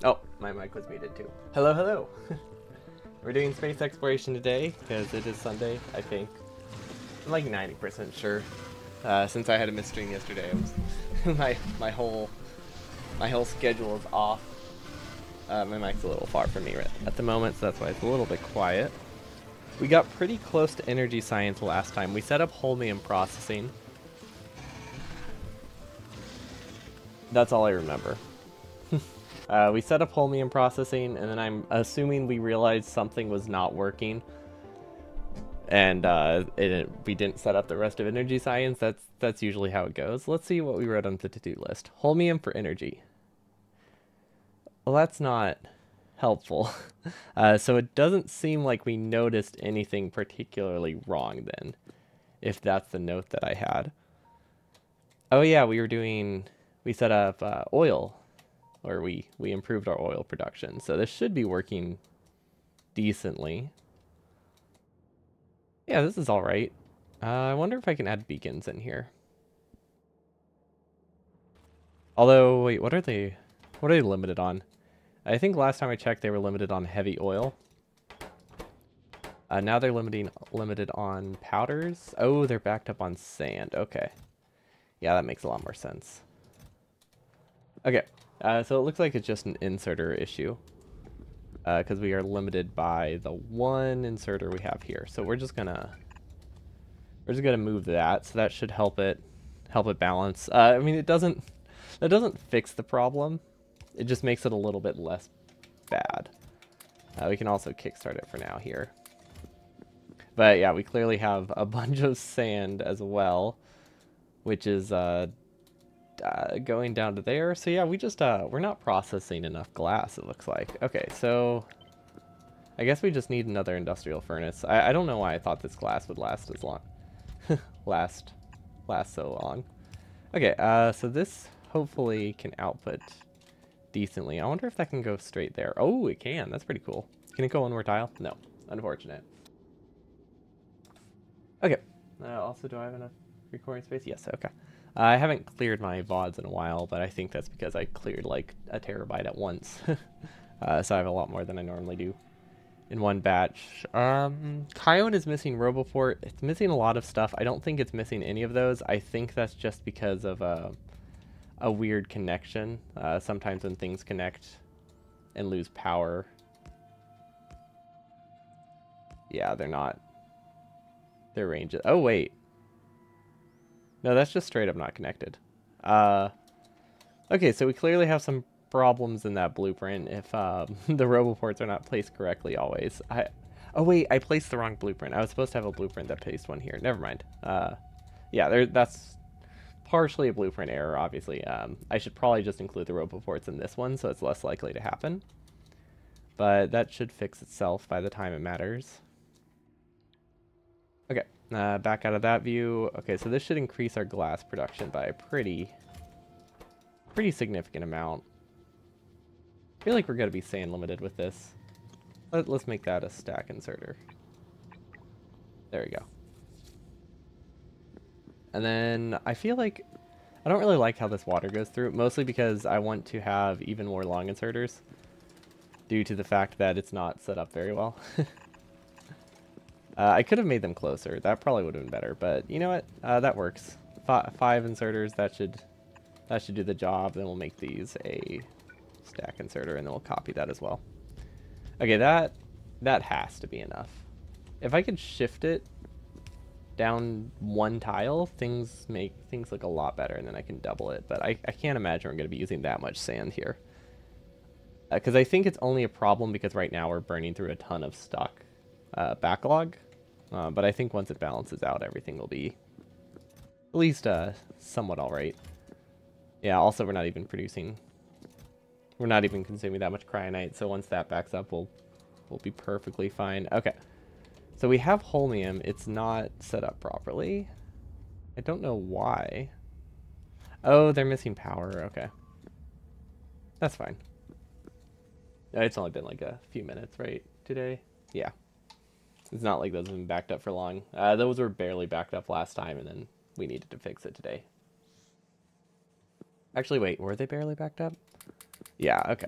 Oh, my mic was muted too. Hello, hello. We're doing space exploration today because it is Sunday, I think. I'm like 90% sure. Since I had a missed stream yesterday, I was my whole schedule is off. My mic's a little far from me at the moment, so that's why it's a little bit quiet. We got pretty close to energy science last time. We set up holmium processing. That's all I remember. We set up holmium processing, and then I'm assuming we realized something was not working, and we didn't set up the rest of energy science. That's usually how it goes. Let's see what we wrote on the to-do list. Holmium for energy. Well, that's not helpful. So it doesn't seem like we noticed anything particularly wrong then, if that's the note that I had. Oh yeah, we set up oil. Or we improved our oil production. So this should be working decently. Yeah, this is all right. I wonder if I can add beacons in here. Although, wait, what are they limited on? I think last time I checked they were limited on heavy oil. Now they're limited on powders. Oh, they're backed up on sand. Okay. Yeah, that makes a lot more sense. Okay. So it looks like it's just an inserter issue. Because we are limited by the one inserter we have here. So we're just gonna move that. So that should help it balance. I mean, that doesn't fix the problem. It just makes it a little bit less bad. We can also kickstart it for now here. But yeah, we clearly have a bunch of sand as well, which is going down to there. So yeah, we're not processing enough glass, it looks like. Okay, so I guess we just need another industrial furnace. I don't know why I thought this glass would last as long. last so long. Okay, so this hopefully can output decently. I wonder if that can go straight there. Oh, it can. That's pretty cool. Can it go one more tile? No. Unfortunate. Okay. Also, do I have enough recording space? Yes, okay. I haven't cleared my VODs in a while, but I think that's because I cleared like a terabyte at once. So I have a lot more than I normally do in one batch. Kion is missing Roboport. It's missing a lot of stuff. I don't think it's missing any of those. I think that's just because of a weird connection. Sometimes when things connect and lose power. Yeah, they're not. Their range is... Oh, wait. No, that's just straight up not connected. Okay, so we clearly have some problems in that blueprint if the Roboports are not placed correctly always. Oh wait, I placed the wrong blueprint. I was supposed to have a blueprint that placed one here. Never mind. Yeah, that's partially a blueprint error, obviously. I should probably just include the Roboports in this one so it's less likely to happen. But that should fix itself by the time it matters. Okay. Back out of that view. Okay, so this should increase our glass production by a pretty significant amount. I feel like we're going to be sand limited with this. Let's make that a stack inserter. There we go. And then I feel like I don't really like how this water goes through, mostly because I want to have even more long inserters due to the fact that it's not set up very well. I could have made them closer. That probably would have been better, but you know what? That works. 5 inserters, that should do the job. Then we'll make these a stack inserter, and then we'll copy that as well. Okay, that has to be enough. If I could shift it down one tile, things look a lot better, and then I can double it. But I can't imagine we're going to be using that much sand here. Because I think it's only a problem because right now we're burning through a ton of stock backlog. But I think once it balances out, everything will be at least somewhat alright. Yeah, also we're not even consuming that much cryonite, so once that backs up, we'll be perfectly fine. Okay, so we have holmium. It's not set up properly. I don't know why. Oh, they're missing power. Okay. That's fine. It's only been like a few minutes, right, today? Yeah. It's not like those have been backed up for long. Those were barely backed up last time, and then we needed to fix it today. Actually, wait, were they barely backed up? Yeah, okay.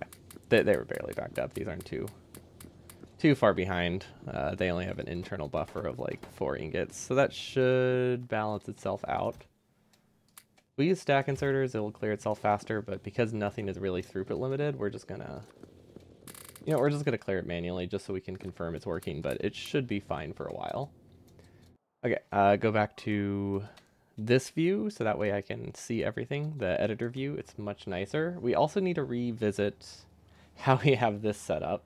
They were barely backed up. These aren't too far behind. They only have an internal buffer of like 4 ingots, so that should balance itself out. If we use stack inserters, it'll clear itself faster, but because nothing is really throughput limited, we're just gonna, we're just gonna clear it manually just so we can confirm it's working, but it should be fine for a while. Okay, go back to this view so that way I can see everything. The editor view, it's much nicer. We also need to revisit how we have this set up,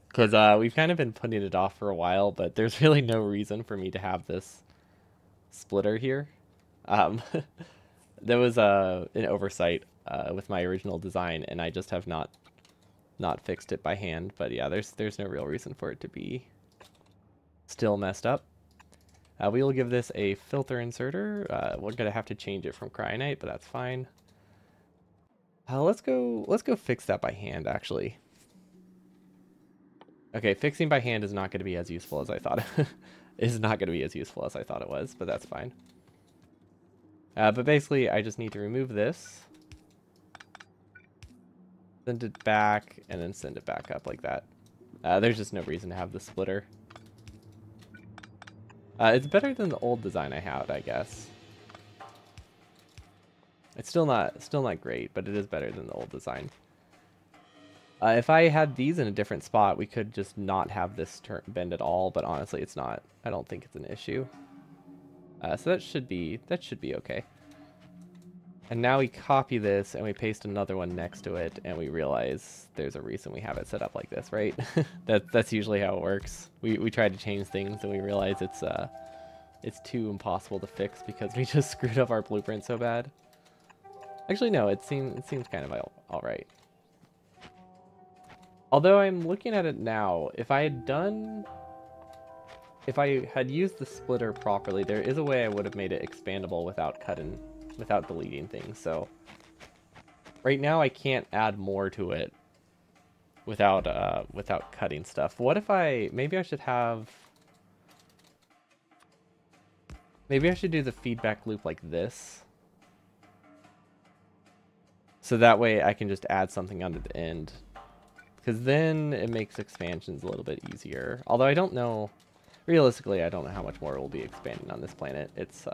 because we've kind of been putting it off for a while, but there's really no reason for me to have this splitter here. There was an oversight with my original design, and I just have not fixed it by hand. But yeah, there's no real reason for it to be still messed up. We will give this a filter inserter. We're gonna have to change it from Cryonite, but that's fine. Let's go fix that by hand, actually. Okay, fixing by hand is not going to be as useful as I thought. Is not going to be as useful as I thought it was, but that's fine. But basically, I just need to remove this, send it back, and then send it back up like that. There's just no reason to have the splitter. It's better than the old design I had, I guess. It's still not great, but it is better than the old design. If I had these in a different spot, we could just not have this bend at all, but honestly, it's not. I don't think it's an issue. So that should be okay. And now we copy this and we paste another one next to it, and we realize there's a reason we have it set up like this, right? That's usually how it works. We try to change things and we realize it's too impossible to fix because we just screwed up our blueprint so bad. Actually, no, it seems kind of all right. Although I'm looking at it now, if I had used the splitter properly, there is a way I would have made it expandable without deleting things. So right now I can't add more to it without cutting stuff. What if maybe I should do the feedback loop like this. So that way I can just add something onto the end. Because then it makes expansions a little bit easier. Although I don't know, realistically, I don't know how much more will be expanding on this planet. It's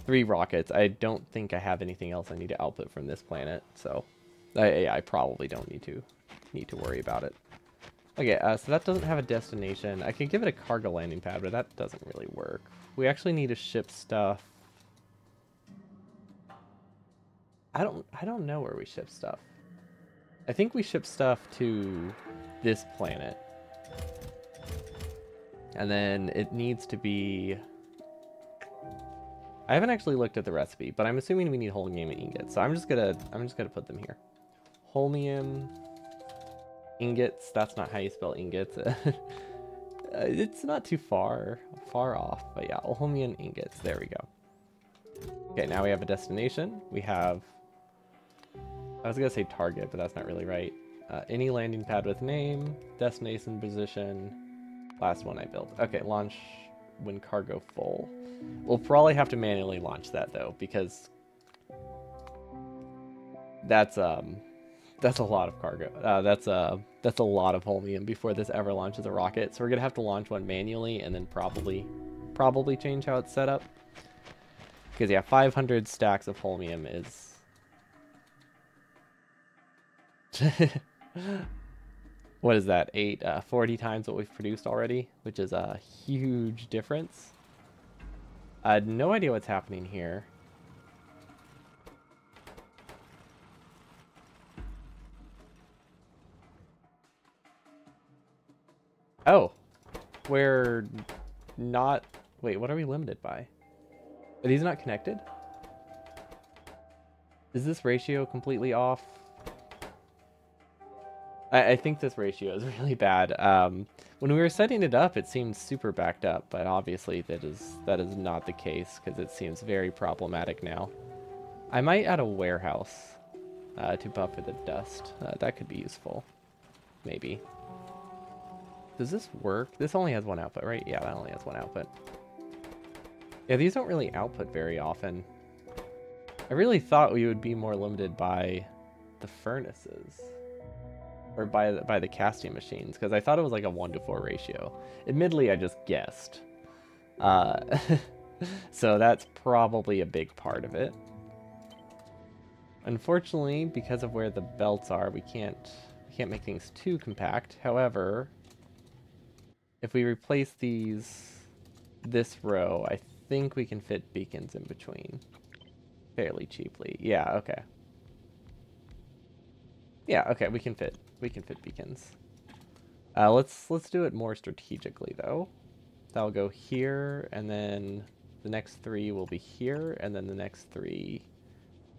3 rockets. I don't think I have anything else I need to output from this planet. So I probably don't need to worry about it. Okay, so that doesn't have a destination. I could give it a cargo landing pad, but that doesn't really work. We actually need to ship stuff. I don't know where we ship stuff. I think we ship stuff to this planet. And then it needs to be... I haven't actually looked at the recipe, but I'm assuming we need holmium ingots. So I'm just gonna put them here. Holmium ingots. That's not how you spell ingots. It's not too far off, but yeah, holmium ingots. There we go. Okay, now we have a destination. We have... I was gonna say target, but that's not really right. Any landing pad with name, destination position, last one I built. Okay, launch when cargo full. We'll probably have to manually launch that though, because that's a lot of cargo. That's a lot of holmium before this ever launches a rocket. So we're gonna have to launch one manually and then probably change how it's set up. Because yeah, 500 stacks of holmium is... What is that? 40 times what we've produced already, which is a huge difference. I had no idea what's happening here. Oh, we're not... Wait, what are we limited by? Are these not connected? Is this ratio completely off? I think this ratio is really bad. When we were setting it up, it seemed super backed up, but obviously that is not the case because it seems very problematic now. I might add a warehouse to buffer the dust. That could be useful, maybe. Does this work? This only has one output, right? Yeah, that only has one output. Yeah, these don't really output very often. I really thought we would be more limited by the furnaces. Or by the casting machines, because I thought it was like a 1-to-4 ratio. Admittedly, I just guessed. So that's probably a big part of it. Unfortunately, because of where the belts are, we can't make things too compact. However, if we replace this row, I think we can fit beacons in between fairly cheaply. Yeah, okay. Yeah, okay, we can fit beacons. Let's do it more strategically though. That'll go here, and then the next 3 will be here, and then the next 3.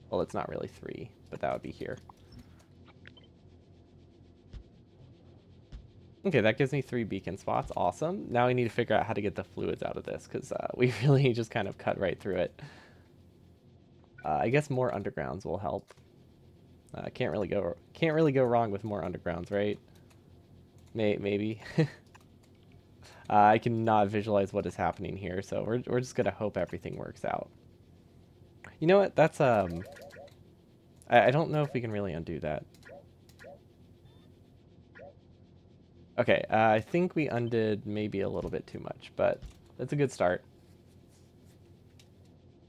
Well, it's not really 3, but that would be here. Okay, that gives me 3 beacon spots. Awesome. Now we need to figure out how to get the fluids out of this, because we really just kind of cut right through it. I guess more undergrounds will help. Can't really go wrong with more undergrounds, right? Maybe. I cannot visualize what is happening here, so we're just gonna hope everything works out. You know what? That's I don't know if we can really undo that. Okay, I think we undid maybe a little bit too much, but that's a good start.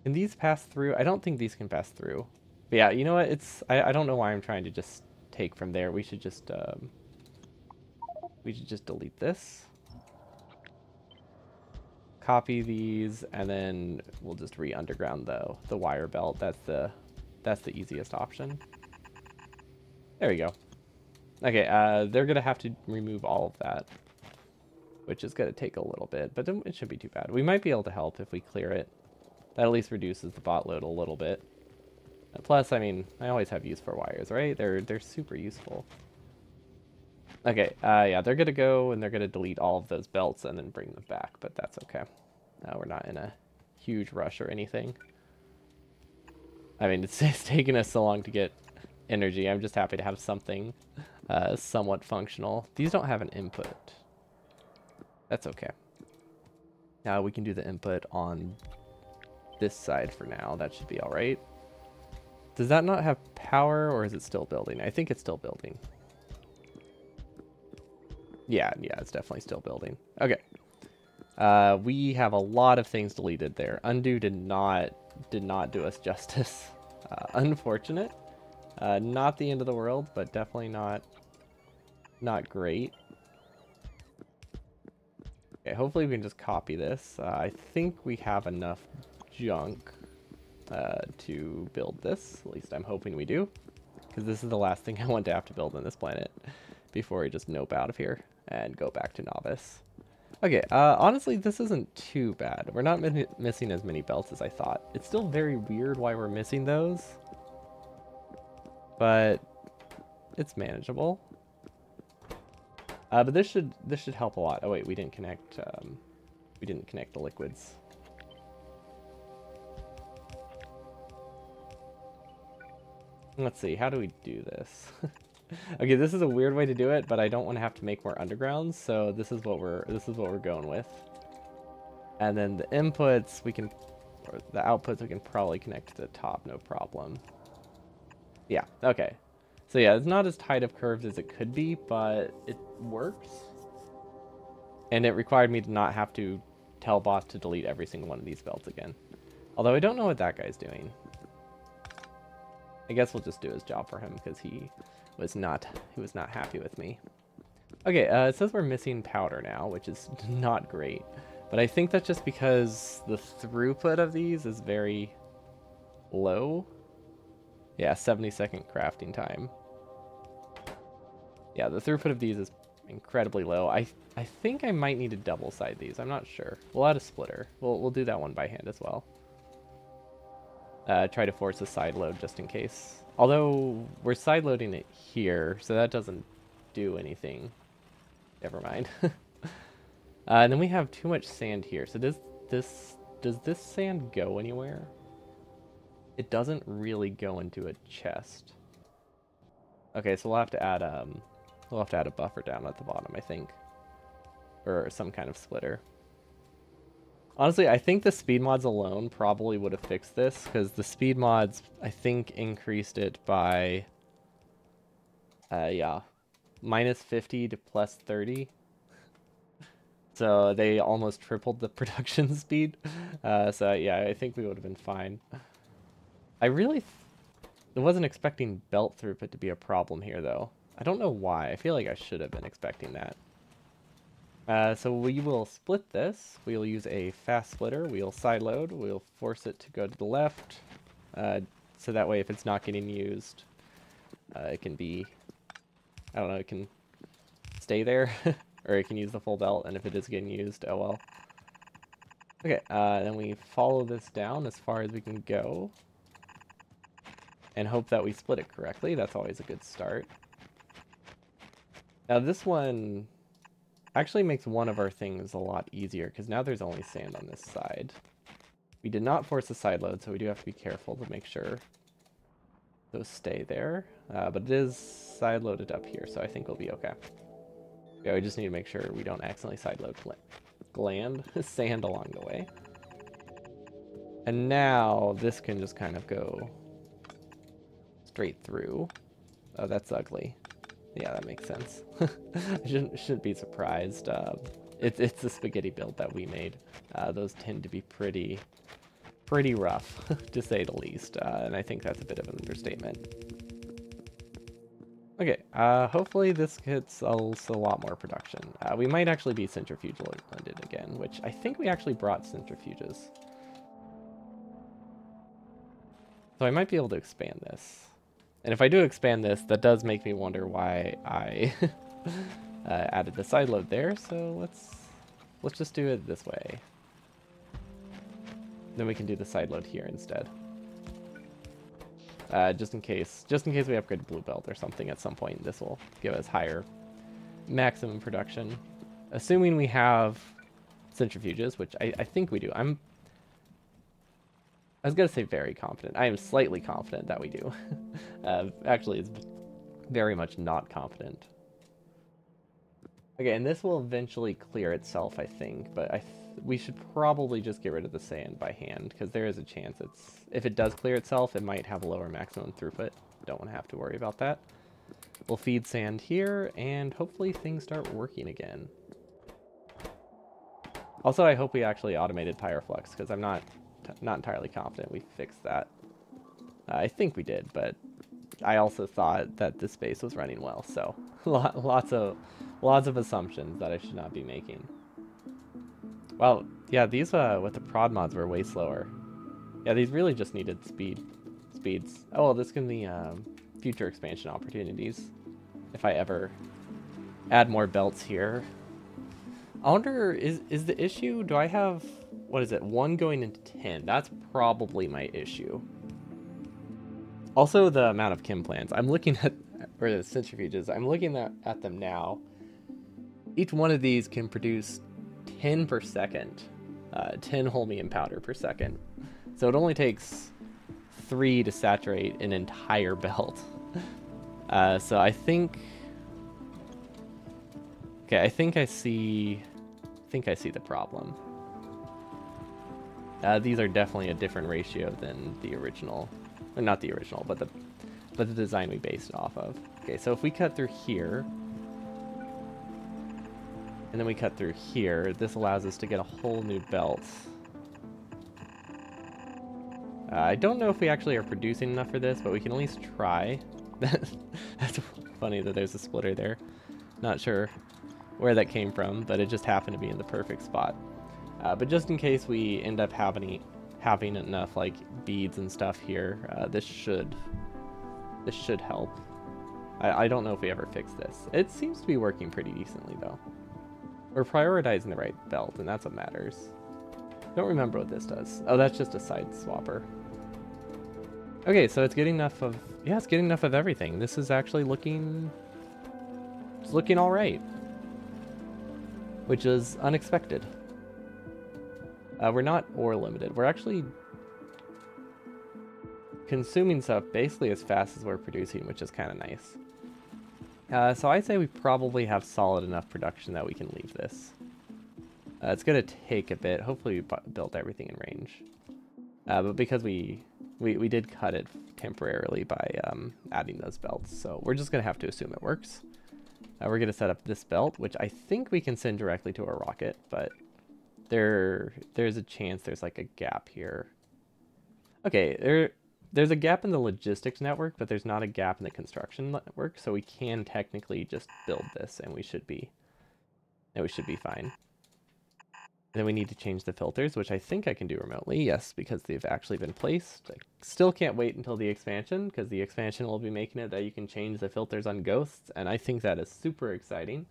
Can these pass through? I don't think these can pass through. But yeah, you know what? I don't know why I'm trying to just take from there. We should just delete this. Copy these, and then we'll just re-underground the wire belt. That's the easiest option. There we go. Okay, they're gonna have to remove all of that, which is gonna take a little bit, but it shouldn't be too bad. We might be able to help if we clear it. That at least reduces the bot load a little bit. Plus, I mean, I always have use for wires, right? They're super useful. Okay, yeah, they're gonna go and they're gonna delete all of those belts and then bring them back, but that's okay. We're not in a huge rush or anything. I mean, it's taken us so long to get energy. I'm just happy to have something somewhat functional. These don't have an input. That's okay. Now we can do the input on this side for now. That should be all right. Does that not have power, or is it still building? I think it's still building. Yeah, it's definitely still building. Okay. We have a lot of things deleted there. Undo did not do us justice. Unfortunate. Not the end of the world, but definitely not great. Okay, hopefully we can just copy this. I think we have enough junk to build this. At least I'm hoping we do, because this is the last thing I want to have to build on this planet before we just nope out of here and go back to novice. Okay, honestly, this isn't too bad. We're not missing as many belts as I thought. It's still very weird why we're missing those, but it's manageable. But this should help a lot. Oh wait, we didn't connect the liquids. Let's see, how do we do this? Okay, this is a weird way to do it, but I don't want to have to make more undergrounds, so this is what we're going with. And then the inputs or the outputs we can probably connect to the top, no problem. Yeah, okay. So yeah, it's not as tight of curves as it could be, but it works. And it required me to not have to tell boss to delete every single one of these belts again. Although I don't know what that guy's doing. I guess we'll just do his job for him, because he was not happy with me. Okay, it says we're missing powder now, which is not great. But I think that's just because the throughput of these is very low. Yeah, 70-second crafting time. Yeah, the throughput of these is incredibly low. I think I might need to double side these. I'm not sure. We'll add a splitter. We'll do that one by hand as well. Try to force a side load just in case. Although we're side loading it here, so that doesn't do anything. Never mind. And then we have too much sand here. So does this sand go anywhere? It doesn't really go into a chest. Okay, so we'll have to add a buffer down at the bottom, I think, or some kind of splitter. Honestly, I think the speed mods alone probably would have fixed this, because the speed mods, I think, increased it by Yeah, minus 50 to plus 30. So they almost tripled the production speed. So yeah, I think we would have been fine. I really wasn't expecting belt throughput to be a problem here, though. I don't know why. I feel like I should have been expecting that. So we will split this. We'll use a fast splitter. We'll sideload. We'll force it to go to the left. So that way if it's not getting used, it can be, I don't know, it can stay there. Or it can use the full belt, and if it is getting used, oh well. Okay, then we follow this down as far as we can go. And hope that we split it correctly. That's always a good start. Now this one actually makes one of our things a lot easier, because now there's only sand on this side. We did not force the side load, so we do have to be careful to make sure those stay there. But it is side loaded up here, so I think we'll be okay. Yeah, we just need to make sure we don't accidentally sideload gland sand along the way. And now this can just kind of go straight through. Oh, that's ugly. Yeah, that makes sense. I shouldn't be surprised. It's the spaghetti build that we made. Those tend to be pretty rough, to say the least. And I think that's a bit of an understatement. Okay, hopefully this gets us a lot more production. We might actually be centrifugal blended again, which I think we actually brought centrifuges. So I might be able to expand this. And if I do expand this, that does make me wonder why I added the side load there. So let's just do it this way. Then we can do the side load here instead. Just in case we upgrade blue belt or something at some point, this will give us higher maximum production. Assuming we have centrifuges, which I think we do. I was going to say very confident. I am slightly confident that we do. Actually, it's very much not confident. Okay, and this will eventually clear itself, I think, but we should probably just get rid of the sand by hand, because there is a chance if it does clear itself, it might have a lower maximum throughput. Don't want to have to worry about that. We'll feed sand here, and hopefully things start working again. Also, I hope we actually automated Pyroflux, because I'm not entirely confident we fixed that. I think we did, but I also thought that this space was running well, so lots of assumptions that I should not be making. Well, yeah, these with the prod mods were way slower. Yeah, these really just needed speeds. Oh, well, this can be future expansion opportunities if I ever add more belts here. I wonder, is the issue, do I have, what is it, 1 going into 10? That's probably my issue. Also, the amount of chem plants. I'm looking at, or the centrifuges, I'm looking at them now. Each one of these can produce 10 per second, 10 holmium powder per second. So it only takes 3 to saturate an entire belt. So I think, okay, I think I see the problem. These are definitely a different ratio than the original, or not the original, but the design we based it off of. Okay, so if we cut through here, and then we cut through here, this allows us to get a whole new belt. I don't know if we actually are producing enough for this, but we can at least try. That's funny that there's a splitter there. Not sure where that came from, but it just happened to be in the perfect spot. But just in case we end up having enough like beads and stuff here, this should help. I don't know if we ever fix this. It seems to be working pretty decently though. We're prioritizing the right belt, and that's what matters. Don't remember what this does. Oh, that's just a side swapper. Okay, so it's getting enough of, yeah, it's getting enough of everything. This is actually looking all right, which is unexpected. We're not ore limited. We're actually consuming stuff basically as fast as we're producing, which is kind of nice. So I'd say we probably have solid enough production that we can leave this. It's going to take a bit. Hopefully we built everything in range. But because we We did cut it temporarily by adding those belts, so we're just going to have to assume it works. We're going to set up this belt, which I think we can send directly to our rocket, but there's a chance there's like a gap here. Okay, there's a gap in the logistics network, but there's not a gap in the construction network, so we can technically just build this, and we should be fine. And then we need to change the filters, which I think I can do remotely, yes, because they've actually been placed. I still can't wait until the expansion, because the expansion will be making it that you can change the filters on ghosts, and I think that is super exciting.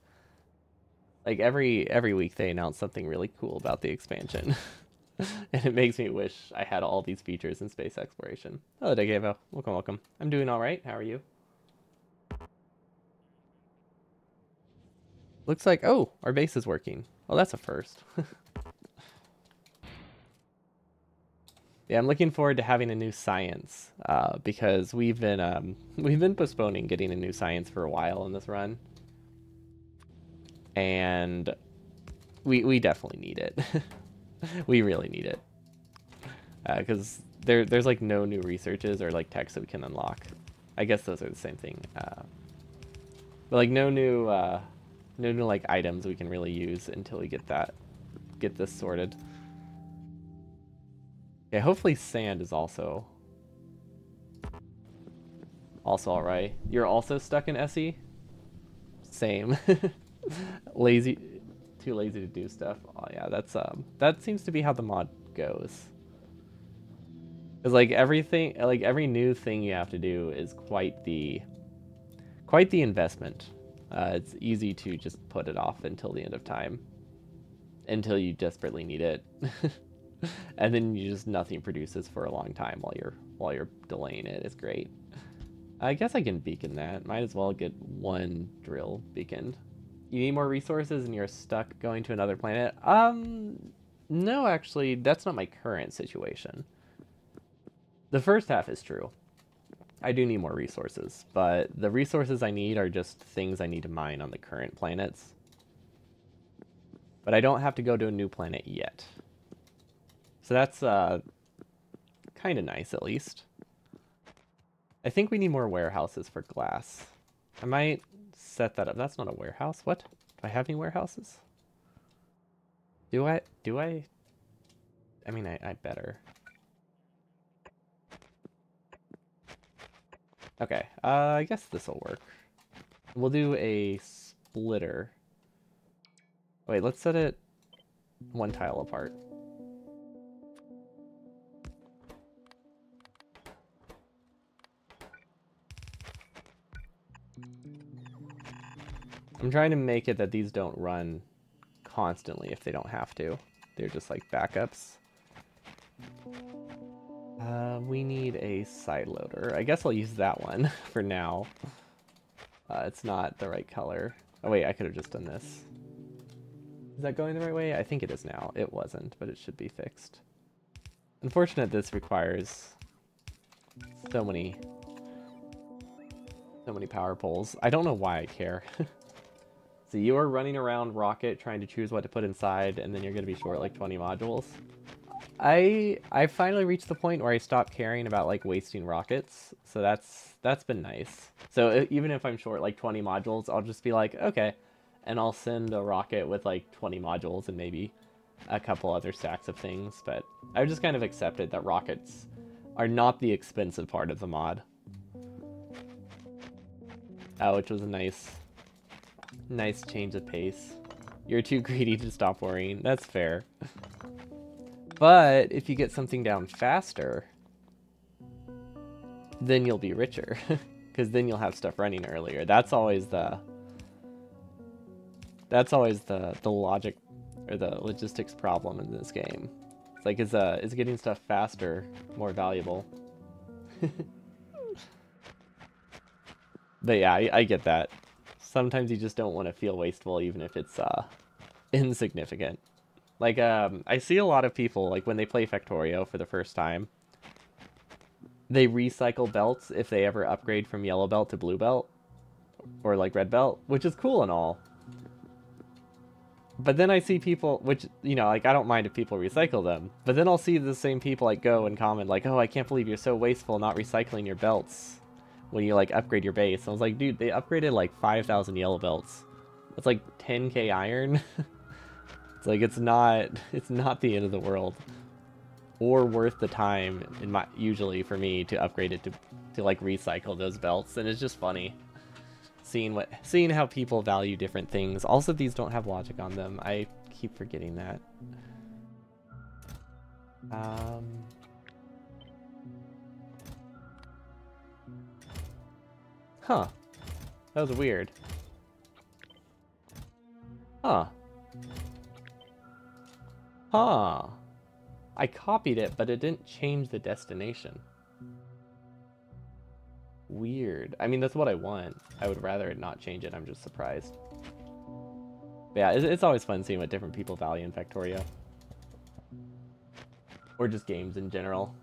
Like, every week they announce something really cool about the expansion. And it makes me wish I had all these features in space exploration. Hello, Degevo. Welcome, welcome. I'm doing all right. How are you? Looks like, oh, our base is working. Well, that's a first. Yeah, I'm looking forward to having a new science because we've been postponing getting a new science for a while in this run, and we definitely need it. We really need it because there's like no new researches or like techs that we can unlock. I guess those are the same thing, but like no new like items we can really use until we get this sorted. Yeah, hopefully sand is also all right. You're also stuck in SE? Same. Lazy, too lazy to do stuff. Oh yeah, that seems to be how the mod goes. Cuz like everything, like every new thing you have to do is quite the investment. It's easy to just put it off until the end of time, until you desperately need it. And then nothing produces for a long time while you're delaying it. It's great. I guess I can beacon that. Might as well get one drill beaconed. You need more resources and you're stuck going to another planet? No, actually, that's not my current situation. The first half is true. I do need more resources, but the resources I need are just things I need to mine on the current planets. But I don't have to go to a new planet yet. So that's kind of nice, at least. I think we need more warehouses for glass. I might set that up. That's not a warehouse. What? Do I have any warehouses? Do I? I mean, I better. Okay, I guess this will work. We'll do a splitter. Wait, let's set it one tile apart. I'm trying to make it that these don't run constantly if they don't have to. They're just like backups. We need a side loader. I guess I'll use that one for now. It's not the right color. Oh wait, I could have just done this. Is that going the right way? I think it is now. It wasn't, but it should be fixed. Unfortunate this requires so many power poles. I don't know why I care. So you are running around Rocket trying to choose what to put inside, and then you're going to be short like 20 modules. I finally reached the point where I stopped caring about like wasting rockets, so that's been nice. So even if I'm short like 20 modules, I'll just be like, okay, and I'll send a rocket with like 20 modules and maybe a couple other stacks of things. But I've just kind of accepted that rockets are not the expensive part of the mod, which was a nice change of pace. You're too greedy to stop worrying. That's fair. But if you get something down faster, then you'll be richer, because then you'll have stuff running earlier. That's always the logic or the logistics problem in this game. It's like, is getting stuff faster more valuable? But yeah, I get that. Sometimes you just don't want to feel wasteful, even if it's insignificant. Like, I see a lot of people, like, when they play Factorio for the first time, they recycle belts if they ever upgrade from yellow belt to blue belt, or, like, red belt, which is cool and all. But then I see people, which, you know, like, I don't mind if people recycle them. But then I'll see the same people, like, go and comment, like, oh, I can't believe you're so wasteful not recycling your belts when you, like, upgrade your base. And I was like, dude, they upgraded, like, 5,000 yellow belts. That's, like, 10k iron. It's like, it's not the end of the world. Or worth the time, usually, for me to upgrade it to, like, recycle those belts. And it's just funny. Seeing how people value different things. Also, these don't have logic on them. I keep forgetting that. Huh. That was weird. Huh. Huh. I copied it, but it didn't change the destination. Weird. I mean, that's what I want. I would rather it not change it. I'm just surprised. But yeah, it's always fun seeing what different people value in Factorio. Or just games in general.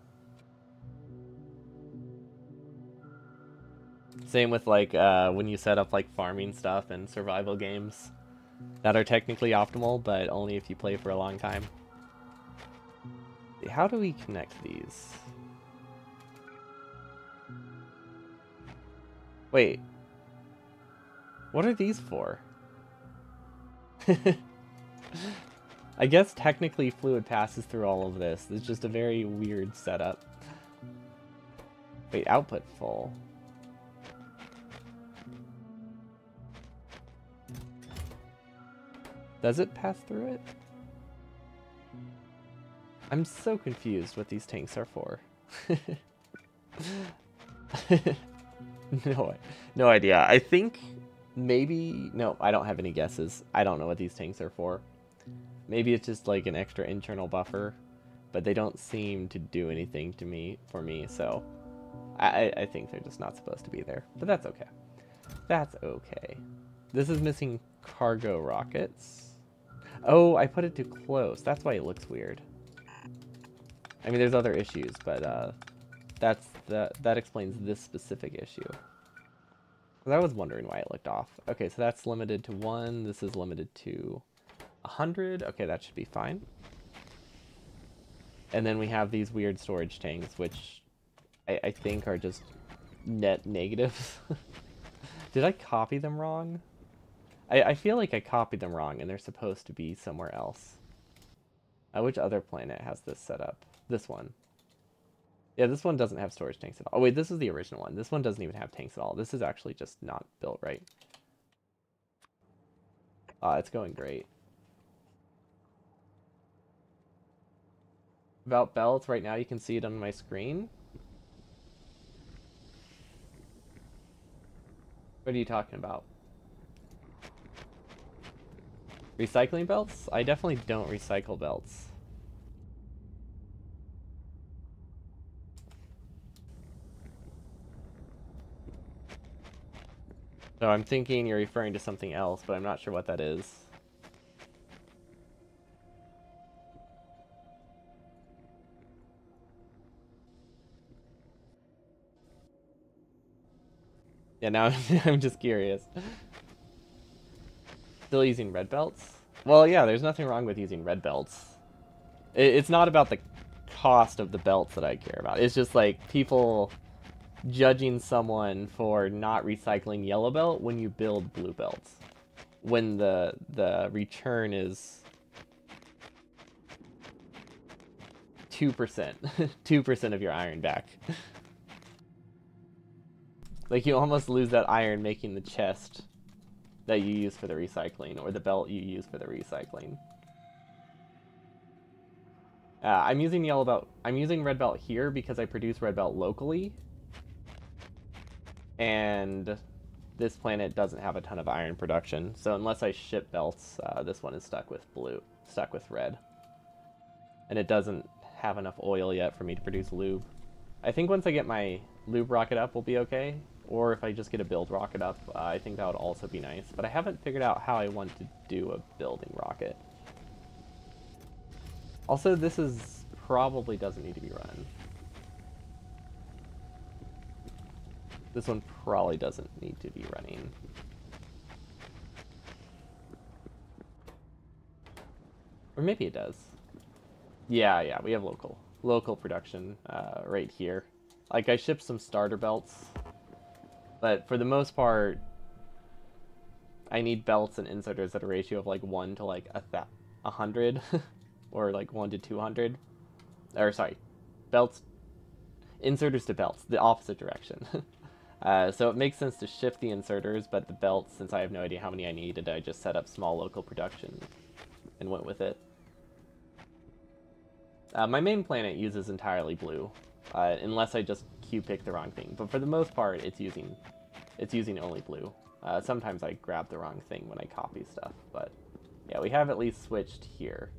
Same with, like, when you set up, like, farming stuff and survival games that are technically optimal, but only if you play for a long time. How do we connect these? Wait. What are these for? I guess technically fluid passes through all of this. It's just a very weird setup. Wait, output full. Does it pass through it? I'm so confused what these tanks are for. No idea. I think maybe... No, I don't have any guesses. I don't know what these tanks are for. Maybe it's just like an extra internal buffer, but they don't seem to do anything for me, so I think they're just not supposed to be there. But that's okay. That's okay. This is missing cargo rockets. Oh, I put it too close. That's why it looks weird. I mean, there's other issues, but that explains this specific issue. I was wondering why it looked off. Okay, so that's limited to 1. This is limited to 100. Okay, that should be fine. And then we have these weird storage tanks, which I think are just net negatives. Did I copy them wrong? I feel like I copied them wrong, and they're supposed to be somewhere else. Which other planet has this set up? This one. Yeah, this one doesn't have storage tanks at all. Oh, wait, this is the original one. This one doesn't even have tanks at all. This is actually just not built right. It's going great. About belts, right now you can see it on my screen. What are you talking about? Recycling belts? I definitely don't recycle belts. So I'm thinking you're referring to something else, but I'm not sure what that is. Yeah, now I'm just curious. Still using red belts? Well, yeah, there's nothing wrong with using red belts. It's not about the cost of the belts that I care about. It's just like people judging someone for not recycling yellow belt when you build blue belts. When the return is 2%. 2% of your iron back. Like, you almost lose that iron making the chest that you use for the recycling, or the belt you use for the recycling. I'm using yellow belt. I'm using red belt here because I produce red belt locally. And this planet doesn't have a ton of iron production. So unless I ship belts, this one is stuck with red. And it doesn't have enough oil yet for me to produce lube. I think once I get my lube rocket up, we'll be okay. Or if I just get a build rocket up, I think that would also be nice. But I haven't figured out how I want to do a building rocket. Also, this is probably doesn't need to be run. This one probably doesn't need to be running. Or maybe it does. Yeah, we have local production right here. Like, I shipped some starter belts, but for the most part, I need belts and inserters at a ratio of like 1 to like 100, or like 1 to 200. Or sorry, inserters to belts, the opposite direction. So it makes sense to shift the inserters, but the belts, since I have no idea how many I needed, I just set up small local production and went with it. My main planet uses entirely blue, unless I just Q-pick the wrong thing. But for the most part, it's using only blue. Sometimes I grab the wrong thing when I copy stuff, but yeah, we have at least switched here.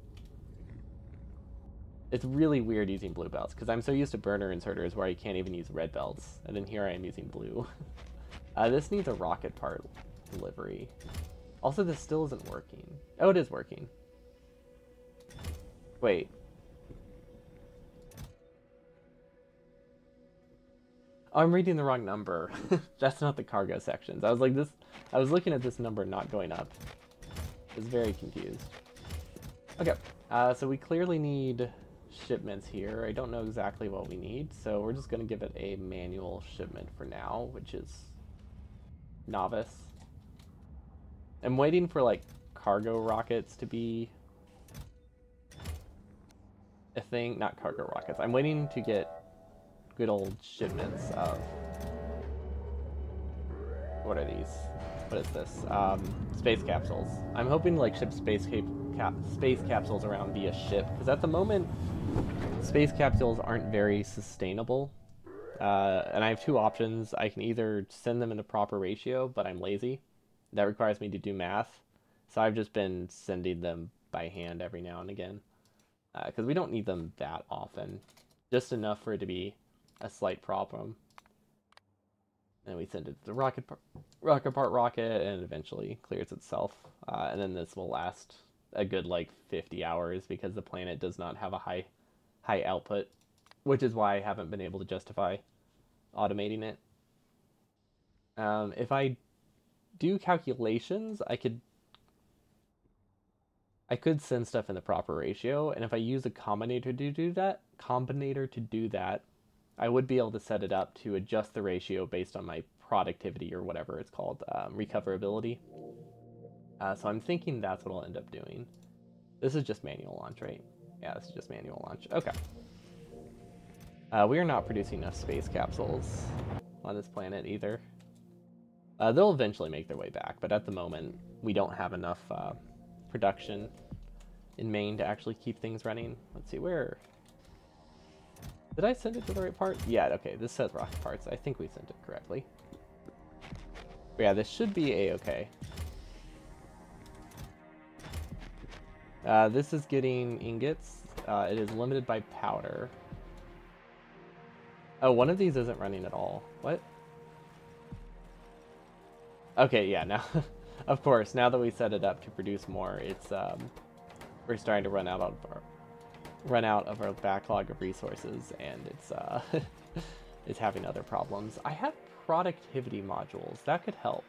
It's really weird using blue belts, because I'm so used to burner inserters where I can't even use red belts, and then here I am using blue. This needs a rocket part delivery. Also, this still isn't working. Oh, it is working. Wait. Oh, I'm reading the wrong number. That's not the cargo sections. I was like this. I was looking at this number not going up. I was very confused. Okay, so we clearly need shipments here. I don't know exactly what we need, so we're just gonna give it a manual shipment for now, which is novice. I'm waiting for like cargo rockets to be a thing. Not cargo rockets. I'm waiting to get good old shipments of, what are these? What is this? Space capsules. I'm hoping to like ship space capsules around via ship, because at the moment space capsules aren't very sustainable. And I have two options. I can either send them in a proper ratio, but I'm lazy. That requires me to do math. So I've just been sending them by hand every now and again, because we don't need them that often. Just enough for it to be a slight problem. And we send it to the rocket part rocket, and it eventually clears itself. And then this will last a good like 50 hours because the planet does not have a high output, which is why I haven't been able to justify automating it. If I do calculations, I could send stuff in the proper ratio, and if I use a combinator to do that, I would be able to set it up to adjust the ratio based on my productivity, or whatever it's called, recoverability. So I'm thinking that's what I'll end up doing. This is just manual launch, right? Yeah, this is just manual launch. Okay. We are not producing enough space capsules on this planet either. They'll eventually make their way back, but at the moment, we don't have enough production in Maine to actually keep things running. Let's see, where... Did I send it to the right part? Yeah, okay, this says rocket parts. I think we sent it correctly. But yeah, this should be a-okay. This is getting ingots. It is limited by powder. Oh, one of these isn't running at all. What? Okay, yeah, now... Of course, now that we set it up to produce more, it's, we're starting to run out of our backlog of resources, and it's it's having other problems. I have productivity modules. That could help.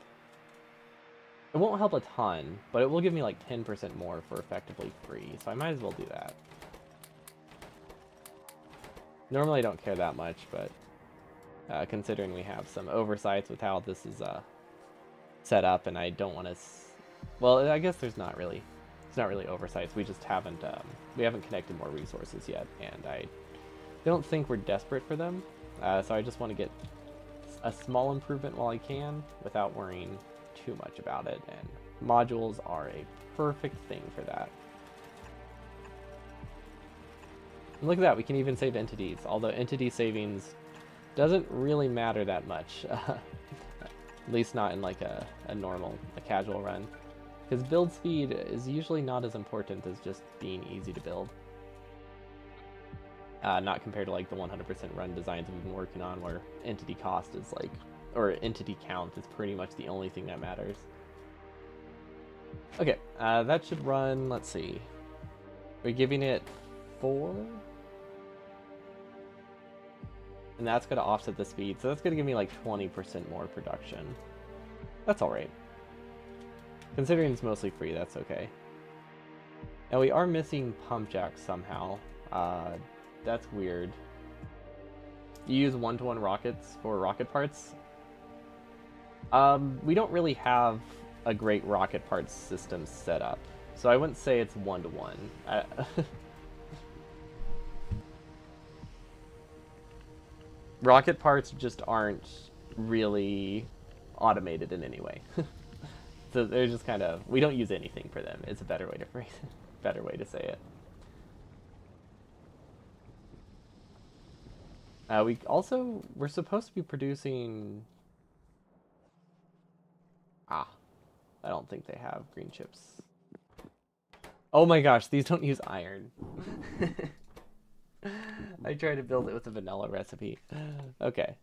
It won't help a ton, but it will give me like 10% more for effectively free, so I might as well do that. Normally I don't care that much, but considering we have some oversights with how this is set up, and I don't want to... Well, I guess there's not really... It's not really oversights. We just haven't connected more resources yet, and I don't think we're desperate for them. So I just want to get a small improvement while I can without worrying too much about it, and modules are a perfect thing for that. And look at that, we can even save entities, although entity savings doesn't really matter that much. At least not in like a casual run. Because build speed is usually not as important as just being easy to build. Not compared to like the 100% run designs we've been working on, where entity cost is like, or entity count is pretty much the only thing that matters. Okay, that should run, let's see. We're giving it 4? And that's going to offset the speed, so that's going to give me like 20% more production. That's alright. Considering it's mostly free, that's okay. Now we are missing pump jacks somehow. That's weird. You use one-to-one rockets for rocket parts? We don't really have a great rocket parts system set up, so I wouldn't say it's one-to-one. Rocket parts just aren't really automated in any way. So they're just kind of, we don't use anything for them. It's a better way to phrase it, better way to say it. We're supposed to be producing... I don't think they have green chips. Oh my gosh, these don't use iron. I tried to build it with a vanilla recipe. Okay.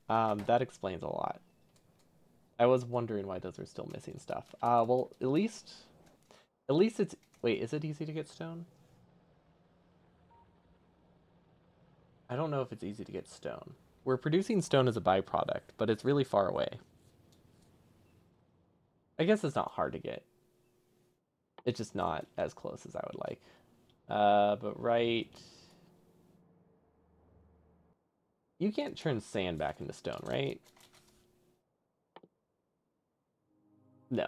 That explains a lot. I was wondering why those are still missing stuff. Well, at least it's... Wait, is it easy to get stone? I don't know if it's easy to get stone. We're producing stone as a byproduct, but it's really far away. I guess it's not hard to get. It's just not as close as I would like. But right... You can't turn sand back into stone, right? No.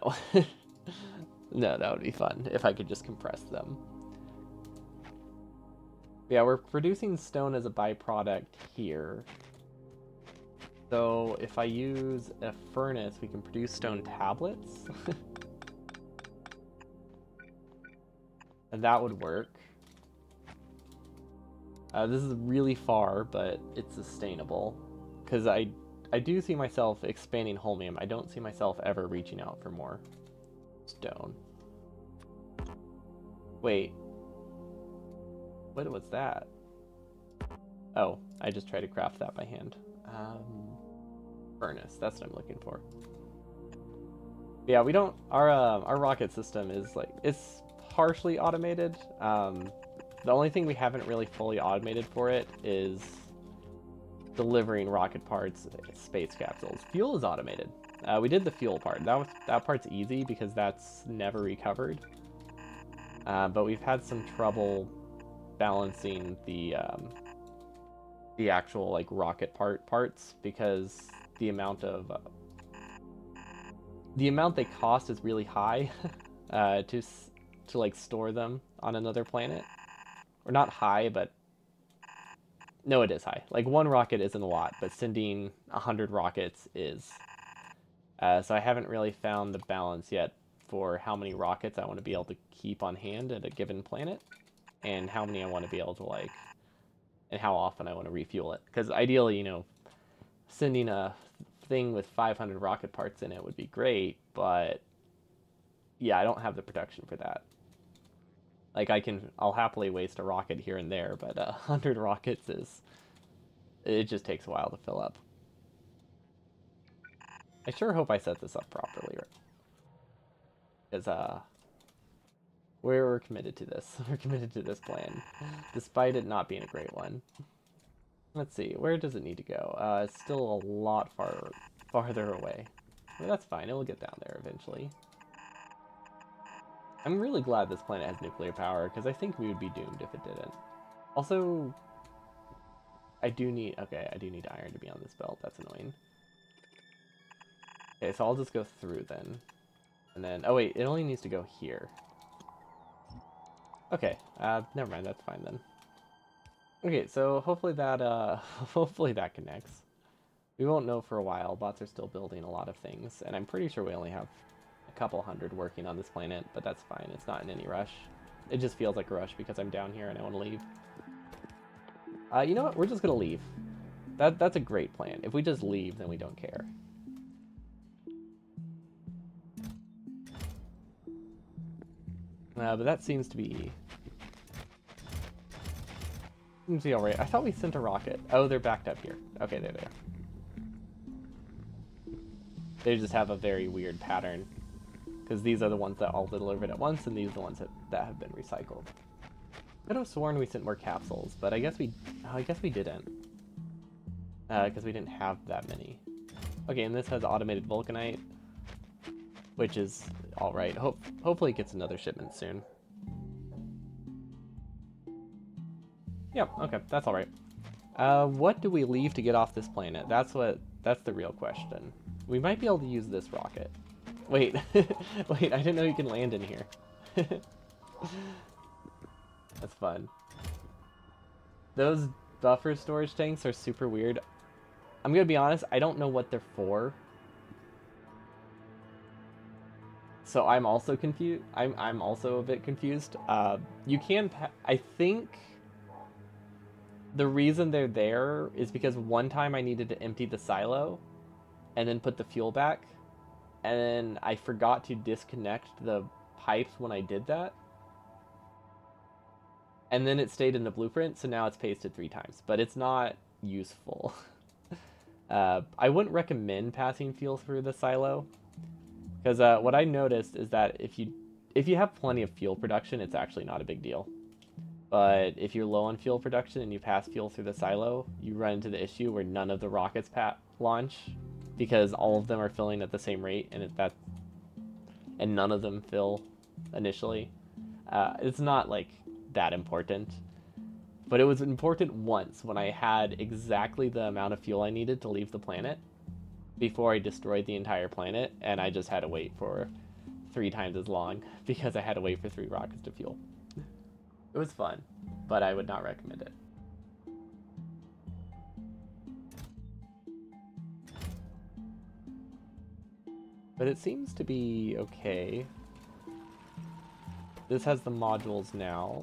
No, that would be fun if I could just compress them. Yeah, we're producing stone as a byproduct here. So if I use a furnace, we can produce stone tablets. And that would work. This is really far, but it's sustainable. Because I do see myself expanding Holmium. I don't see myself ever reaching out for more stone. Wait. What was that? Oh, I just tried to craft that by hand. Furnace, that's what I'm looking for. Yeah, we don't... Our rocket system is like... It's partially automated. The only thing we haven't really fully automated for it is delivering rocket parts, space capsules. Fuel is automated. We did the fuel part. That part's easy because that's never recovered. But we've had some trouble balancing the actual like rocket parts because the amount they cost is really high to like store them on another planet. Or not high, but no, it is high. Like one rocket isn't a lot, but sending 100 rockets is. So I haven't really found the balance yet for how many rockets I want to be able to keep on hand at a given planet, and how many I want to be able to like, and how often I want to refuel it. Because ideally, you know, sending a thing with 500 rocket parts in it would be great, but yeah, I don't have the production for that. Like I'll happily waste a rocket here and there, but 100 rockets it just takes a while to fill up. I sure hope I set this up properly, because we're committed to this. We're committed to this plan, despite it not being a great one. Let's see, where does it need to go? It's still a lot farther away. I mean, that's fine. It'll get down there eventually. I'm really glad this planet has nuclear power, because I think we would be doomed if it didn't. Also, I do need iron to be on this belt. That's annoying. Okay, so I'll just go through then. And then, oh wait, it only needs to go here. Okay, never mind, that's fine then. Okay, so hopefully that connects. We won't know for a while. Bots are still building a lot of things, and I'm pretty sure we only have a couple hundred working on this planet, but that's fine. It's not in any rush. It just feels like a rush because I'm down here and I want to leave. You know what? We're just gonna leave. That's a great plan. If we just leave, then we don't care. But that seems to be alright. I thought we sent a rocket. Oh, they're backed up here. Okay, there they are. They just have a very weird pattern, because these are the ones that all delivered at once, and these are the ones that have been recycled. I could have sworn we sent more capsules, but I guess we didn't, because we didn't have that many. Okay, and this has automated vulcanite, which is all right. Hopefully it gets another shipment soon. Yep, okay, that's alright. What do we leave to get off this planet? That's the real question. We might be able to use this rocket. Wait, wait, I didn't know you can land in here. That's fun. Those buffer storage tanks are super weird. I'm gonna be honest, I don't know what they're for. So I'm also confused. I'm also a bit confused. You can, I think the reason they're there is because one time I needed to empty the silo and then put the fuel back, and then I forgot to disconnect the pipes when I did that. And then it stayed in the blueprint, so now it's pasted 3 times, but it's not useful. I wouldn't recommend passing fuel through the silo, because what I noticed is that if you have plenty of fuel production, it's actually not a big deal. But if you're low on fuel production and you pass fuel through the silo, you run into the issue where none of the rockets launch, because all of them are filling at the same rate, and none of them fill initially. It's not like that important, but it was important once when I had exactly the amount of fuel I needed to leave the planet before I destroyed the entire planet, and I just had to wait for 3 times as long because I had to wait for 3 rockets to fuel. It was fun, but I would not recommend it. But it seems to be okay. This has the modules now.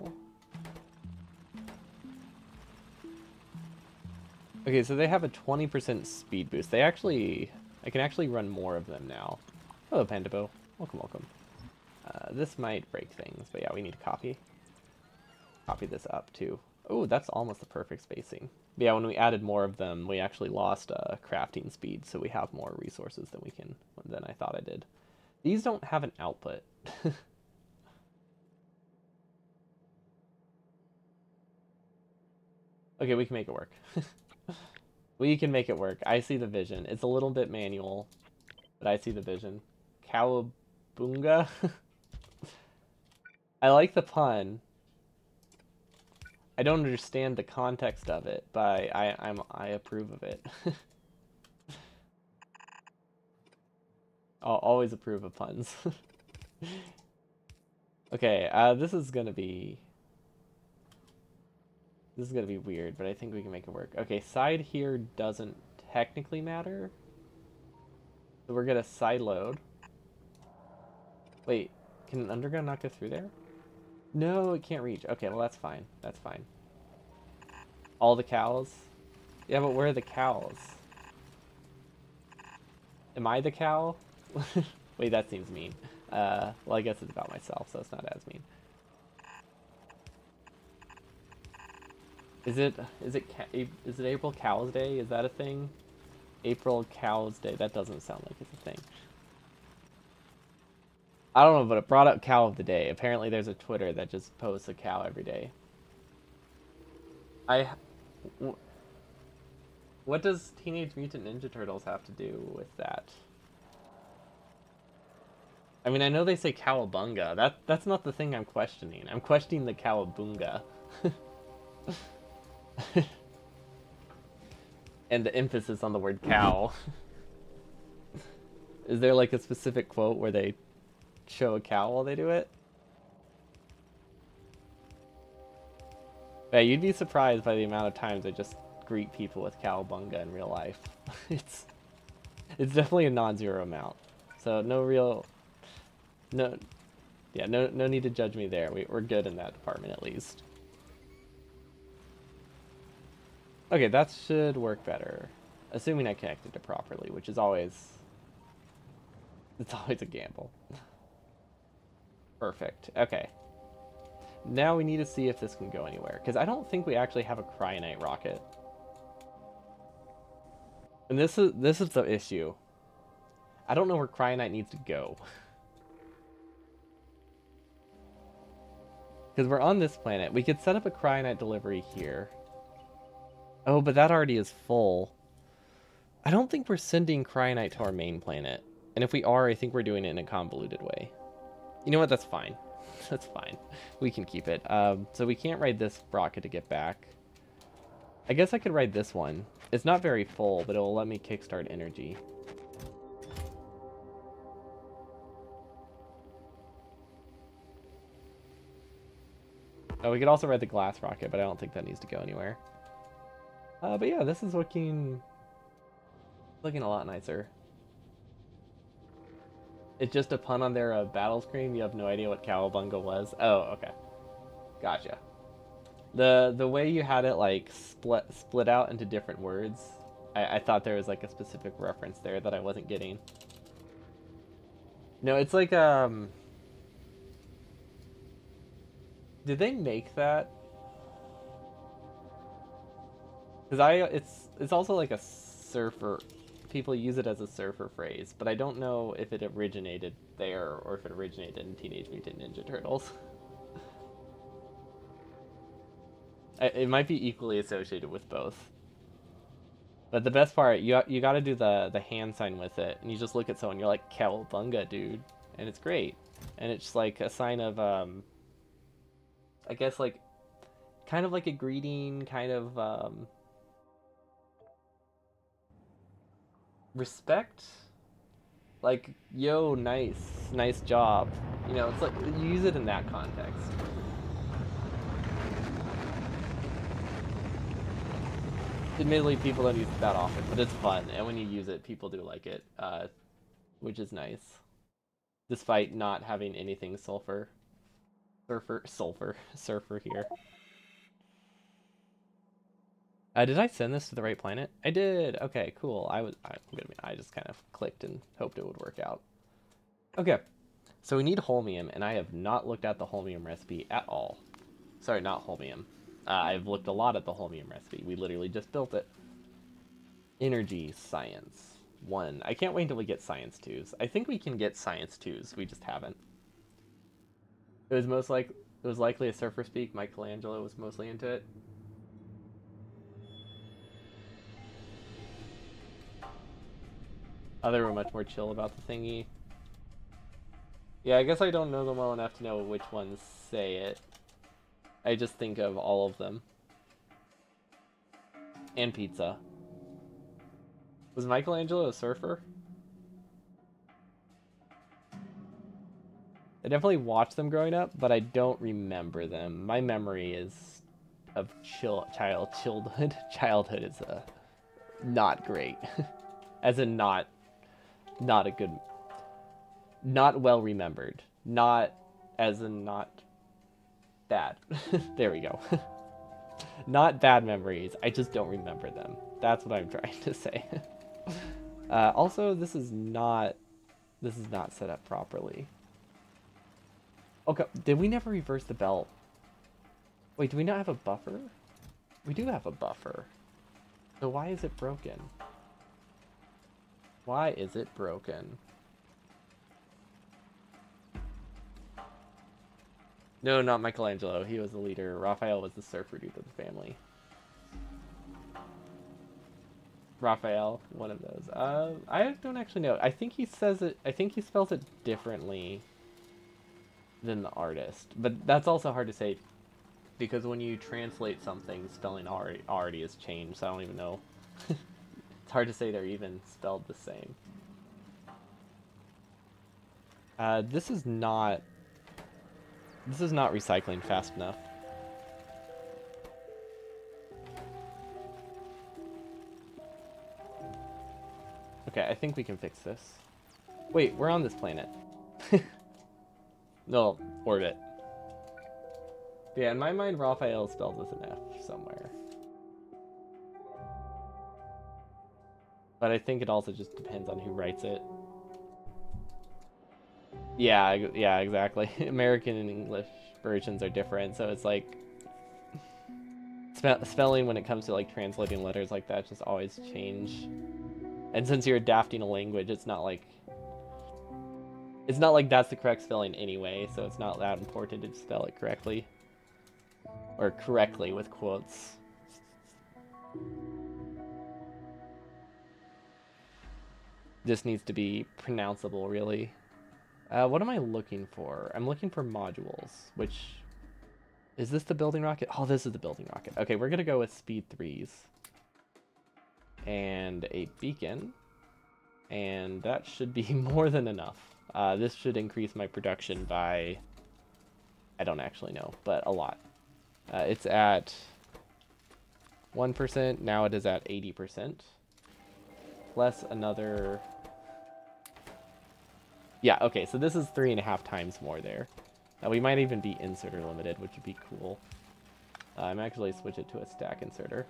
Okay, so they have a 20% speed boost. I can actually run more of them now. Hello, Pandabo. Welcome, welcome. This might break things, but yeah, we need to copy this up too. Oh, that's almost the perfect spacing. But yeah, when we added more of them, we actually lost crafting speed, so we have more resources than I thought I did. These don't have an output. Okay, we can make it work. We can make it work. I see the vision. It's a little bit manual, but I see the vision. Cowabunga? I like the pun. I don't understand the context of it, but I approve of it. I'll always approve of puns. Okay, this is gonna be weird, but I think we can make it work. Okay, side here doesn't technically matter. So we're gonna side load. Wait, can an underground not go through there? No, it can't reach. Okay, well that's fine. That's fine. All the cows? Yeah, but where are the cows? Am I the cow? Wait, that seems mean. Well, I guess it's about myself, so it's not as mean. Is it April Cows Day? Is that a thing? April Cows Day. That doesn't sound like it's a thing. I don't know, but it brought up cow of the day. Apparently there's a Twitter that just posts a cow every day. What does Teenage Mutant Ninja Turtles have to do with that? I mean, I know they say cowabunga. That's not the thing I'm questioning. I'm questioning the cowabunga. And the emphasis on the word cow. Is there like a specific quote where they show a cow while they do it? Yeah, you'd be surprised by the amount of times I just greet people with cowabunga in real life. It's definitely a non-zero amount. So no need to judge me there. We're good in that department at least. Okay, that should work better. Assuming I connected it properly, which is always... It's always a gamble. Perfect. Okay. Now we need to see if this can go anywhere, because I don't think we actually have a cryonite rocket. And this is the issue. I don't know where cryonite needs to go. Because we're on this planet. We could set up a cryonite delivery here. Oh, but that already is full. I don't think we're sending cryonite to our main planet. And if we are, I think we're doing it in a convoluted way. You know what? That's fine. That's fine. We can keep it. So we can't ride this rocket to get back. I guess I could ride this one. It's not very full, but it will let me kickstart energy. Oh, we could also ride the glass rocket, but I don't think that needs to go anywhere. But yeah, this is looking a lot nicer. It's just a pun on their battle screen. You have no idea what cowabunga was. Oh, okay, gotcha. The way you had it like split out into different words, I thought there was like a specific reference there that I wasn't getting. No, it's like did they make that? Because it's also like a surfer. People use it as a surfer phrase, but I don't know if it originated there or if it originated in Teenage Mutant Ninja Turtles. It might be equally associated with both. But the best part, you got to do the hand sign with it, and you just look at someone, you're like, "Cowabunga, dude," and it's great, and it's just like a sign of I guess like kind of like a greeting, kind of respect, like, yo, nice job. You know, it's like you use it in that context. Admittedly, people don't use it that often, but it's fun, and when you use it, people do like it, which is nice. Despite not having anything surfer here. Did I send this to the right planet? I did. Okay, cool. I just kind of clicked and hoped it would work out. Okay, so we need holmium, and I have not looked at the holmium recipe at all. Sorry, not holmium. I've looked a lot at the holmium recipe. We literally just built it. Energy science 1. I can't wait until we get science 2s. I think we can get science 2s. We just haven't. It was likely a surfer speak. Michelangelo was mostly into it. They were much more chill about the thingy. Yeah, I guess I don't know them well enough to know which ones say it. I just think of all of them. And pizza. Was Michelangelo a surfer? I definitely watched them growing up, but I don't remember them. My memory is of childhood. Childhood is not great. As in not a good, not well remembered. Not as in not bad. There we go. Not bad memories. I just don't remember them. That's what I'm trying to say. Also, this is not set up properly. Okay, did we never reverse the belt? Wait, do we not have a buffer? We do have a buffer. So why is it broken? Why is it broken? No, not Michelangelo. He was the leader. Raphael was the surfer dude of the family. Raphael, one of those. I don't actually know. I think he says it. I think he spells it differently than the artist, but that's also hard to say because when you translate something, spelling already has changed. So I don't even know. It's hard to say they're even spelled the same. This is not recycling fast enough. Okay, I think we can fix this. Wait, we're on this planet. No, orbit. Yeah, in my mind, Raphael spelled with an F somewhere. But I think it also just depends on who writes it. Yeah, exactly. American and English versions are different, so it's like spelling when it comes to like translating letters like that just always change. And since you're adapting a language, it's not like that's the correct spelling anyway, so it's not that important to spell it correctly. Or correctly with quotes. This needs to be pronounceable, really. What am I looking for? I'm looking for modules, which Is this the building rocket? Oh, this is the building rocket. Okay, we're gonna go with speed 3s. And a beacon. And that should be more than enough. This should increase my production by... I don't actually know, but a lot. It's at 1%. Now it is at 80%. Plus another... Yeah, okay, so this is 3.5 times more there. We might even be inserter limited, which would be cool. I'm actually switch it to a stack inserter.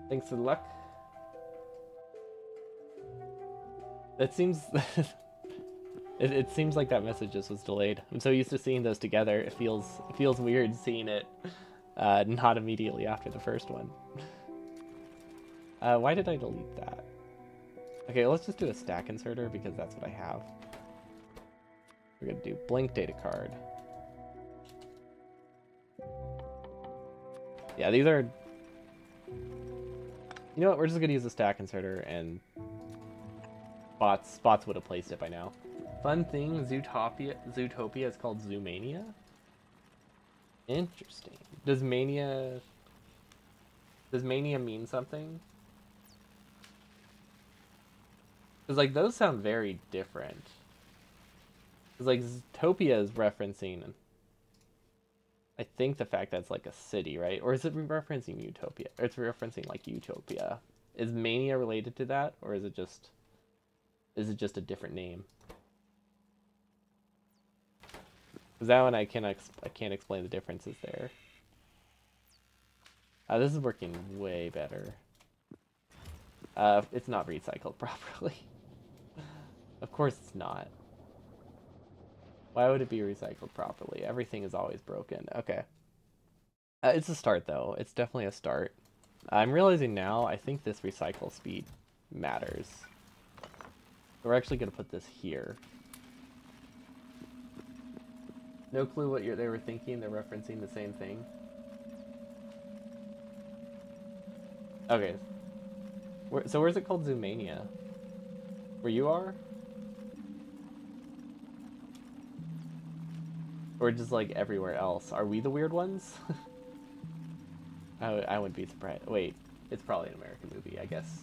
Thanks for the luck. It seems... it seems like that message just was delayed. I'm so used to seeing those together. It feels weird seeing it not immediately after the first one. Why did I delete that? Okay, let's just do a stack inserter because that's what I have. We're gonna do blank data card. Yeah, these are... You know what, we're just gonna use a stack inserter and spots would have placed it by now. Fun thing, Zootopia is called Zoomania? Interesting. Does mania mean something? Because, like, those sound very different. Because, like, Zootopia is referencing, I think, the fact that it's, like, a city, right? Or is it referencing Utopia? Or it's referencing, like, Utopia. Is mania related to that? Or is it just a different name? Because that one I can't explain the differences there. This is working way better. It's not recycled properly. Of course it's not. Why would it be recycled properly? Everything is always broken. Okay. It's a start, though. It's definitely a start. I'm realizing now, I think this recycle speed matters. We're actually going to put this here. No clue what they were thinking. They're referencing the same thing. Okay. So where's it called Zoomania? Where you are? Or just like everywhere else? Are we the weird ones? I wouldn't be surprised. Wait, it's probably an American movie, I guess.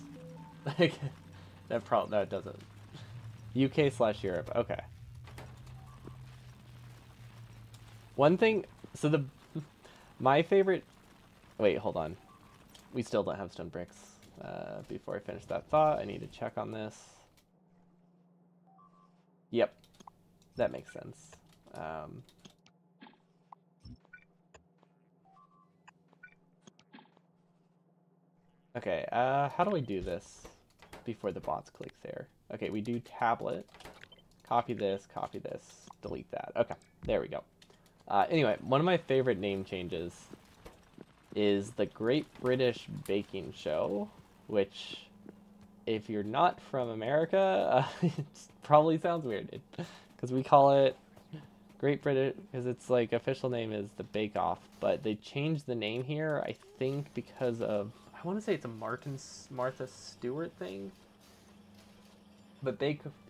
that doesn't. UK/Europe. Okay. One thing. So my favorite. Wait, hold on. We still don't have stone bricks. Before I finish that thought, I need to check on this. Yep, that makes sense. Okay, how do I do this before the bots click there? Okay, we do tablet, copy this, delete that. Okay, there we go. Anyway, one of my favorite name changes is the Great British Baking Show, which, if you're not from America, it probably sounds weird, because we call it Great British, because its like official name is the Bake Off, but they changed the name here, I think, because of, I want to say it's a Martha Stewart thing, but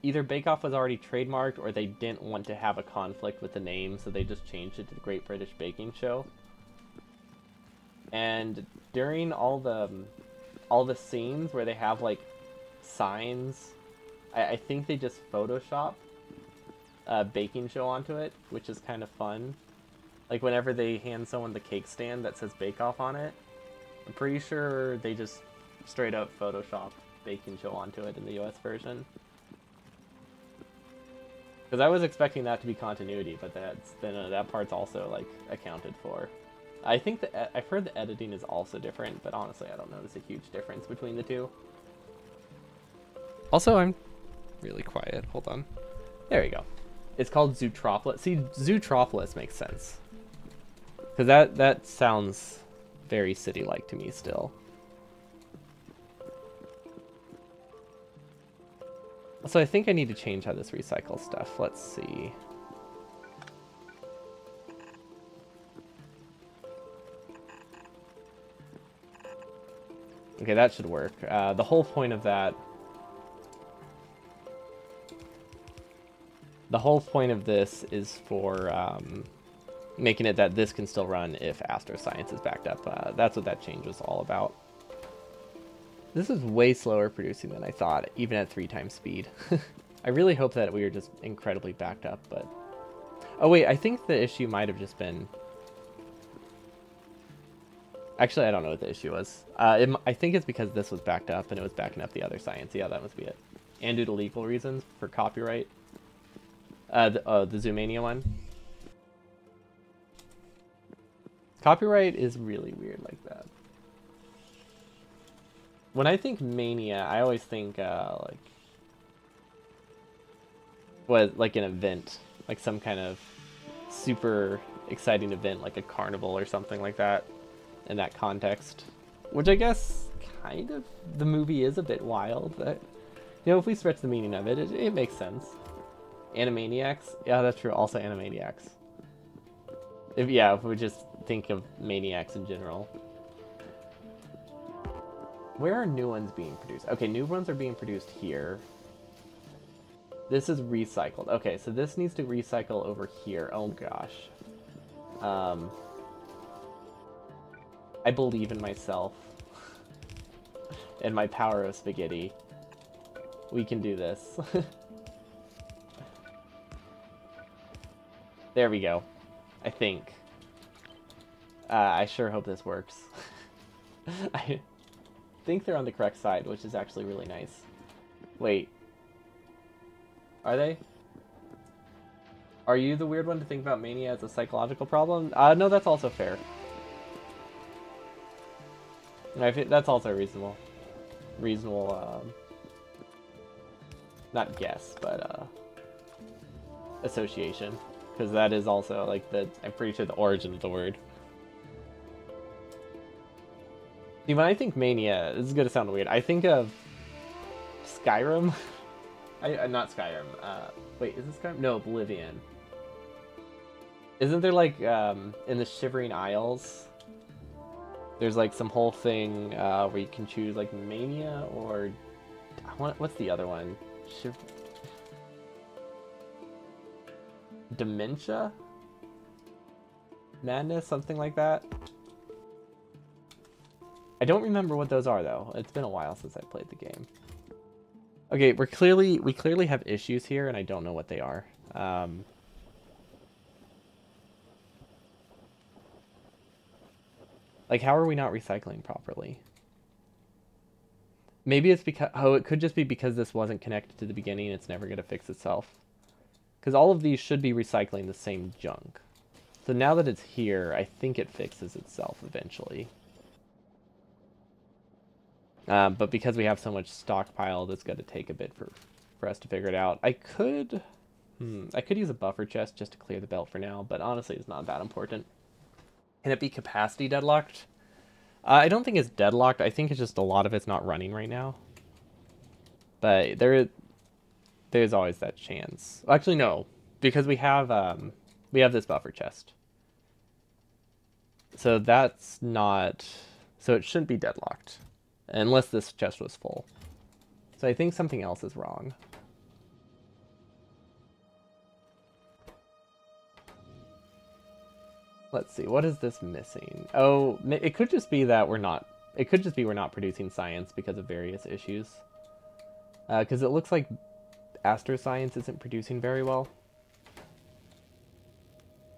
either Bake Off was already trademarked, or they didn't want to have a conflict with the name, so they just changed it to the Great British Baking Show. And during all the scenes where they have like signs, I think they just Photoshop a baking show onto it, which is kind of fun. Like whenever they hand someone the cake stand that says Bake Off on it, I'm pretty sure they just straight up Photoshop baking show onto it in the US version. Because I was expecting that to be continuity, but that part's also like accounted for. I think I've heard the editing is also different, but honestly I don't notice a huge difference between the two. Also, I'm really quiet. Hold on. There we go. It's called Zootropolis. See, Zootropolis makes sense. Because that sounds very city-like to me still. So I think I need to change how this recycles stuff. Let's see. Okay, that should work. The whole point of that... The whole point of this is for making it that this can still run if Astro Science is backed up. That's what that change was all about. This is way slower producing than I thought, even at 3 times speed. I really hope that we were just incredibly backed up, but... Oh wait, I think the issue might have just been... Actually, I don't know what the issue was. I think it's because this was backed up and it was backing up the other science. Yeah, that must be it. And due to legal reasons for copyright. The Zoomania one. Copyright is really weird like that. When I think Mania, I always think like an event, like some kind of super exciting event, like a carnival or something like that. In that context, which I guess kind of the movie is a bit wild. That, you know, if we stretch the meaning of it, it makes sense. Animaniacs, yeah, that's true. Also Animaniacs. If we just think of Maniacs in general. Where are new ones being produced? Okay, new ones are being produced here. This is recycled. Okay, so this needs to recycle over here. Oh gosh. I believe in myself and my power of spaghetti. We can do this. There we go. I think. I sure hope this works. I think they're on the correct side, which is actually really nice. Wait. Are they? Are you the weird one to think about mania as a psychological problem? No, that's also fair. That's also reasonable. Not guess, but association. Because that is also, like, I'm pretty sure the origin of the word. See, when I think mania, this is gonna sound weird, I think of Skyrim. Not Skyrim. Wait, is this Skyrim? No, Oblivion. Isn't there, like, in the Shivering Isles... There's like some whole thing where you can choose like mania or what's the other one? Dementia? Madness, something like that. I don't remember what those are though. It's been a while since I played the game. Okay, we clearly have issues here and I don't know what they are. Like, how are we not recycling properly? Maybe it's because... Oh, it could just be because this wasn't connected to the beginning and it's never going to fix itself. Because all of these should be recycling the same junk. So now that it's here, I think it fixes itself eventually. But because we have so much stockpile, that's going to take a bit for us to figure it out. I could use a buffer chest just to clear the belt for now, but honestly, it's not that important. Can it be capacity deadlocked? I don't think it's deadlocked. I think it's just a lot of it's not running right now. But there's always that chance. Actually, no, because we have this buffer chest. So that's not... So it shouldn't be deadlocked. Unless this chest was full. So I think something else is wrong. Let's see, what is this missing? Oh, it could just be that we're not... It could just be we're not producing science because of various issues. Because it looks like Astro Science isn't producing very well.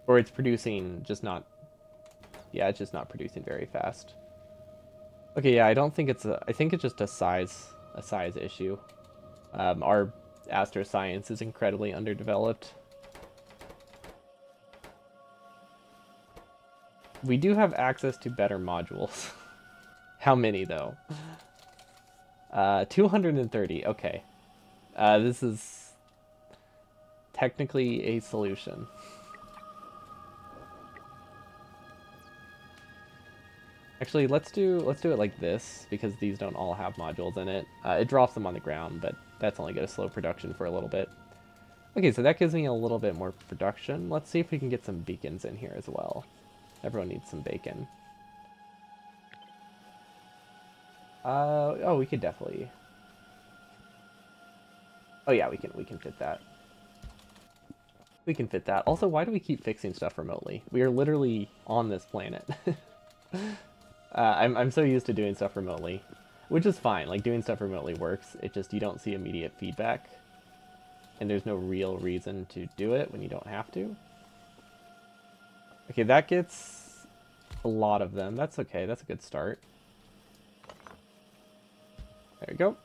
Or it's producing, just not... Yeah, it's just not producing very fast. Okay, yeah, I don't think it's a... I think it's just a size issue. Our Astro Science is incredibly underdeveloped. We do have access to better modules. How many, though? 230, okay. This is technically a solution. Actually, let's do it like this, because these don't all have modules in it. It drops them on the ground, but that's only going to slow production for a little bit. Okay, so that gives me a little bit more production. Let's see if we can get some beacons in here as well. Everyone needs some bacon. Oh, we could definitely... Oh yeah, we can fit that. We can fit that. Also, why do we keep fixing stuff remotely? We are literally on this planet. I'm so used to doing stuff remotely, which is fine. Like, doing stuff remotely works. It just, you don't see immediate feedback. And there's no real reason to do it when you don't have to. Okay, that gets a lot of them. That's okay. That's a good start. There we go.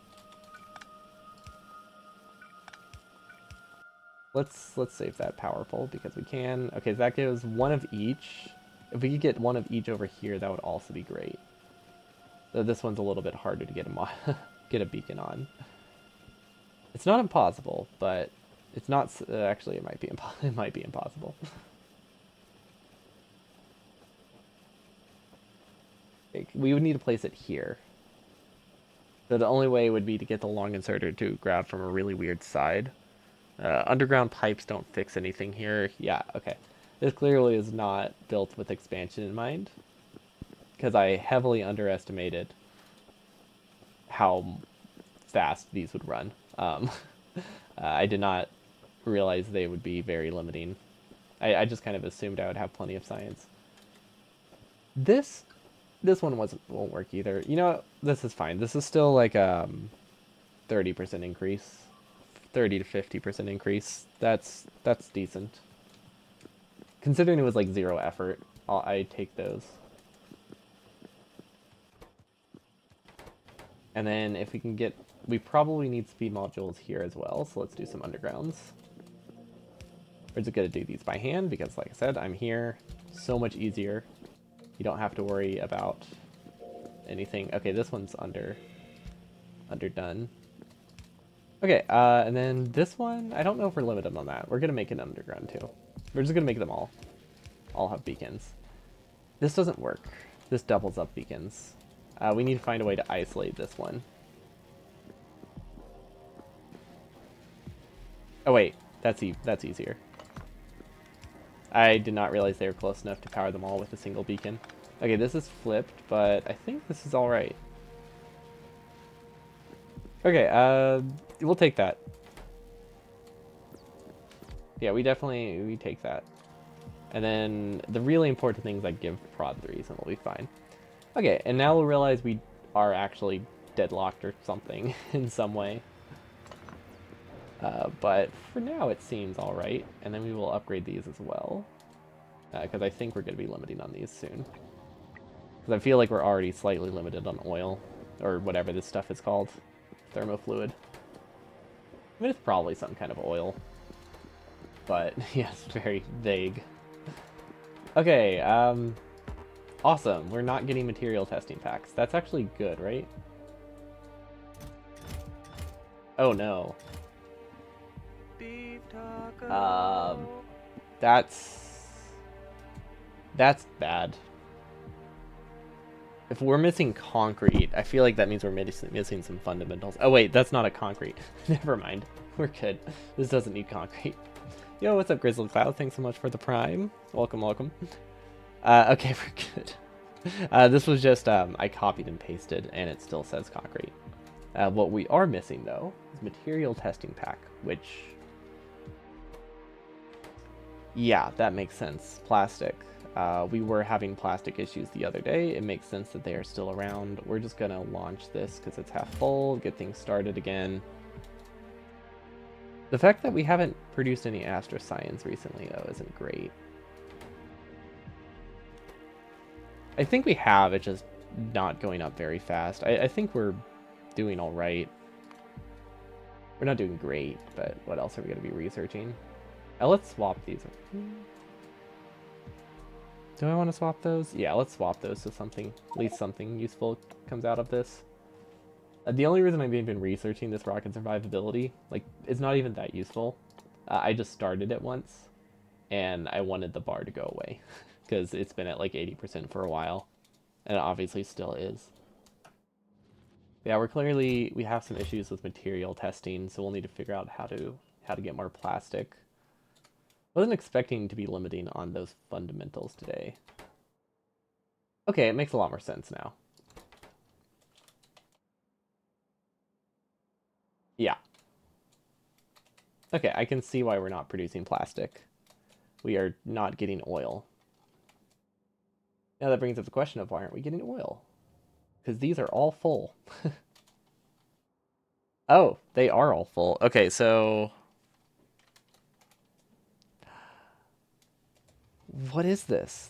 Let's save that power pole because we can. Okay, that gives one of each. If we could get one of each over here, that would also be great. Though this one's a little bit harder to get get a beacon on. It's not impossible, but it's not. Actually, it might be it might be impossible. We would need to place it here. So the only way would be to get the long inserter to grab from a really weird side. Underground pipes don't fix anything here. Yeah, okay. This clearly is not built with expansion in mind, because I heavily underestimated how fast these would run. I did not realize they would be very limiting. I just kind of assumed I would have plenty of science. This one won't work either. You know what? This is fine. This is still like 30% increase. 30 to 50% increase. That's decent. Considering it was like 0 effort, I take those. And then if we can get, we probably need speed modules here as well, so let's do some undergrounds. We're just gonna do these by hand because, like I said, I'm here. So much easier. You don't have to worry about anything. Okay, this one's underdone. Okay, and then this one, I don't know if we're limited on that. We're gonna make it underground too. We're just gonna make them all have beacons. This doesn't work. This doubles up beacons. We need to find a way to isolate this one. Oh wait, that's easier. I did not realize they were close enough to power them all with a single beacon. Okay, this is flipped, but I think this is alright. Okay, we'll take that. Yeah, we take that. And then the really important things like give prod 3s and we'll be fine. Okay, and now we'll realize we are actually deadlocked or something in some way. But for now it seems alright, and then we will upgrade these as well. Because I think we're going to be limiting on these soon. Because I feel like we're already slightly limited on oil, or whatever this stuff is called. Thermofluid. I mean, it's probably some kind of oil. But, yes, very vague. Okay, awesome. We're not getting material testing packs. That's actually good, right? Oh, no. That's bad. If we're missing concrete, I feel like that means we're missing some fundamentals. Oh wait, that's not a concrete. Never mind. We're good. This doesn't need concrete. Yo, what's up, Grizzly Cloud? Thanks so much for the prime. Welcome, welcome. Okay, we're good. This was just, I copied and pasted, and it still says concrete. What we are missing, though, is material testing pack, which... Yeah, that makes sense. Plastic. We were having plastic issues the other day. It makes sense that they are still around. We're just gonna launch this because it's half full, get things started again. The fact that we haven't produced any astroscience recently, though, isn't great. I think we have, it's just not going up very fast. I think we're doing all right. We're not doing great, but what else are we going to be researching? Let's swap these. Do I want to swap those? Yeah, let's swap those so something, at least something useful comes out of this. The only reason I've even researching this rocket survivability, like, it's not even that useful. I just started it once, and I wanted the bar to go away, because it's been at like 80% for a while, and it obviously still is. Yeah, we have some issues with material testing, so we'll need to figure out how to get more plastic. Wasn't expecting to be limiting on those fundamentals today. Okay, it makes a lot more sense now. Yeah. Okay, I can see why we're not producing plastic. we are not getting oil. Now that brings up the question of why aren't we getting oil? Because these are all full. Oh, they are all full. Okay, so what is this?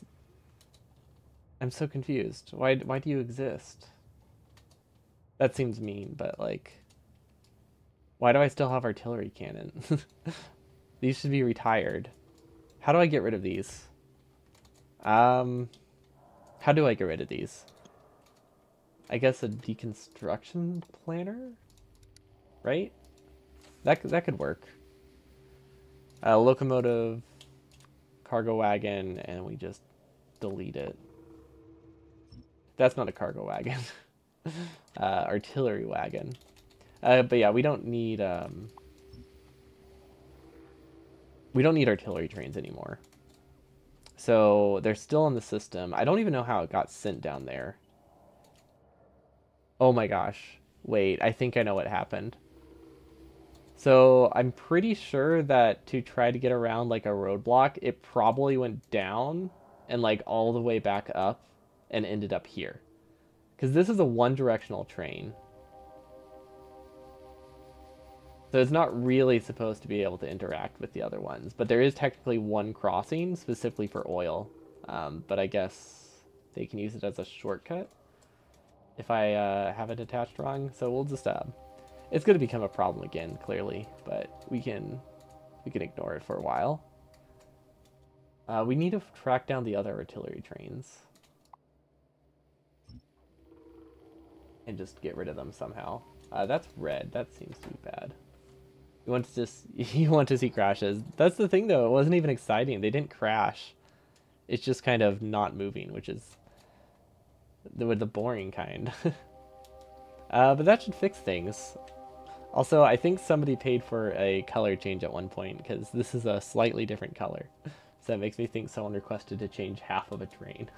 I'm so confused. Why do you exist? That seems mean, but like, why do I still have artillery cannon? These should be retired. How do I get rid of these? How do I get rid of these? I guess a deconstruction planner, right? That could work. Locomotive, cargo wagon, and we just delete it. That's not a cargo wagon. Artillery wagon. But yeah, we don't need artillery trains anymore. So they're still in the system. I don't even know how it got sent down there. Oh my gosh. Wait, I think I know what happened. So I'm pretty sure that to try to get around like a roadblock, it probably went down and like all the way back up and ended up here. Because this is a one-directional train. So it's not really supposed to be able to interact with the other ones. But there is technically one crossing specifically for oil. But I guess they can use it as a shortcut if I have it attached wrong. So we'll just... it's going to become a problem again, clearly. But we can ignore it for a while. We need to track down the other artillery trains. And just get rid of them somehow. That's red. That seems to be bad. You want to see crashes. That's the thing, though. It wasn't even exciting. They didn't crash. It's just kind of not moving, which is the boring kind. But that should fix things. Also, I think somebody paid for a color change at one point, because this is a slightly different color. So that makes me think someone requested to change half of a train.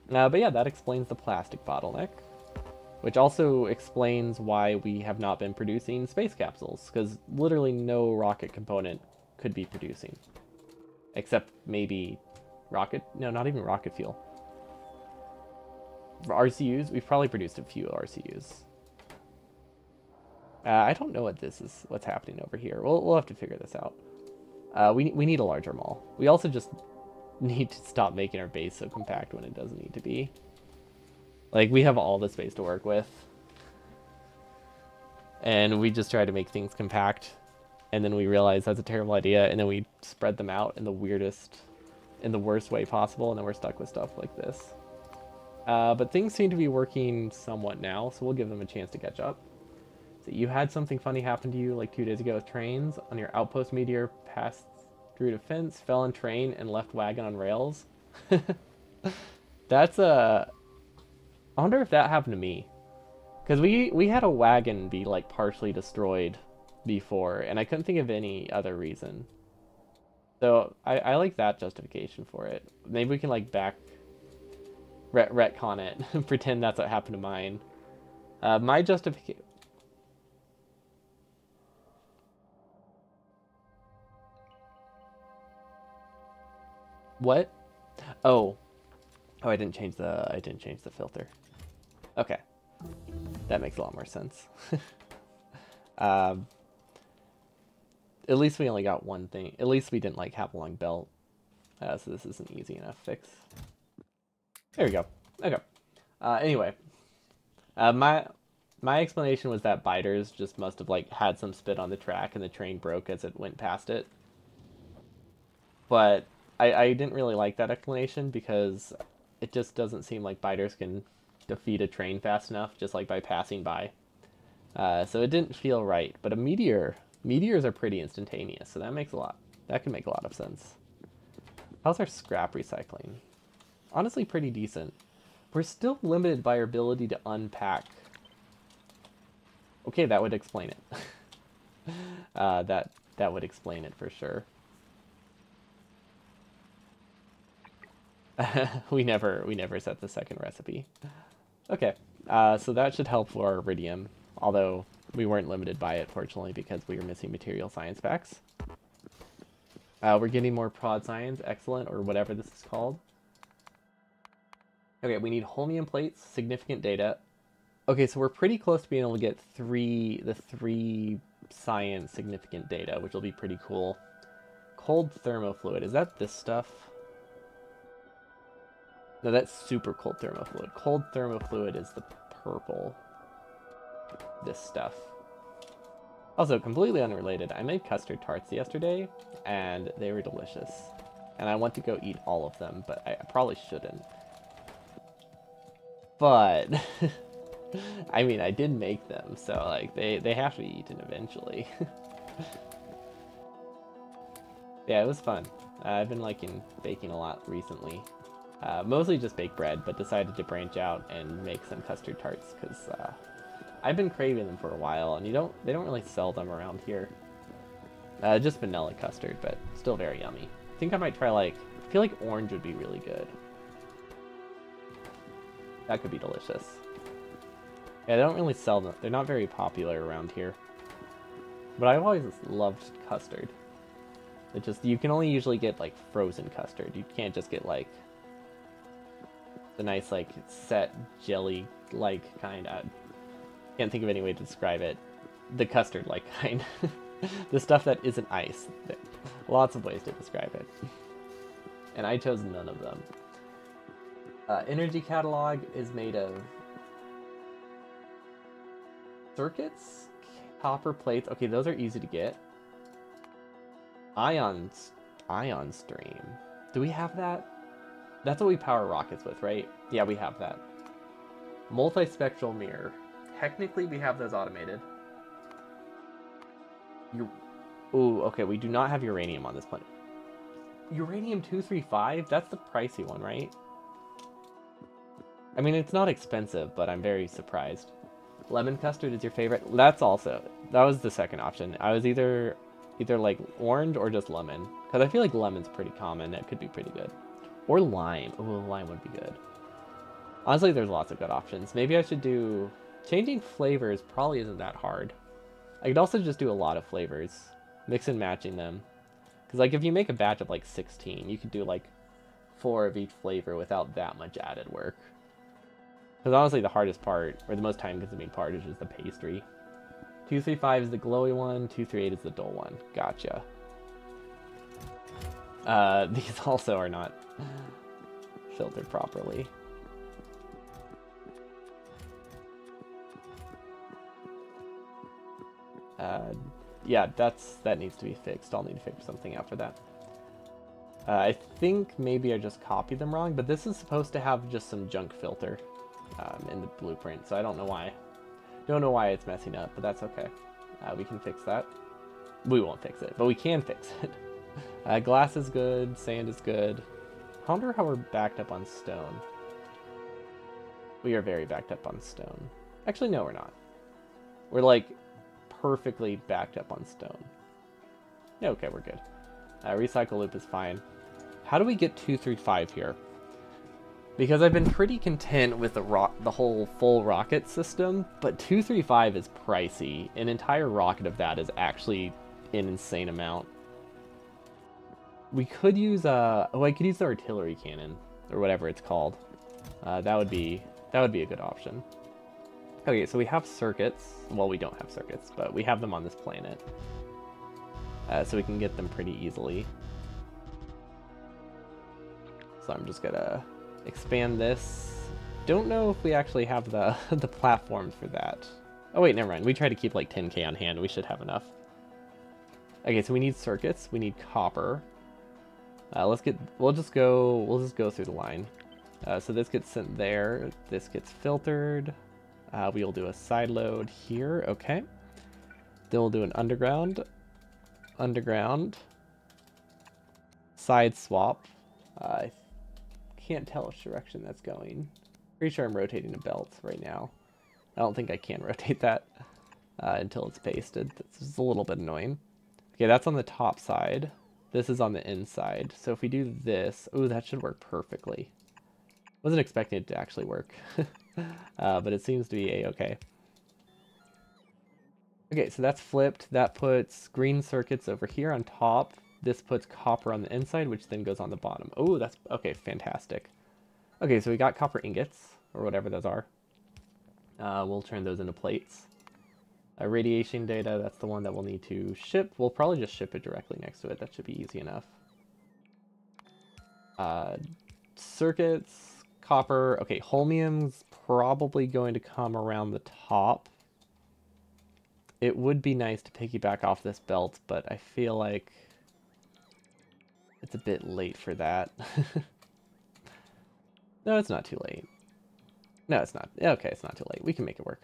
But yeah, that explains the plastic bottleneck. Which also explains why we have not been producing space capsules, because literally no rocket component could be producing. Except maybe rocket... No, not even rocket fuel. For RCUs, we've probably produced a few RCUs. I don't know what's happening over here. We'll have to figure this out. We need a larger mall. We also just need to stop making our base so compact when it doesn't need to be. Like, we have all the space to work with. And we just try to make things compact. And then we realize that's a terrible idea. And then we spread them out in the worst way possible. And then we're stuck with stuff like this. But things seem to be working somewhat now. So we'll give them a chance to catch up. So you had something funny happen to you like 2 days ago with trains. On your outpost, meteor passed through the fence, fell on train, and left wagon on rails. That's a... I wonder if that happened to me. Because we had a wagon be, like, partially destroyed before, and I couldn't think of any other reason. So, I like that justification for it. Maybe we can, like, retcon it, and pretend that's what happened to mine. My justification... What? Oh, I didn't change the filter. Okay, that makes a lot more sense. At least we only got one thing. At least we didn't like have a long belt. So this is an easy enough fix. There we go. Okay. Anyway, my explanation was that biters just must have like had some spit on the track and the train broke as it went past it. But I didn't really like that explanation because it just doesn't seem like biters can defeat a train fast enough just like by passing by. So it didn't feel right. But meteors are pretty instantaneous, so that can make a lot of sense. How's our scrap recycling? Honestly, pretty decent. We're still limited by our ability to unpack. Okay, that would explain it. That would explain it for sure. we never set the second recipe. Okay, so that should help for our iridium, although we weren't limited by it, fortunately, because we were missing material science packs. We're getting more prod science, excellent, or whatever this is called. Okay, we need holmium plates, significant data. Okay, so we're pretty close to being able to get the three science significant data, which will be pretty cool. Cold thermofluid, is that this stuff? No, that's super cold thermofluid. Cold thermofluid is the purple. This stuff. Also, completely unrelated, I made custard tarts yesterday, and they were delicious. And I want to go eat all of them, but I probably shouldn't. But, I mean, I did make them, so, like, they have to be eaten eventually. Yeah, it was fun. I've been liking baking a lot recently. Mostly just baked bread, but decided to branch out and make some custard tarts, because I've been craving them for a while, and they don't really sell them around here. Just vanilla custard, but still very yummy. I think I might try, like, I feel like orange would be really good. That could be delicious. Yeah, they don't really sell them. They're not very popular around here. But I've always loved custard. It just, you can only usually get, like, frozen custard. You can't just get, like, the nice, like, set jelly-like kind. Can't think of any way to describe it. The custard-like kind. The stuff that isn't ice. Lots of ways to describe it. And I chose none of them. Energy catalog is made of circuits, copper plates. Okay, those are easy to get. Ion stream. Do we have that? That's what we power rockets with, right? Yeah, we have that. Multispectral mirror. Technically, we have those automated. Ooh, okay, we do not have uranium on this planet. Uranium-235? That's the pricey one, right? I mean, it's not expensive, but I'm very surprised. Lemon custard is your favorite? That was the second option. I was either like orange or just lemon, because I feel like lemon's pretty common. It could be pretty good. Or lime. Ooh, lime would be good. Honestly, there's lots of good options. Maybe I should do... Changing flavors probably isn't that hard. I could also just do a lot of flavors. Mix and matching them. Because, like, if you make a batch of, like, 16, you could do, like, 4 of each flavor without that much added work. Because honestly, the hardest part, or the most time-consuming part, is just the pastry. 235 is the glowy one, 238 is the dull one. Gotcha. These also are not filtered properly. Yeah, that needs to be fixed. I'll need to figure something out for that. I think maybe I just copied them wrong, but this is supposed to have just some junk filter in the blueprint, so I don't know why. Don't know why it's messing up, but that's okay. We can fix that. We won't fix it, but we can fix it. Glass is good, sand is good. I wonder how we're backed up on stone. We are very backed up on stone. Actually, no, we're not. We're like perfectly backed up on stone. Yeah, okay, we're good. Recycle loop is fine. How do we get 235 here? Because I've been pretty content with the whole full rocket system, but 235 is pricey. An entire rocket of that is actually an insane amount. We could use I could use the artillery cannon or whatever it's called. That would be a good option. Okay, so we have circuits. Well, we don't have circuits, but we have them on this planet. So we can get them pretty easily. So I'm just gonna expand this. Don't know if we actually have the the platforms for that. Oh wait, never mind. We try to keep like 10k on hand. We should have enough. Okay, so we need circuits. We need copper. We'll just go through the line. So this gets sent there. This gets filtered. We will do a side load here. Okay. Then we'll do an underground. Side swap. I can't tell which direction that's going. Pretty sure I'm rotating a belt right now. I don't think I can rotate that until it's pasted. This is a little bit annoying. Okay, that's on the top side. This is on the inside. So if we do this, ooh, that should work perfectly. Wasn't expecting it to actually work, but it seems to be a-okay. Okay, so that's flipped. That puts green circuits over here on top. this puts copper on the inside, which then goes on the bottom. Oh, that's okay, fantastic. Okay, so we got copper ingots, or whatever those are. We'll turn those into plates. Radiation data, that's the one that we'll need to ship. We'll probably just ship it directly next to it. That should be easy enough. Circuits, copper. Okay, holmium's probably going to come around the top. It would be nice to piggyback off this belt, but I feel like it's a bit late for that. No, it's not too late. No, it's not. Okay, it's not too late. We can make it work.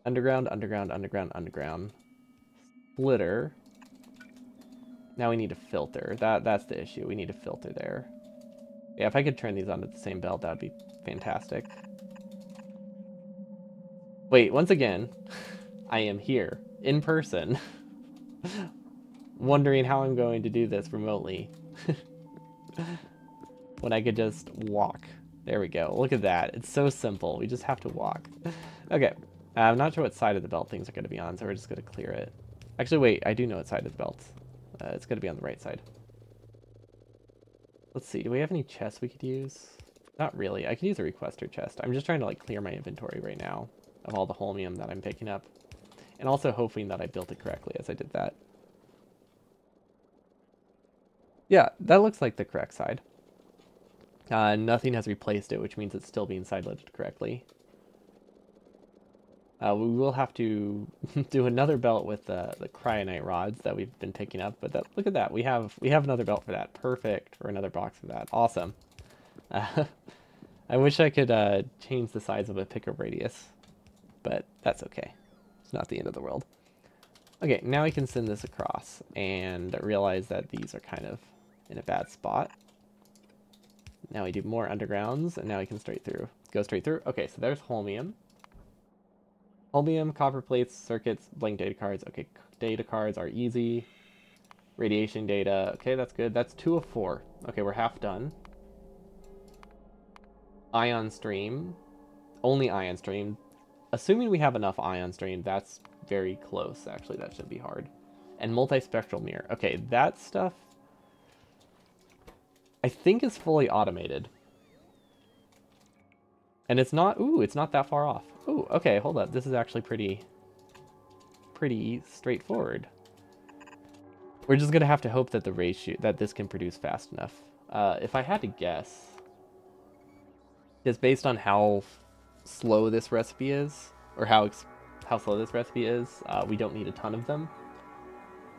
Underground, underground, underground, underground. Splitter. Now we need a filter. That's the issue. We need a filter there. Yeah, if I could turn these onto the same belt, that would be fantastic. Wait, once again, I am here, in person, wondering how I'm going to do this remotely. When I could just walk. There we go. Look at that. It's so simple. We just have to walk. Okay. I'm not sure what side of the belt things are going to be on, so we're just going to clear it. Actually, wait. I do know what side of the belt. It's going to be on the right side. Let's see. Do we have any chests we could use? Not really. I could use a requester chest. I'm just trying to clear my inventory right now of all the holmium that I'm picking up. And also hoping that I built it correctly as I did that. Yeah, that looks like the correct side. Nothing has replaced it, which means it's still being side-loaded correctly. We will have to do another belt with the cryonite rods that we've been picking up, but look at that. We have another belt for that. Perfect for another box for that. Awesome. I wish I could change the size of a pickup radius, but that's okay. It's not the end of the world. Okay, now we can send this across and realize that these are kind of in a bad spot. Now we do more undergrounds, and now we can go straight through. Okay, so there's holmium. Holmium, copper plates, circuits, blank data cards. Okay, data cards are easy. Radiation data. Okay, that's good. That's 2 of 4. Okay, we're half done. Ion stream. Only ion stream. Assuming we have enough ion stream, that's very close. Actually, that shouldn't be hard. And multispectral mirror. Okay, that stuff I think is fully automated. And it's not, ooh, it's not that far off. Ooh, okay, hold up. This is actually pretty straightforward. We're just gonna have to hope that that this can produce fast enough. If I had to guess, just based on how slow this recipe is, or how slow this recipe is, we don't need a ton of them.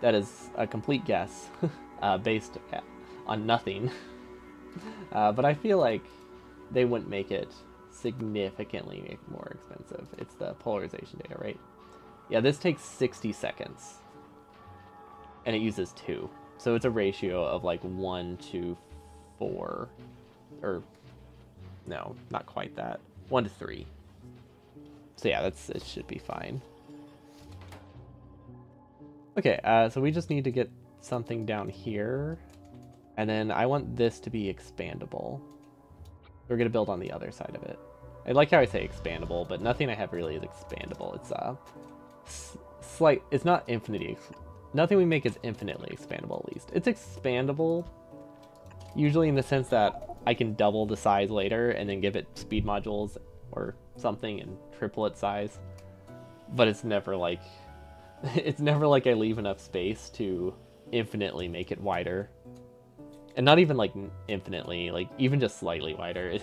That is a complete guess, based on nothing. But I feel like they wouldn't make it significantly more expensive. It's the polarization data, right? Yeah, this takes 60 seconds. And it uses 2. So it's a ratio of 1 to 4. Or, no, not quite that. 1 to 3. So yeah, it should be fine. Okay, so we just need to get something down here. And then I want this to be expandable. We're going to build on the other side of it. I like how I say expandable, but nothing I have really is expandable. It's it's not infinitely. Nothing we make is infinitely expandable, at least. It's expandable, usually in the sense that I can double the size later and then give it speed modules or something and triple its size. But it's never like I leave enough space to infinitely make it wider. And not even infinitely, even just slightly wider.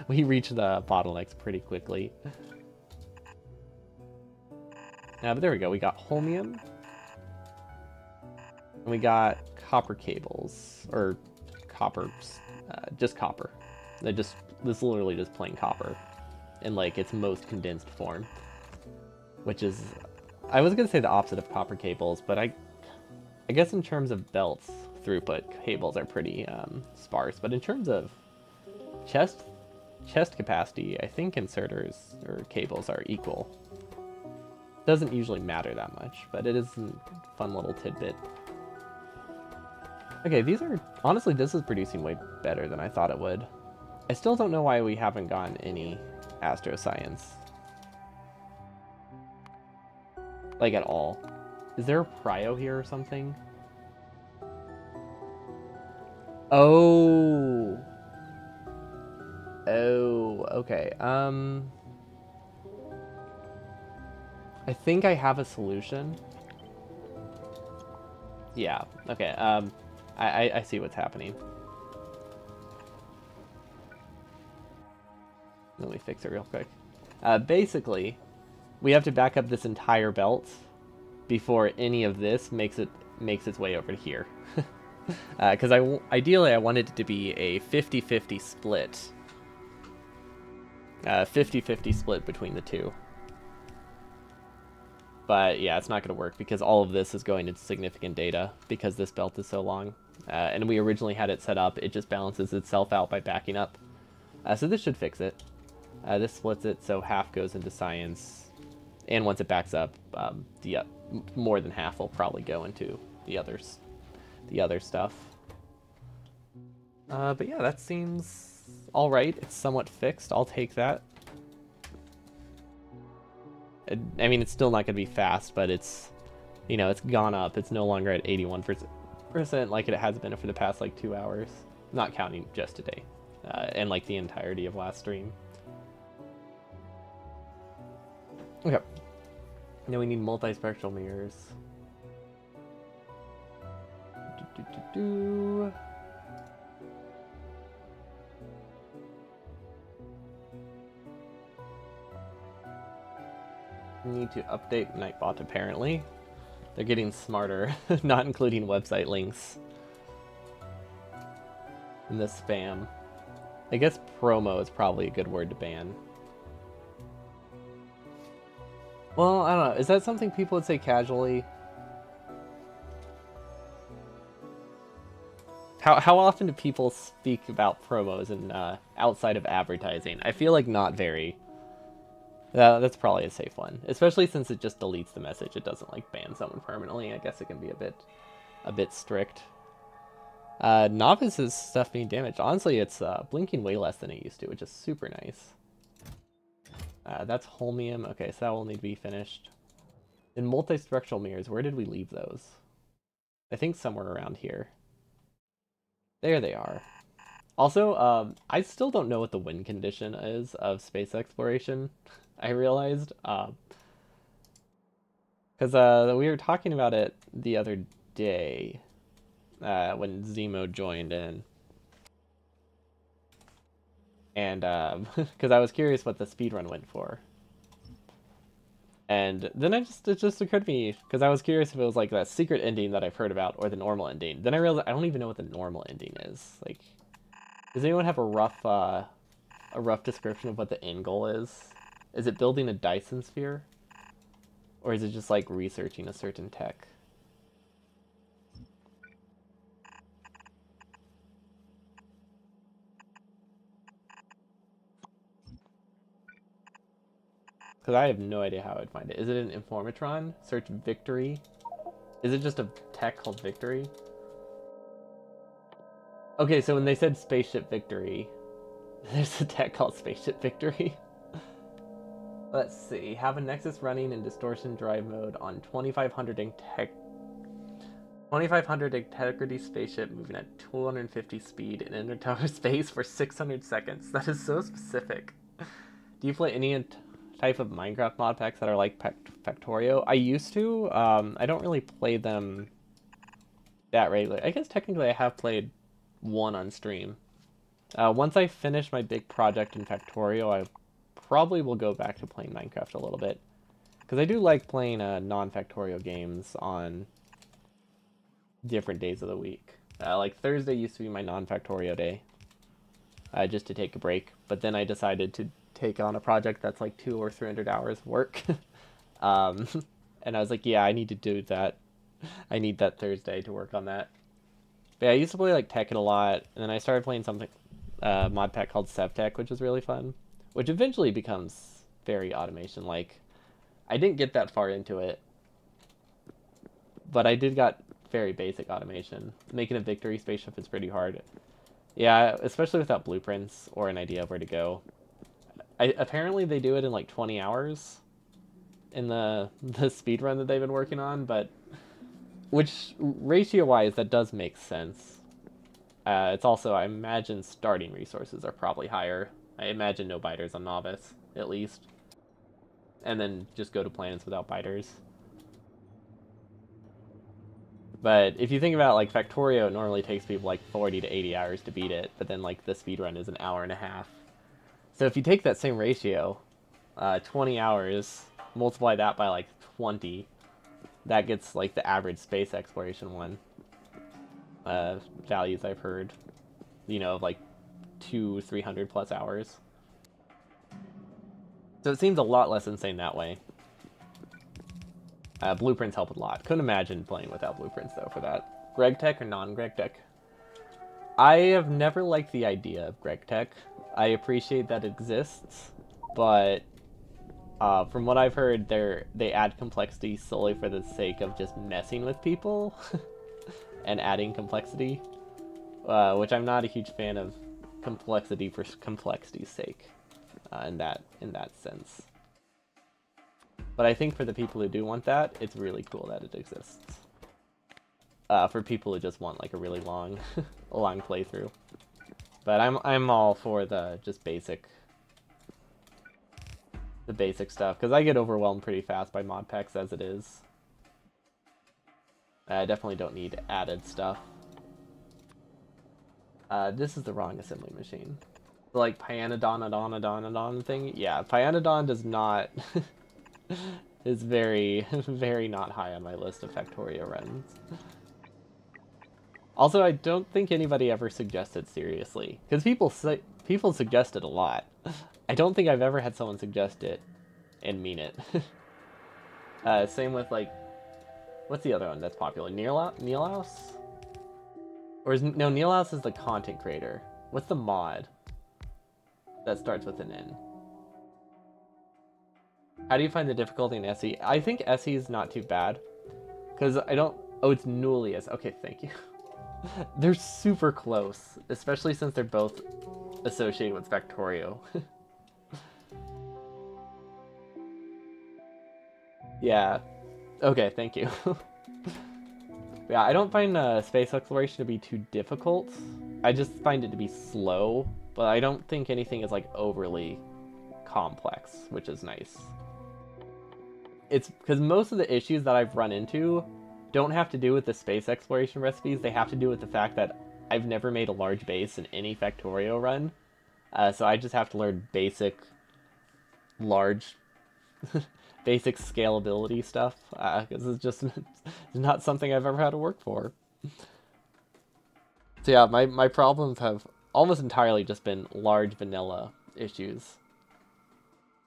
We reach the bottlenecks pretty quickly. But there we go. We got holmium. And we got copper cables. Or copper. Just copper. This is literally just plain copper. In its most condensed form. Which is, I was going to say the opposite of copper cables, but I guess in terms of belts throughput, cables are pretty sparse, but in terms of chest capacity, I think inserters or cables are equal. Doesn't usually matter that much, but it is a fun little tidbit. Okay, honestly, this is producing way better than I thought it would. I still don't know why we haven't gotten any astroscience. At all. Is there a prio here or something? Oh. Oh, okay. I think I have a solution. Yeah, okay. I see what's happening. Let me fix it real quick. Basically, we have to back up this entire belt before any of this makes its way over to here. Because ideally I wanted it to be a 50-50 split. 50-50 split between the two. But yeah, it's not going to work because all of this is going into significant data because this belt is so long. And we originally had it set up, it just balances itself out by backing up. So this should fix it. This splits it so half goes into science, and once it backs up, more than half will probably go into the other stuff. But yeah, that seems all right. It's somewhat fixed. I'll take that. I mean, it's still not going to be fast, but it's, it's gone up. It's no longer at 81% like it has been for the past, 2 hours. Not counting just today. And, the entirety of last stream. Okay. Now we need multispectral mirrors. Need to update Nightbot, apparently. They're getting smarter, not including website links in the spam. I guess promo is probably a good word to ban. Well, I don't know. Is that something people would say casually? How often do people speak about promos and outside of advertising? I feel like not very. That's probably a safe one, especially since it just deletes the message. It doesn't ban someone permanently. I guess it can be a bit strict. Novice's stuff being damaged. Honestly, it's blinking way less than it used to, which is super nice. That's holmium. Okay, so that will need to be finished. In multispectral mirrors, where did we leave those? I think somewhere around here. There they are. Also, I still don't know what the win condition is of space exploration. I realized, because we were talking about it the other day when Zemo joined in, and because I was curious what the speedrun went for, and then it just occurred to me because I was curious if it was that secret ending that I've heard about or the normal ending. Then I realized I don't even know what the normal ending is. Does anyone have a rough description of what the end goal is? Is it building a Dyson sphere? Or is it just researching a certain tech? Because I have no idea how I'd find it. Is it an Informatron? Search Victory? Is it just a tech called Victory? Okay, so when they said Spaceship Victory, there's a tech called Spaceship Victory. Let's see. Have a Nexus running in distortion drive mode on 2500 integrity spaceship moving at 250 speed in interstellar space for 600 seconds. That is so specific. Do you play any type of Minecraft mod packs that are like Factorio? I used to. I don't really play them that regularly. I guess technically I have played one on stream. Once I finish my big project in Factorio, I probably will go back to playing Minecraft a little bit. Because I do like playing non-Factorio games on different days of the week. Thursday used to be my non-Factorio day. Just to take a break. But then I decided to take on a project that's 200 or 300 hours of work. And I was like, yeah, I need to do that. I need that Thursday to work on that. But yeah, I used to play Tekken a lot, and then I started playing something mod pack called Sevtech, which was really fun. Which eventually becomes very automation-like. I didn't get that far into it, but I did got very basic automation. Making a Victory spaceship is pretty hard. Yeah, especially without blueprints or an idea of where to go. Apparently they do it in 20 hours in the speedrun that they've been working on, but which ratio-wise that does make sense. It's also, I imagine starting resources are probably higher. I imagine no biters on novice, at least. And then just go to planets without biters. But if you think about like Factorio, it normally takes people like 40 to 80 hours to beat it, but then like the speedrun is an hour and a half. So if you take that same ratio, 20 hours, multiply that by like 20, that gets like the average space exploration one. Values I've heard, you know, of like 300 plus hours. So it seems a lot less insane that way. Blueprints help a lot. Couldn't imagine playing without blueprints though for that. Greg Tech or non-Greg Tech? I have never liked the idea of Greg Tech. I appreciate that it exists, but from what I've heard, they add complexity solely for the sake of just messing with people and adding complexity, which I'm not a huge fan of complexity for complexity's sake in that sense. But I think for the people who do want that, it's really cool that it exists. For people who just want like a really long, long playthrough. But I'm all for the just basic stuff, because I get overwhelmed pretty fast by mod packs as it is. I definitely don't need added stuff. This is the wrong assembly machine. The, like, Pyanodon thing? Yeah, Pyanodon does not... is very, very not high on my list of Factorio runs. Also, I don't think anybody ever suggested seriously. Because people suggest it a lot. I don't think I've ever had someone suggest it and mean it. Same with, like... What's the other one that's popular? Neelaus? Or is... No, Neelaus is the content creator. What's the mod that starts with an N? How do you find the difficulty in SE? I think SE is not too bad. Because I don't... Oh, it's Nullius. Okay, thank you. They're super close. Especially since they're both associated with Factorio. Yeah. Okay, thank you. Yeah, I don't find space exploration to be too difficult. I just find it to be slow. But I don't think anything is, like, overly complex, which is nice. It's because most of the issues that I've run into don't have to do with the space exploration recipes. They have to do with the fact that I've never made a large base in any Factorio run. So I just have to learn basic, large, basic scalability stuff. Because it's just not something I've ever had to work for. So yeah, my problems have almost entirely just been large vanilla issues.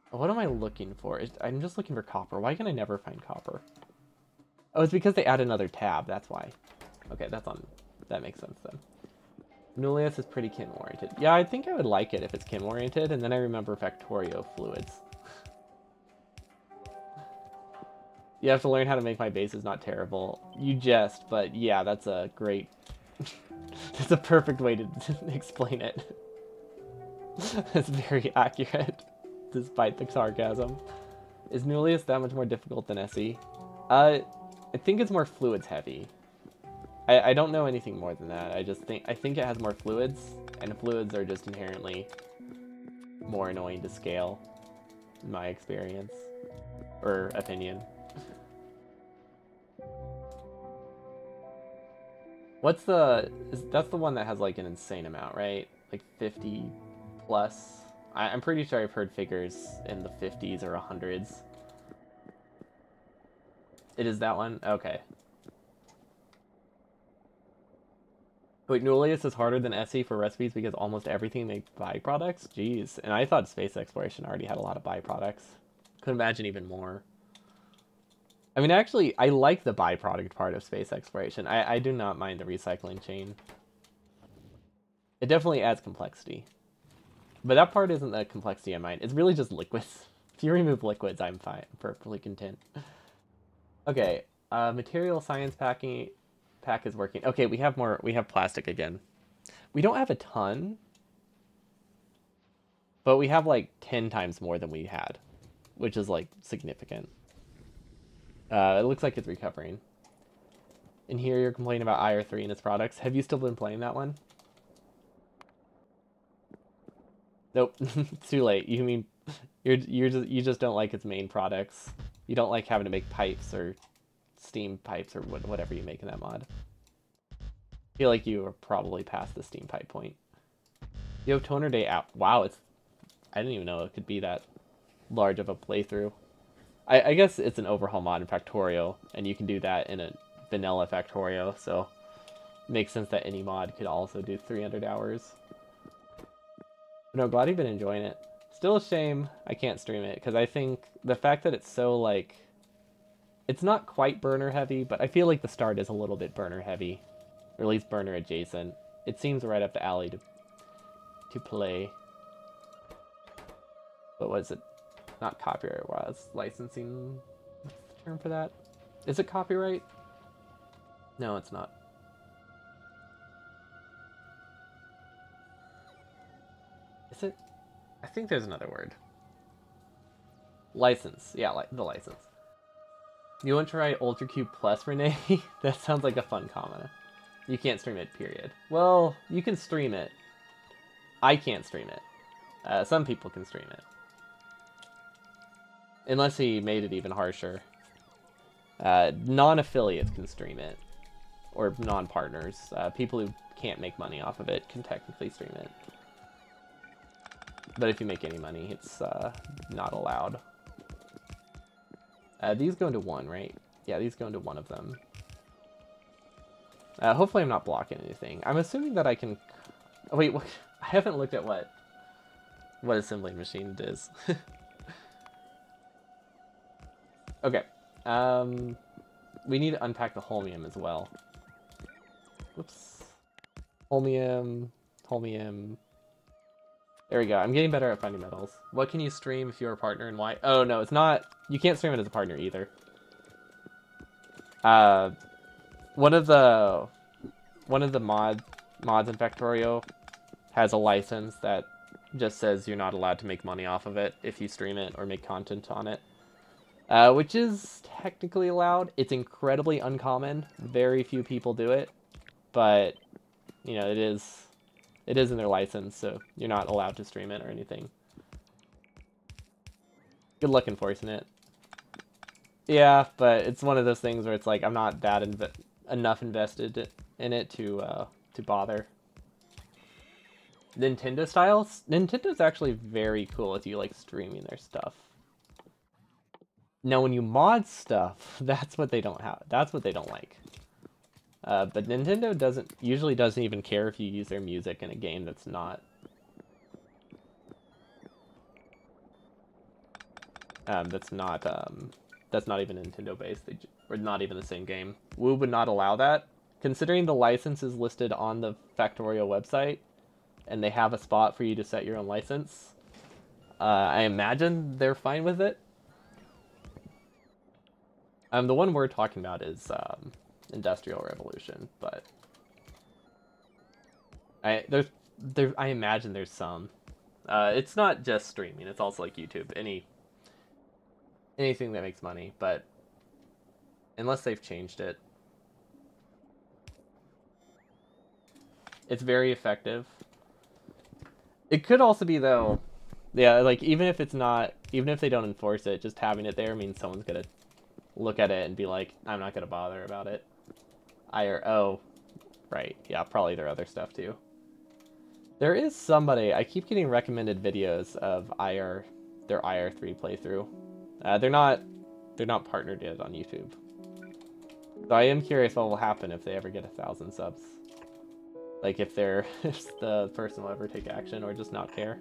What am I looking for? I'm just looking for copper. Why can I never find copper? Oh, it's because they add another tab. That's why. Okay, that makes sense then. Nullius is pretty chem-oriented. Yeah, I think I would like it if it's chem-oriented, and then I remember Factorio fluids. You have to learn how to make my bases not terrible. You jest, but yeah, that's a great... that's a perfect way to explain it. That's very accurate. Despite the sarcasm. Is Nullius that much more difficult than SE? I think it's more fluids heavy. I don't know anything more than that. I think it has more fluids, and fluids are just inherently more annoying to scale, in my experience. Or opinion. What's that's the one that has like an insane amount, right? Like 50 plus? I'm pretty sure I've heard figures in the 50s or 100s. It is that one? Okay. Wait, Nullius is harder than SE for recipes because almost everything makes byproducts? Jeez. And I thought space exploration already had a lot of byproducts. Could imagine even more. I mean, actually, I like the byproduct part of space exploration. I do not mind the recycling chain. It definitely adds complexity. But that part isn't the complexity I mind. It's really just liquids. If you remove liquids, I'm fine. I'm perfectly content. Okay, material science pack is working. Okay, we have plastic again. We don't have a ton, but we have like 10 times more than we had, which is like significant. It looks like it's recovering. In here, you're complaining about IR3 and its products. Have you still been playing that one? Nope, it's too late. You mean you just don't like its main products. You don't like having to make pipes or steam pipes or whatever you make in that mod. I feel like you are probably past the steam pipe point. You have Toner Day out. Wow, it's I didn't even know it could be that large of a playthrough. I guess it's an overhaul mod in Factorio, and you can do that in a vanilla Factorio, so it makes sense that any mod could also do 300 hours. But no, glad you've been enjoying it. Still a shame I can't stream it, because I think the fact that it's so, like, it's not quite burner heavy, but I feel like the start is a little bit burner heavy, or at least burner adjacent. It seems right up the alley to play. But what is it? Not copyright was licensing. What's the term for that? Is it copyright? No, it's not. Is it? I think there's another word. License. Yeah, the license. You want to try Ultra Cube Plus, Renee? That sounds like a fun comment. You can't stream it, period. Well, you can stream it. I can't stream it. Some people can stream it. Unless he made it even harsher. Non-affiliates can stream it. Or non-partners. People who can't make money off of it can technically stream it. But if you make any money, it's not allowed. These go into one, right? Yeah, these go into one of them. Hopefully I'm not blocking anything. I'm assuming that I can... Oh, wait, what? I haven't looked at what assembling machine it is. Okay. We need to unpack the holmium as well. Whoops. Holmium. There we go. I'm getting better at finding metals. What can you stream if you're a partner and why? Oh, no, it's not... You can't stream it as a partner either. One of the mods in Factorio has a license that just says you're not allowed to make money off of it if you stream it or make content on it. Which is technically allowed. It's incredibly uncommon. Very few people do it. But, you know, it is in their license, so you're not allowed to stream it or anything. Good luck enforcing it. Yeah, but it's one of those things where it's like, I'm not that enough invested in it to bother. Nintendo styles? Nintendo's actually very cool if you like streaming their stuff. Now, when you mod stuff, that's what they don't have. That's what they don't like. But Nintendo usually doesn't even care if you use their music in a game that's not. That's not even Nintendo based, or not even the same game. Woo would not allow that. Considering the license is listed on the Factorio website, and they have a spot for you to set your own license, I imagine they're fine with it. The one we're talking about is Industrial Revolution, but I imagine there's some. It's not just streaming; it's also like YouTube, anything that makes money. But unless they've changed it, it's very effective. It could also be though, yeah, like even if they don't enforce it, just having it there means someone's gonna look at it and be like, I'm not gonna bother about it. Oh, right, yeah, probably their other stuff too. There is somebody, I keep getting recommended videos of their IR3 playthrough. They're not partnered yet on YouTube. So I am curious what will happen if they ever get 1,000 subs. Like if the person will ever take action or just not care.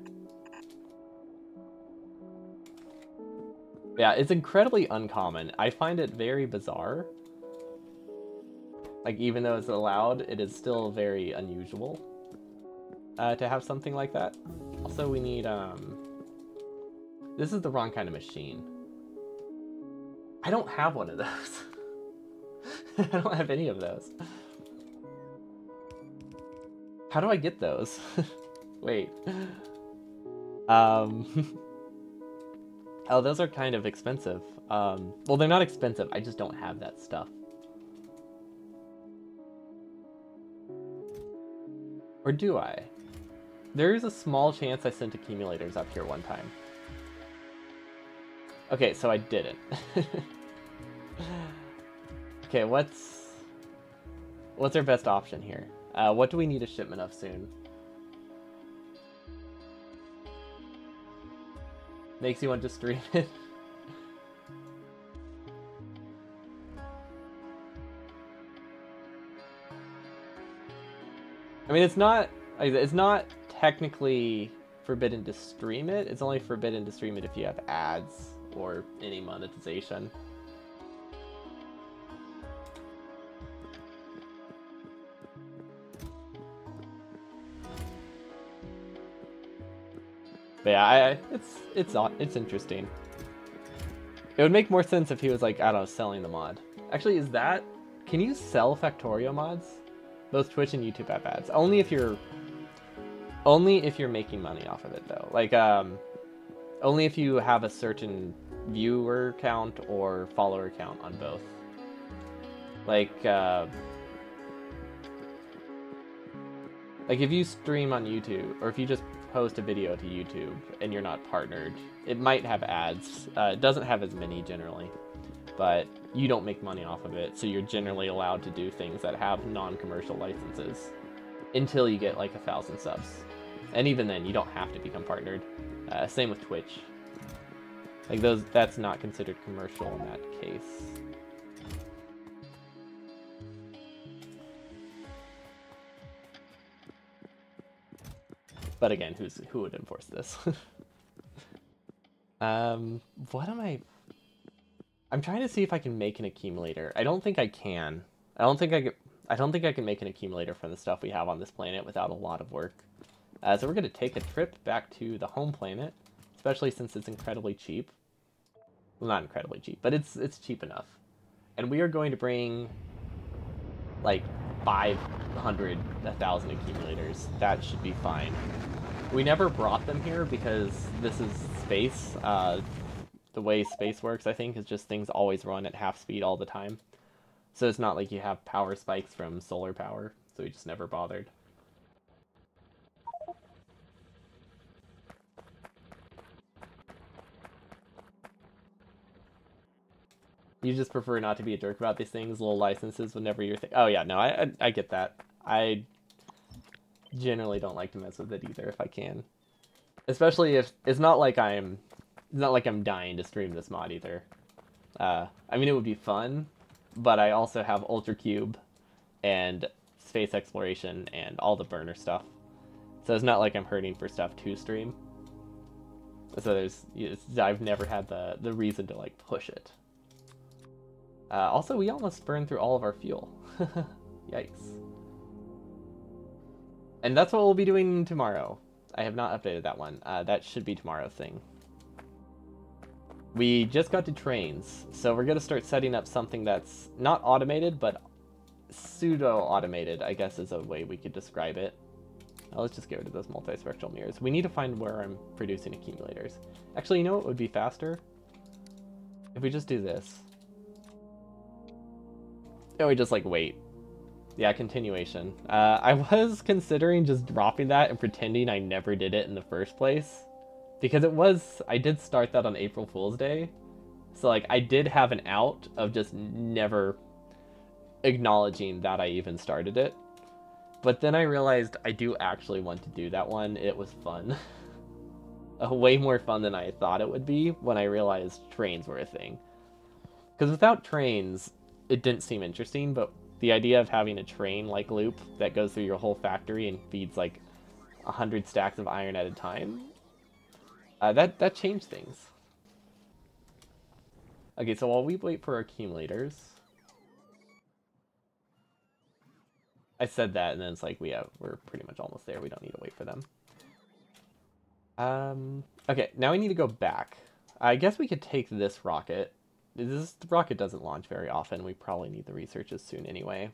Yeah, it's incredibly uncommon. I find it very bizarre. Like, even though it's allowed, it is still very unusual to have something like that. Also, we need, this is the wrong kind of machine. I don't have one of those. I don't have any of those. How do I get those? Wait. Oh, those are kind of expensive. Well, they're not expensive. I just don't have that stuff. Or do I? There's a small chance I sent accumulators up here one time. Okay, so I didn't. Okay, what's our best option here? What do we need a shipment of soon? Makes you want to stream it. I mean, it's not technically forbidden to stream it. It's only forbidden to stream it if you have ads or any monetization. But yeah, it's interesting. It would make more sense if he was like, I don't know, selling the mod. Actually, can you sell Factorio mods? Both Twitch and YouTube have ads. Only if you're making money off of it though. Like only if you have a certain viewer count or follower count on both. Like if you stream on YouTube, or if you just post a video to YouTube and you're not partnered, it might have ads. It doesn't have as many generally, but you don't make money off of it, so you're generally allowed to do things that have non-commercial licenses until you get like 1,000 subs. And even then, you don't have to become partnered. Same with Twitch. Like that's not considered commercial in that case. But again, who would enforce this? What am I? I'm trying to see if I can make an accumulator. I don't think I can. I don't think I can make an accumulator from the stuff we have on this planet without a lot of work. So we're going to take a trip back to the home planet, especially since it's incredibly cheap. Well, not incredibly cheap, but it's cheap enough. And we are going to bring like 500, 1,000 accumulators. That should be fine. We never brought them here because this is space. The way space works, I think, is just things always run at half speed all the time. So it's not like you have power spikes from solar power, so we just never bothered. You just prefer not to be a jerk about these things, little licenses whenever you're Oh yeah, no, I get that. I generally don't like to mess with it either if I can. Especially if it's not like I'm dying to stream this mod either. I mean, it would be fun, but I also have Ultra Cube and space exploration and all the burner stuff. So it's not like I'm hurting for stuff to stream. So I've never had the reason to like push it. Also, we almost burned through all of our fuel. Yikes. And that's what we'll be doing tomorrow. I have not updated that one. That should be tomorrow's thing. We just got to trains, so we're going to start setting up something that's not automated, but pseudo-automated, I guess is a way we could describe it. Now let's just get rid of those multispectral mirrors. We need to find where I'm producing accumulators. Actually, you know what would be faster? If we just do this. And we just, like, wait. Yeah, continuation. I was considering just dropping that and pretending I never did it in the first place. Because I did start that on April Fool's Day. So, like, I did have an out of just never acknowledging that I even started it. But then I realized I do actually want to do that one. It was fun. Way more fun than I thought it would be when I realized trains were a thing. Because without trains, it didn't seem interesting, but the idea of having a train-like loop that goes through your whole factory and feeds like 100 stacks of iron at a time, that changed things. Okay, so while we wait for accumulators, I said that, and then it's like we're pretty much almost there. We don't need to wait for them. Okay, now we need to go back. I guess we could take this rocket. The rocket doesn't launch very often. We probably need the researches soon anyway.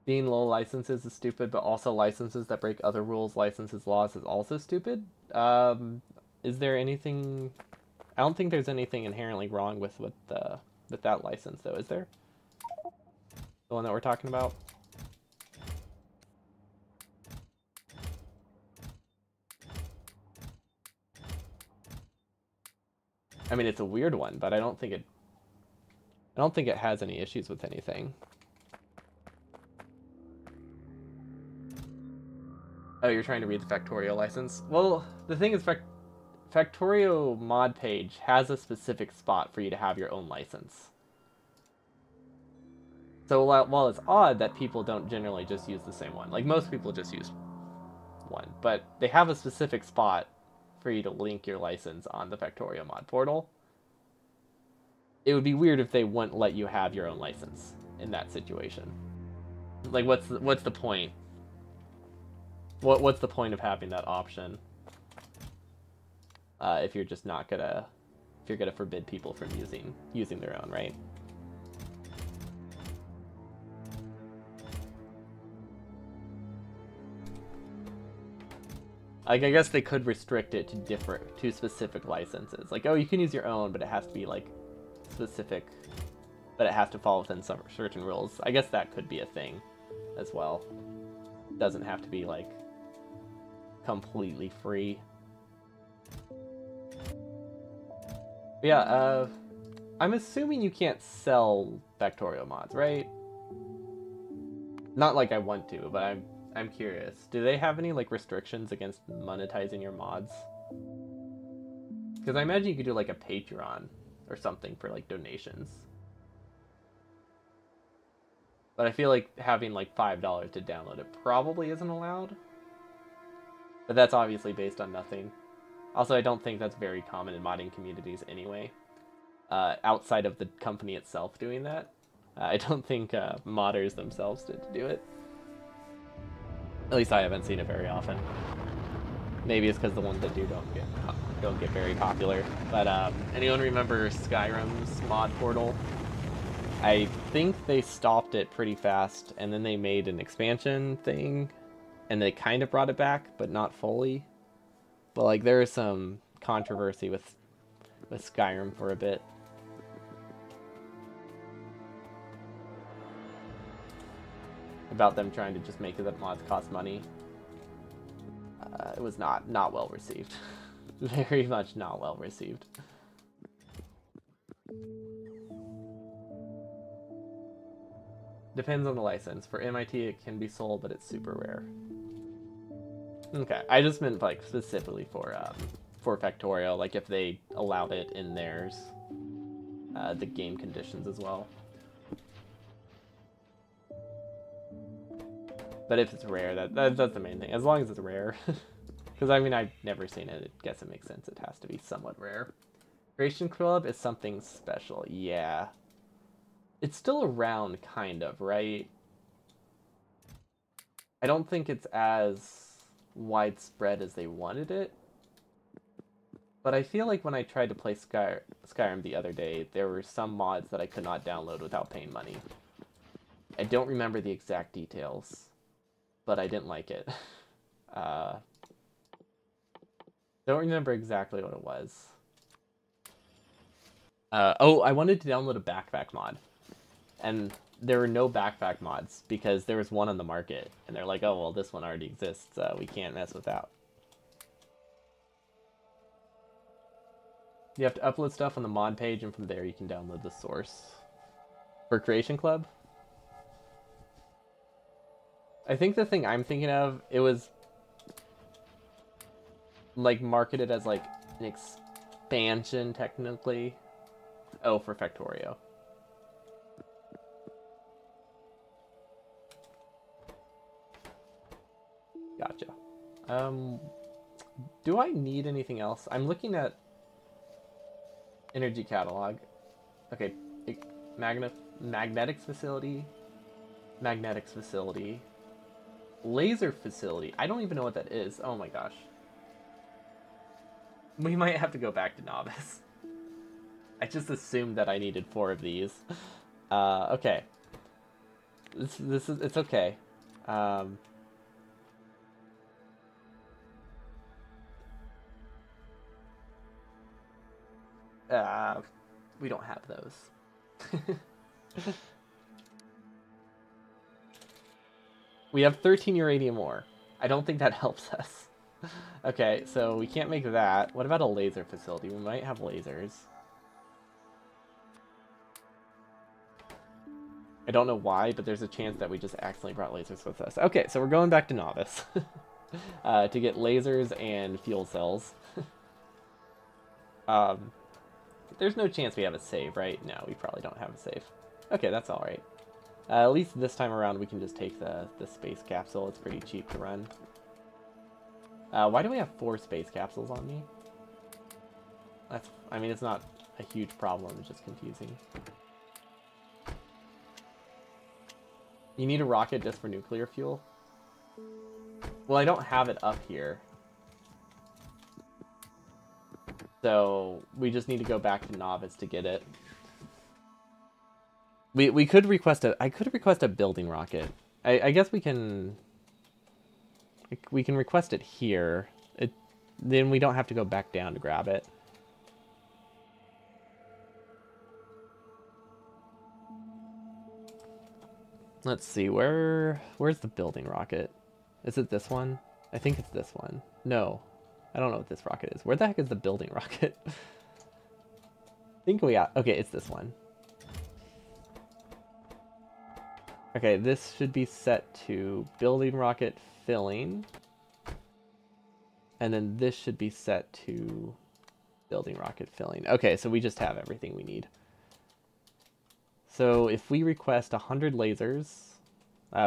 Being low licenses is stupid, but also licenses that break other rules, licenses, laws is also stupid. Is there anything I don't think there's anything inherently wrong with that license, though, is there? The one that we're talking about? I mean, it's a weird one, but I don't think it has any issues with anything. Oh, you're trying to read the Factorio license? Well, the thing is, Factorio mod page has a specific spot for you to have your own license. So while it's odd that people don't generally just use the same one, like most people just use one, but they have a specific spot for you to link your license on the Factorio mod portal. It would be weird if they wouldn't let you have your own license in that situation. Like, what's the point? What's the point of having that option? If you're just not gonna, if you're gonna forbid people from using their own, right? Like, I guess they could restrict it to specific licenses. Like, oh, you can use your own, but it has to be like specific, but it has to fall within some certain rules. I guess that could be a thing as well. It doesn't have to be like completely free. But yeah, I'm assuming you can't sell Factorio mods, right? Not like I want to, but I'm curious. Do they have any like restrictions against monetizing your mods? Because I imagine you could do like a Patreon or something for like donations. But I feel like having like $5 to download it probably isn't allowed. But that's obviously based on nothing. Also, I don't think that's very common in modding communities anyway. Outside of the company itself doing that. I don't think modders themselves did do it. At least I haven't seen it very often. Maybe it's because the ones that do don't get very popular. But anyone remember Skyrim's mod portal? I think they stopped it pretty fast, and then they made an expansion thing, and they kind of brought it back, but not fully. But like there is some controversy with Skyrim for a bit. About them trying to just make it that mods cost money. It was not well received. Very much not well received. Depends on the license. For MIT, it can be sold, but it's super rare. Okay, I just meant like specifically for Factorio, like if they allowed it in theirs, the game conditions as well. But if it's rare, that's the main thing. As long as it's rare. Because, I mean, I've never seen it. I guess it makes sense. It has to be somewhat rare. Creation Club is something special. Yeah. It's still around, kind of, right? I don't think it's as widespread as they wanted it. But I feel like when I tried to play Skyrim the other day, there were some mods that I could not download without paying money. I don't remember the exact details, but I didn't like it. Don't remember exactly what it was. Oh, I wanted to download a backpack mod. And there were no backpack mods because there was one on the market. And they're like, oh, well, this one already exists. We can't mess with that. You have to upload stuff on the mod page, and from there you can download the source. For Creation Club? I think the thing I'm thinking of, it was like marketed as like an expansion technically. Oh, for Factorio. Gotcha. Do I need anything else? I'm looking at energy catalog. Okay, magnetics facility, laser facility. I don't even know what that is. Oh my gosh. We might have to go back to novice. I just assumed that I needed 4 of these. Okay. It's okay. We don't have those. We have 13 uranium ore. I don't think that helps us. Okay, so we can't make that. What about a laser facility? We might have lasers. I don't know why, but there's a chance that we just accidentally brought lasers with us. Okay, so we're going back to Novice to get lasers and fuel cells. There's no chance we have a save, right? No, we probably don't have a save. Okay, that's all right. At least this time around we can just take the space capsule. It's pretty cheap to run. Why do we have 4 space capsules on me? I mean, it's not a huge problem, it's just confusing. You need a rocket just for nuclear fuel? Well, I don't have it up here. So, we just need to go back to Novice to get it. We could request I could request a building rocket. I guess we can request it here. Then we don't have to go back down to grab it. Let's see, where's the building rocket? Is it this one? I think it's this one. No, I don't know what this rocket is. Where the heck is the building rocket? I think okay, it's this one. Okay, this should be set to building rocket filling. And then this should be set to building rocket filling. Okay, so we just have everything we need. So if we request 100 lasers,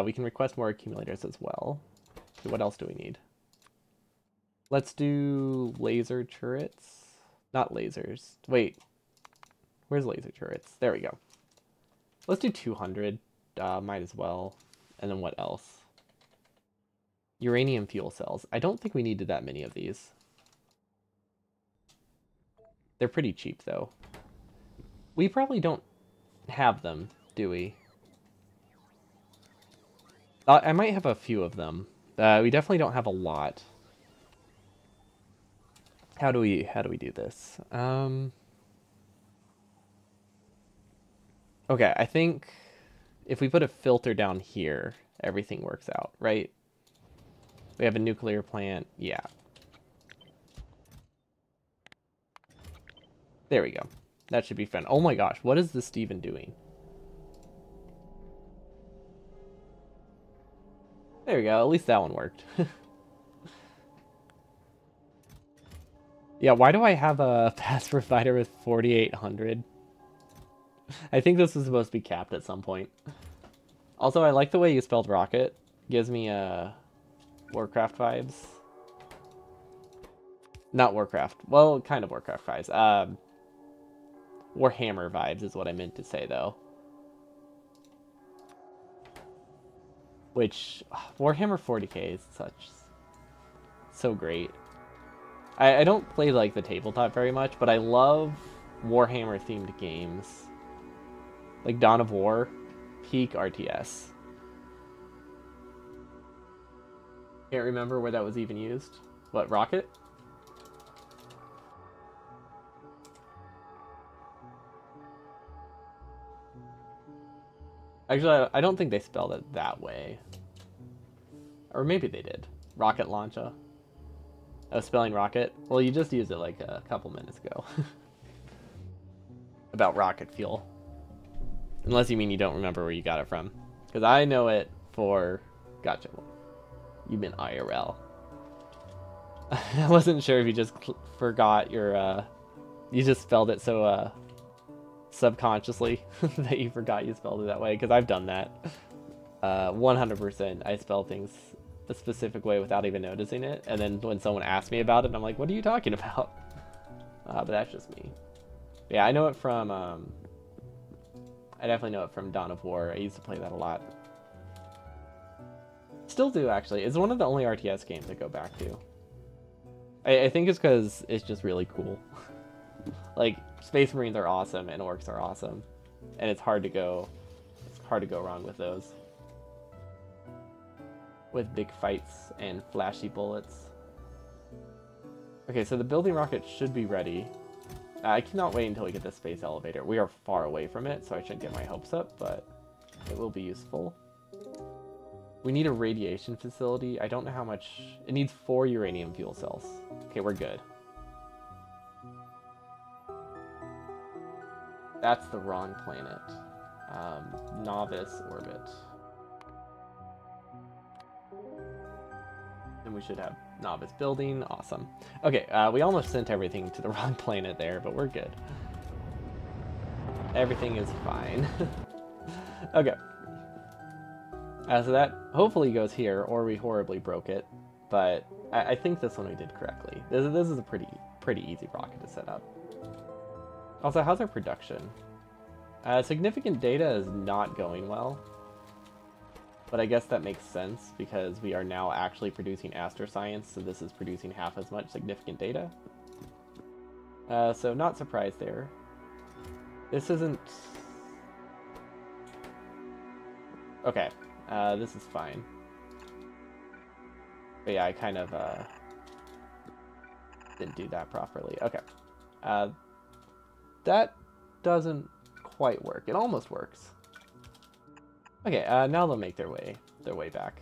we can request more accumulators as well. So what else do we need? Let's do laser turrets. Not lasers. Wait. Where's laser turrets? There we go. Let's do 200. Might as well. And then what else? Uranium fuel cells. I don't think we needed that many of these. They're pretty cheap, though. We probably don't have them, do we? I might have a few of them. We definitely don't have a lot. How do we do this? Okay, I think if we put a filter down here, everything works out, right? We have a nuclear plant. Yeah. There we go. That should be fun. Oh my gosh, what is this Steven doing? There we go. At least that one worked. Yeah, why do I have a pass provider with 4,800? I think this is supposed to be capped at some point. Also, I like the way you spelled rocket. Gives me Warcraft vibes. Not Warcraft. Well, kind of Warcraft vibes. Warhammer vibes is what I meant to say, though. Which, Warhammer 40k is so great. I don't play, like, the tabletop very much, but I love Warhammer-themed games. Like Dawn of War, peak RTS. Can't remember where that was even used. What, rocket? Actually, I don't think they spelled it that way. Or maybe they did. Rocket launcher. Oh, spelling rocket? Well, you just used it like a couple minutes ago. About rocket fuel. Unless you mean you don't remember where you got it from. Because I know it for... Gotcha. You meant IRL. I wasn't sure if you just forgot your... You just spelled it so subconsciously that you forgot you spelled it that way. Because I've done that. 100%. I spell things a specific way without even noticing it. And then when someone asks me about it, I'm like, what are you talking about? But that's just me. Yeah, I know it from... I definitely know it from Dawn of War. I used to play that a lot. Still do, actually. It's one of the only RTS games I go back to. I think it's because it's just really cool. Like, Space Marines are awesome and Orcs are awesome. And it's hard to go wrong with those. With big fights and flashy bullets. Okay, so the building rocket should be ready. I cannot wait until we get this space elevator. We are far away from it, so I shouldn't get my hopes up, but it will be useful. We need a radiation facility. I don't know how much... It needs 4 uranium fuel cells. Okay, we're good. That's the wrong planet. Novice orbit. And we should have novice building. Awesome. Okay, we almost sent everything to the wrong planet there, but we're good. Everything is fine. Okay. So that hopefully goes here, or we horribly broke it. But I think this one we did correctly. This is a pretty easy rocket to set up. Also, how's our production? Significant data is not going well. But I guess that makes sense because we are now actually producing astroscience, so this is producing half as much significant data. So not surprised there. This isn't... Okay, this is fine. But yeah, I kind of didn't do that properly. Okay. That doesn't quite work. It almost works. Okay, now they'll make their way back.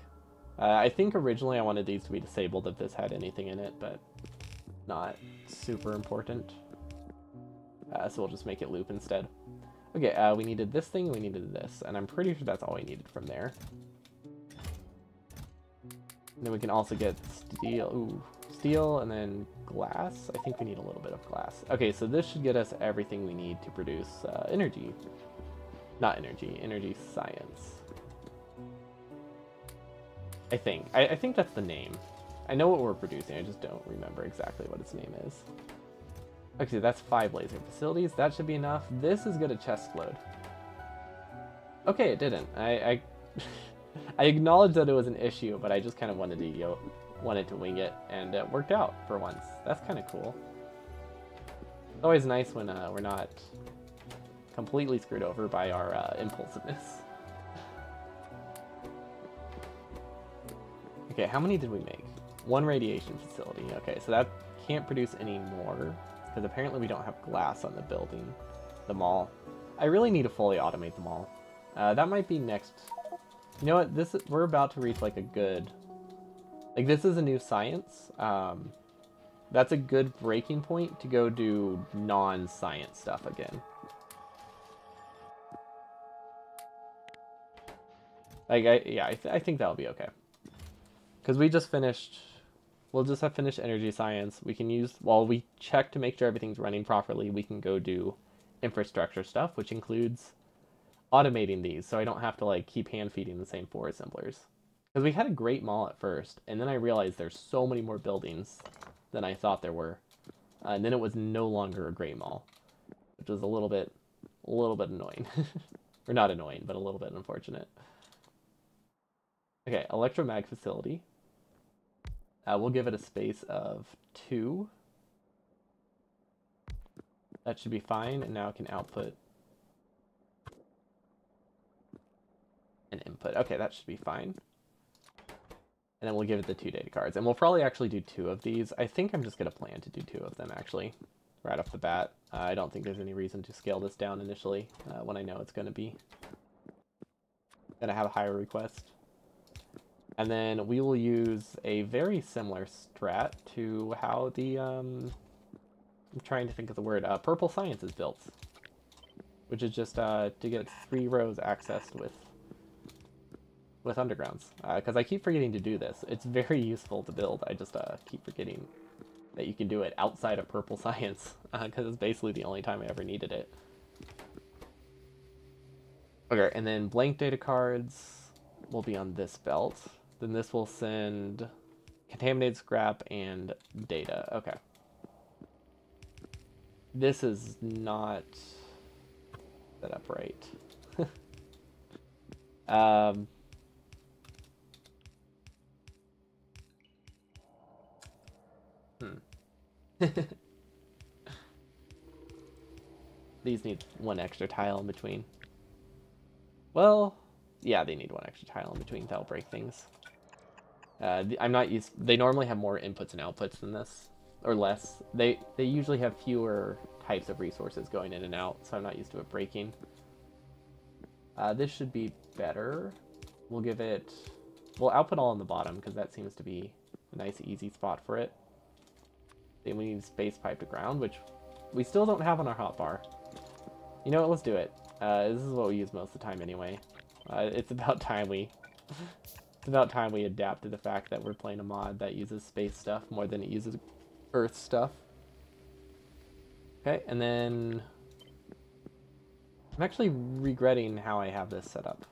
I think originally I wanted these to be disabled if this had anything in it, but not super important. So we'll just make it loop instead. Okay, we needed this thing, and we needed this, and I'm pretty sure that's all we needed from there. And then we can also get steel, steel, and then glass. I think we need a little bit of glass. Okay, so this should get us everything we need to produce energy. Not energy, energy science. I think. I think that's the name. I know what we're producing, I just don't remember exactly what its name is. Okay, that's 5 laser facilities. That should be enough. This is good at chest explode. Okay, it didn't. I I acknowledged that it was an issue, but I just kind of wanted to wing it, and it worked out for once. That's kind of cool. It's always nice when we're not completely screwed over by our impulsiveness. Okay, how many did we make? 1 radiation facility. Okay, so that can't produce any more, because apparently we don't have glass on the building, the mall. I really need to fully automate the mall. That might be next. You know what? We're about to reach like a good, like this is a new science. That's a good breaking point to go do non-science stuff again. Like I think that'll be okay. Because we just finished. We'll just have finished energy science. We can use, while we check to make sure everything's running properly, we can go do infrastructure stuff, which includes automating these, so I don't have to like keep hand feeding the same 4 assemblers. Because we had a great mall at first, and then I realized there's so many more buildings than I thought there were, and then it was no longer a great mall, which was a little bit annoying, or not annoying, but a little bit unfortunate. Okay, electromag facility. We'll give it a space of 2. That should be fine, and now it can output an input. Okay, that should be fine. And then we'll give it the 2 data cards. And we'll probably actually do 2 of these. I think I'm just going to plan to do 2 of them, actually, right off the bat. I don't think there's any reason to scale this down initially when I know it's going to have a higher request. And then we will use a very similar strat to how the, I'm trying to think of the word, purple science is built. Which is just to get 3 rows accessed with undergrounds. Because I keep forgetting to do this. It's very useful to build, I just keep forgetting that you can do it outside of purple science. Because it's basically the only time I ever needed it. Okay, and then blank data cards will be on this belt. Then this will send contaminated scrap and data. Okay. This is not set up right. These need 1 extra tile in between. Well, yeah, they need 1 extra tile in between. That'll break things. I'm not used. They normally have more inputs and outputs than this, or less. They usually have fewer types of resources going in and out, so I'm not used to it breaking. This should be better. We'll give it... We'll output all on the bottom, because that seems to be a nice, easy spot for it. Then we need space pipe to ground, which we still don't have on our hotbar. You know what? Let's do it. This is what we use most of the time anyway. It's about time we... It's about time we adapt to the fact that we're playing a mod that uses space stuff more than it uses Earth stuff. Okay, and then... I'm actually regretting how I have this set up.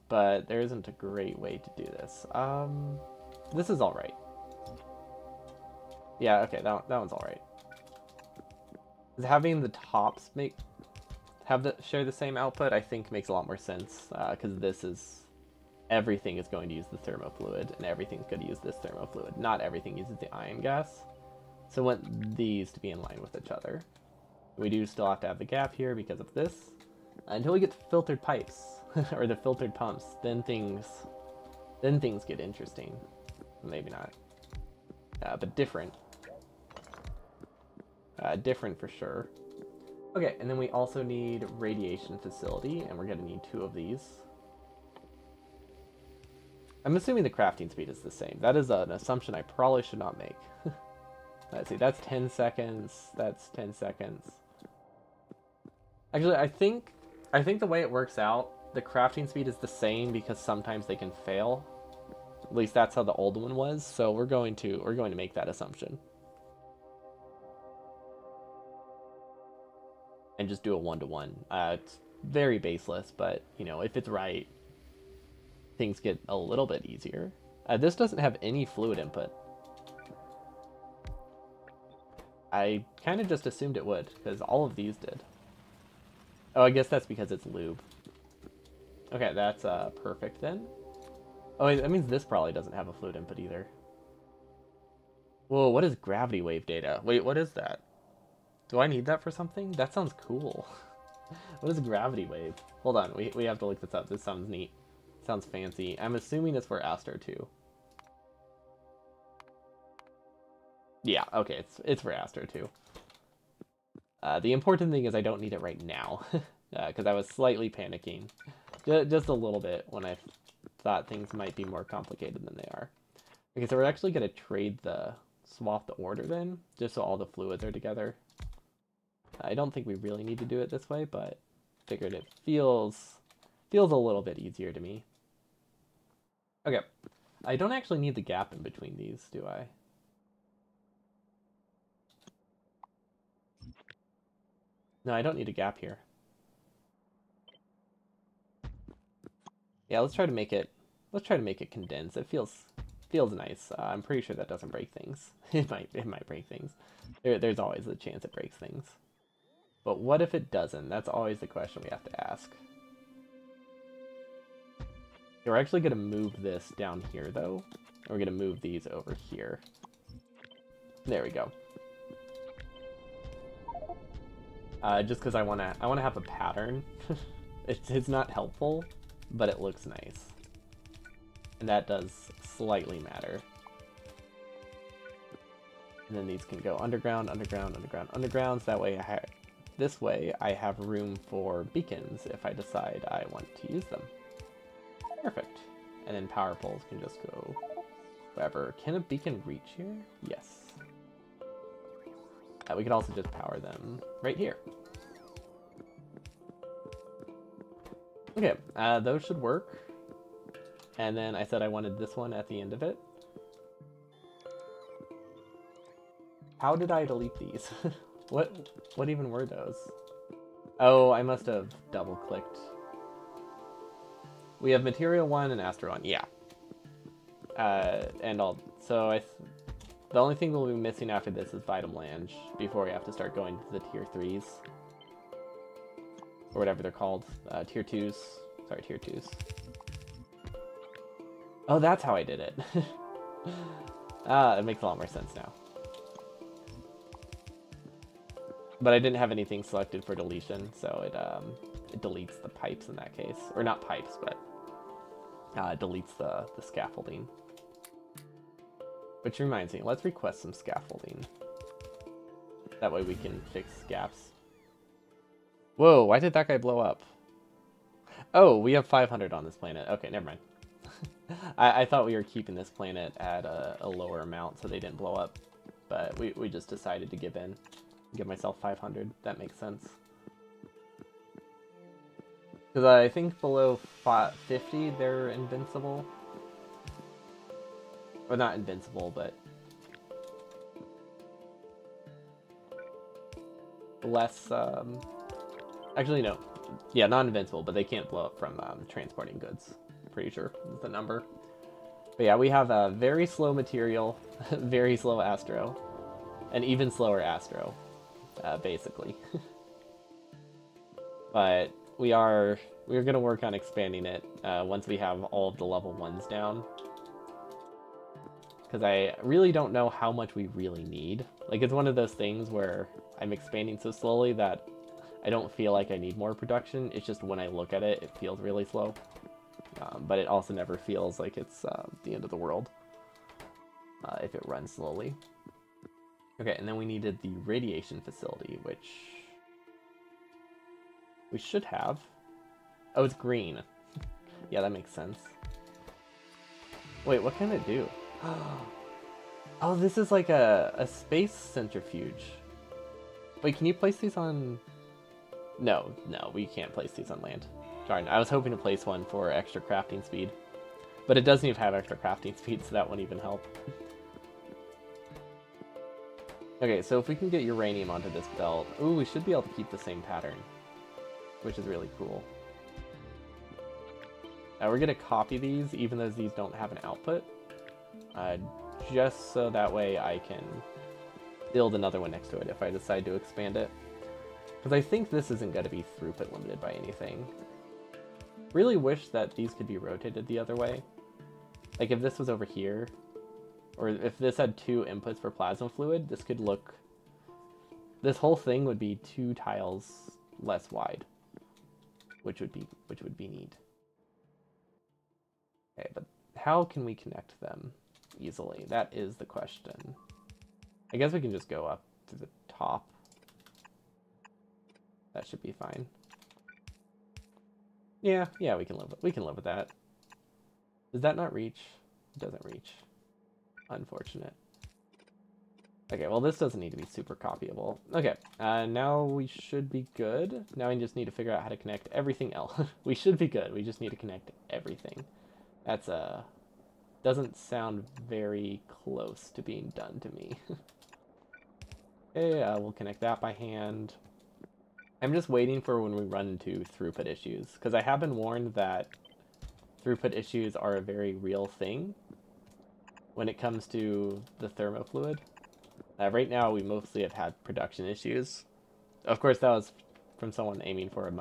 But there isn't a great way to do this. This is alright. Yeah, okay, that one's alright. Having the tops share the same output, I think makes a lot more sense, because this is... Everything is going to use the thermofluid, and everything's going to use this thermofluid. Not everything uses the ion gas. So I want these to be in line with each other. We do still have to have the gap here because of this. Until we get to filtered pipes, or the filtered pumps, then things get interesting. Maybe not. But different. Different for sure. Okay, and then we also need radiation facility, and we're going to need 2 of these. I'm assuming the crafting speed is the same. That is an assumption I probably should not make. Let's see, that's 10 seconds. That's 10 seconds. Actually, I think the way it works out, the crafting speed is the same because sometimes they can fail. At least that's how the old one was. So we're going to make that assumption. And just do a 1-to-1. It's very baseless, but you know, if it's right, things get a little bit easier. This doesn't have any fluid input. I kind of just assumed it would, because all of these did. Oh, I guess that's because it's lube. Okay, that's perfect then. Oh, wait, that means this probably doesn't have a fluid input either. Whoa, what is gravity wave data? Wait, what is that? Do I need that for something? That sounds cool. What is gravity wave? Hold on, we have to look this up. This sounds neat. Sounds fancy. I'm assuming it's for Astro 2. Yeah, okay, it's for Astro 2. The important thing is I don't need it right now, because I was slightly panicking. Just a little bit when I thought things might be more complicated than they are. Okay, so we're actually going to swap the order then, just so all the fluids are together. I don't think we really need to do it this way, but figured it feels a little bit easier to me. Okay, I don't actually need the gap in between these, do I? No, I don't need a gap here. Yeah, let's try to make it condense. It feels nice. I'm pretty sure that doesn't break things. It might break things. There's always a chance it breaks things. But what if it doesn't? That's always the question we have to ask. We're actually going to move this down here, though. And we're going to move these over here. There we go. Just because I want to have a pattern. It's not helpful, but it looks nice. And that does slightly matter. And then these can go underground, underground, underground, underground. So that way this way I have room for beacons if I decide I want to use them. Perfect. And then power poles can just go wherever. Can a beacon reach here? Yes. We could also just power them right here. Okay, those should work. And then I said I wanted this one at the end of it. How did I delete these? What even were those? Oh, I must have double-clicked. We have Material 1 and Astro 1, yeah. So the only thing we'll be missing after this is Vitamelange before we have to start going to the tier 3s. Or whatever they're called. Tier 2s. Sorry, tier 2s. Oh, that's how I did it. It makes a lot more sense now. But I didn't have anything selected for deletion, so it deletes the pipes in that case. Or not pipes, but deletes the scaffolding. Which reminds me, let's request some scaffolding. That way we can fix gaps. Whoa, why did that guy blow up? Oh, we have 500 on this planet. Okay, never mind. I thought we were keeping this planet at a lower amount so they didn't blow up. But we just decided to give in. Give myself 500. That makes sense. Because I think below 50 they're invincible. Or not invincible, but less, actually no. Yeah, not invincible, but they can't blow up from transporting goods. Pretty sure is the number. But yeah, we have a very slow material, very slow Astro, and even slower Astro, basically. But we're going to work on expanding it once we have all of the level 1s down. Because I really don't know how much we really need. Like, it's one of those things where I'm expanding so slowly that I don't feel like I need more production. It's just when I look at it, it feels really slow. But it also never feels like it's the end of the world if it runs slowly. Okay, and then we needed the radiation facility, which we should have. Oh, it's green. Yeah, that makes sense. Wait, what can it do? Oh, this is like a space centrifuge. Wait, can you place these on... No, we can't place these on land. Darn, I was hoping to place one for extra crafting speed. But it doesn't even have extra crafting speed, so that won't even help. Okay, so if we can get uranium onto this belt... Ooh, we should be able to keep the same pattern. Which is really cool. We're going to copy these, even though these don't have an output. Just so that way I can build another one next to it if I decide to expand it. Because I think this isn't going to be throughput limited by anything. Really wish that these could be rotated the other way. Like if this was over here, or if this had 2 inputs for plasma fluid, this could look... This whole thing would be 2 tiles less wide, which would be neat. Okay, but how can we connect them easily? That is the question. I guess we can just go up to the top. That should be fine. Yeah, we can live with that. Does that not reach? It doesn't reach. Unfortunate. Okay, well this doesn't need to be super copyable. Okay, now we should be good. Now we just need to figure out how to connect everything else. We should be good. We just need to connect everything. That's doesn't sound very close to being done to me. Okay, we'll connect that by hand. I'm just waiting for when we run into throughput issues, because I have been warned that throughput issues are a very real thing when it comes to the thermofluid. Right now, we mostly have had production issues. Of course, that was from someone aiming for a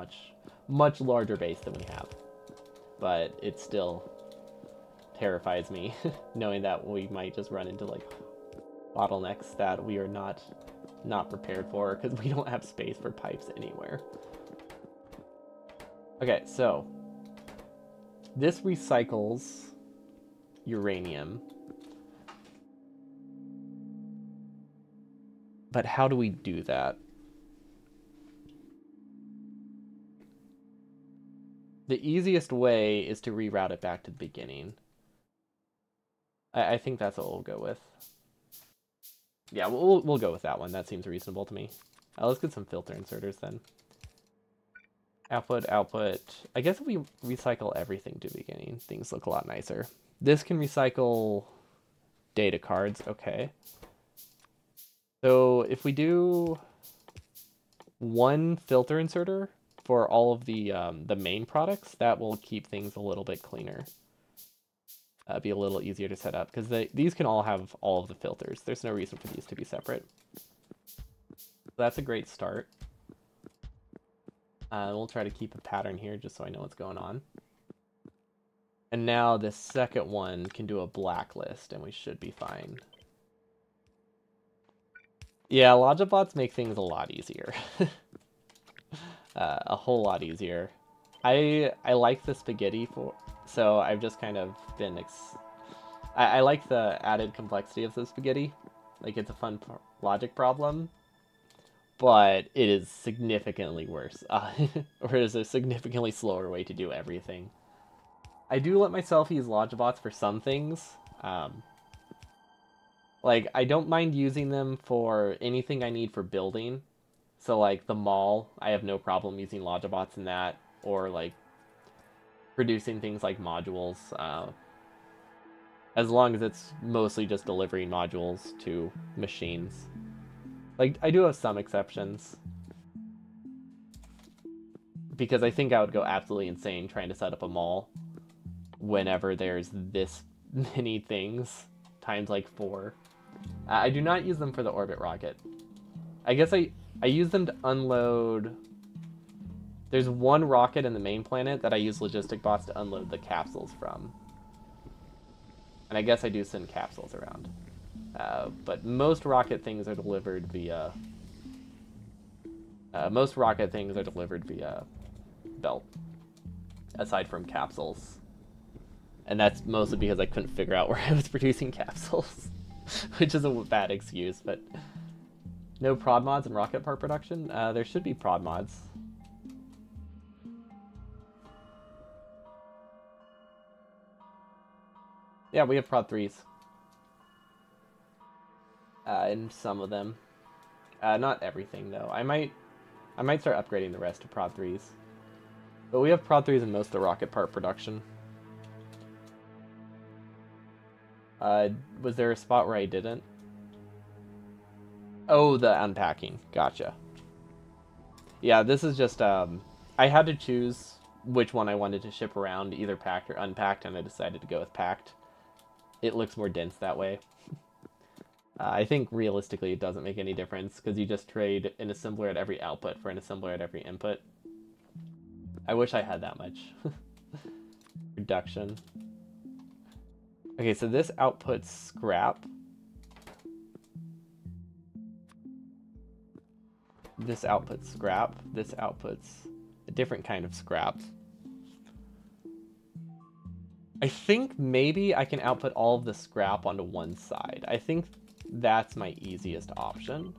much larger base than we have. But it still terrifies me, knowing that we might just run into, like, bottlenecks that we are not prepared for, because we don't have space for pipes anywhere. Okay, so this recycles uranium. But how do we do that? The easiest way is to reroute it back to the beginning. I think that's what we'll go with. Yeah, we'll go with that one. That seems reasonable to me. Let's get some filter inserters then. Output. I guess if we recycle everything to the beginning, things look a lot nicer. This can recycle data cards. Okay. So if we do 1 filter inserter for all of the main products, that will keep things a little bit cleaner. Be a little easier to set up, because these can all have all of the filters. There's no reason for these to be separate. So that's a great start. We'll try to keep a pattern here just so I know what's going on. And now the second one can do a blacklist, and we should be fine. Yeah, Logibots make things a lot easier. A whole lot easier. I like the spaghetti so I've just kind of been I like the added complexity of the spaghetti. Like, it's a fun logic problem, but it is significantly worse. Or it is a significantly slower way to do everything. I do let myself use Logibots for some things. Like, I don't mind using them for anything I need for building. So, like, the mall, I have no problem using Logibots in that. Or, like, producing things like modules. As long as it's mostly just delivering modules to machines. Like, I do have some exceptions. Because I think I would go absolutely insane trying to set up a mall whenever there's this many things times like 4. I do not use them for the orbit rocket. I guess I use them to unload. There's one rocket in the main planet that I use logistic bots to unload the capsules from. And I guess I do send capsules around. But most rocket things are delivered via belt, aside from capsules. And that's mostly because I couldn't figure out where I was producing capsules, which is a bad excuse, but no prod mods in rocket part production? There should be prod mods. Yeah, we have prod 3s. In some of them. Not everything, though. I might start upgrading the rest to prod 3s. But we have prod 3s in most of the rocket part production. Was there a spot where I didn't? Oh, the unpacking. Gotcha. Yeah, this is just, I had to choose which one I wanted to ship around, either packed or unpacked, and I decided to go with packed. It looks more dense that way. I think realistically it doesn't make any difference, because you just trade an assembler at every output for an assembler at every input. I wish I had that much. Reduction. Okay, so this outputs scrap. This outputs scrap. This outputs a different kind of scrap. I think maybe I can output all of the scrap onto one side. I think that's my easiest option.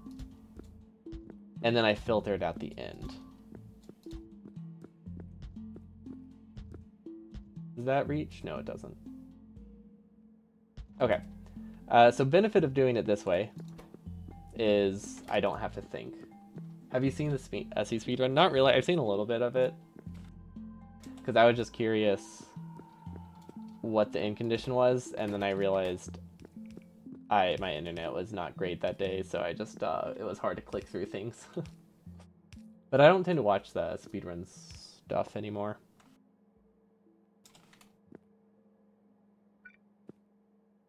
And then I filter it at the end. Does that reach? No, it doesn't. Okay. So benefit of doing it this way is I don't have to think. Have you seen the SE speedrun? Not really. I've seen a little bit of it. Because I was just curious what the end condition was, and then I realized my internet was not great that day, so I just, it was hard to click through things. But I don't tend to watch the speedrun stuff anymore.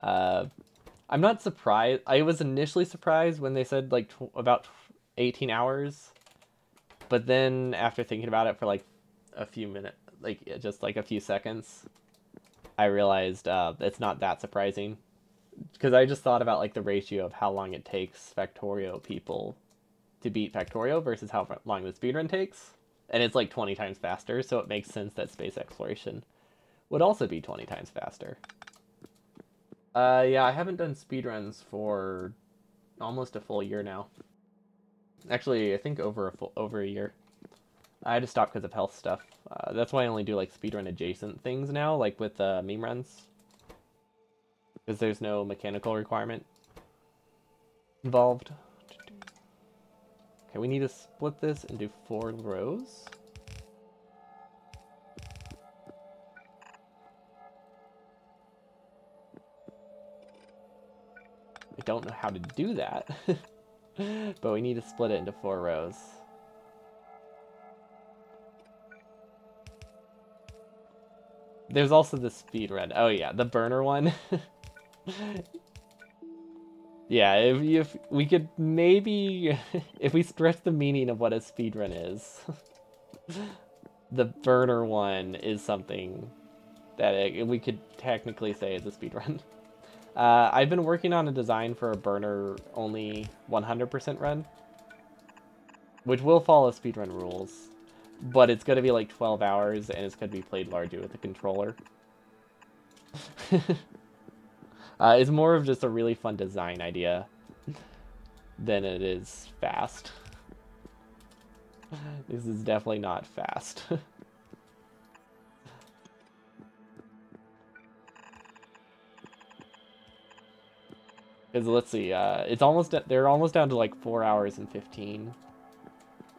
I'm not surprised. I was initially surprised when they said, like, about 18 hours. But then, after thinking about it for, like, a few minutes, like, just, like, a few seconds, I realized it's not that surprising. Because I just thought about, like, the ratio of how long it takes Factorio people to beat Factorio versus how long the speedrun takes. And it's, like, 20 times faster, so it makes sense that space exploration would also be 20 times faster. Yeah, I haven't done speedruns for almost a full year now. Actually, I think over a year. I had to stop because of health stuff. That's why I only do like speedrun adjacent things now, like with meme runs. Because there's no mechanical requirement involved. Okay, we need to split this into 4 rows. I don't know how to do that, but we need to split it into 4 rows. There's also the speed run. Oh yeah, the burner one. Yeah, if we could maybe, if we stretch the meaning of what a speed run is, the burner one is something that we could technically say is a speed run. I've been working on a design for a burner only 100% run, which will follow speedrun rules, but it's going to be like 12 hours and it's going to be played largely with a controller. It's more of just a really fun design idea than it is fast. This is definitely not fast. Because let's see, they're almost down to like 4 hours and 15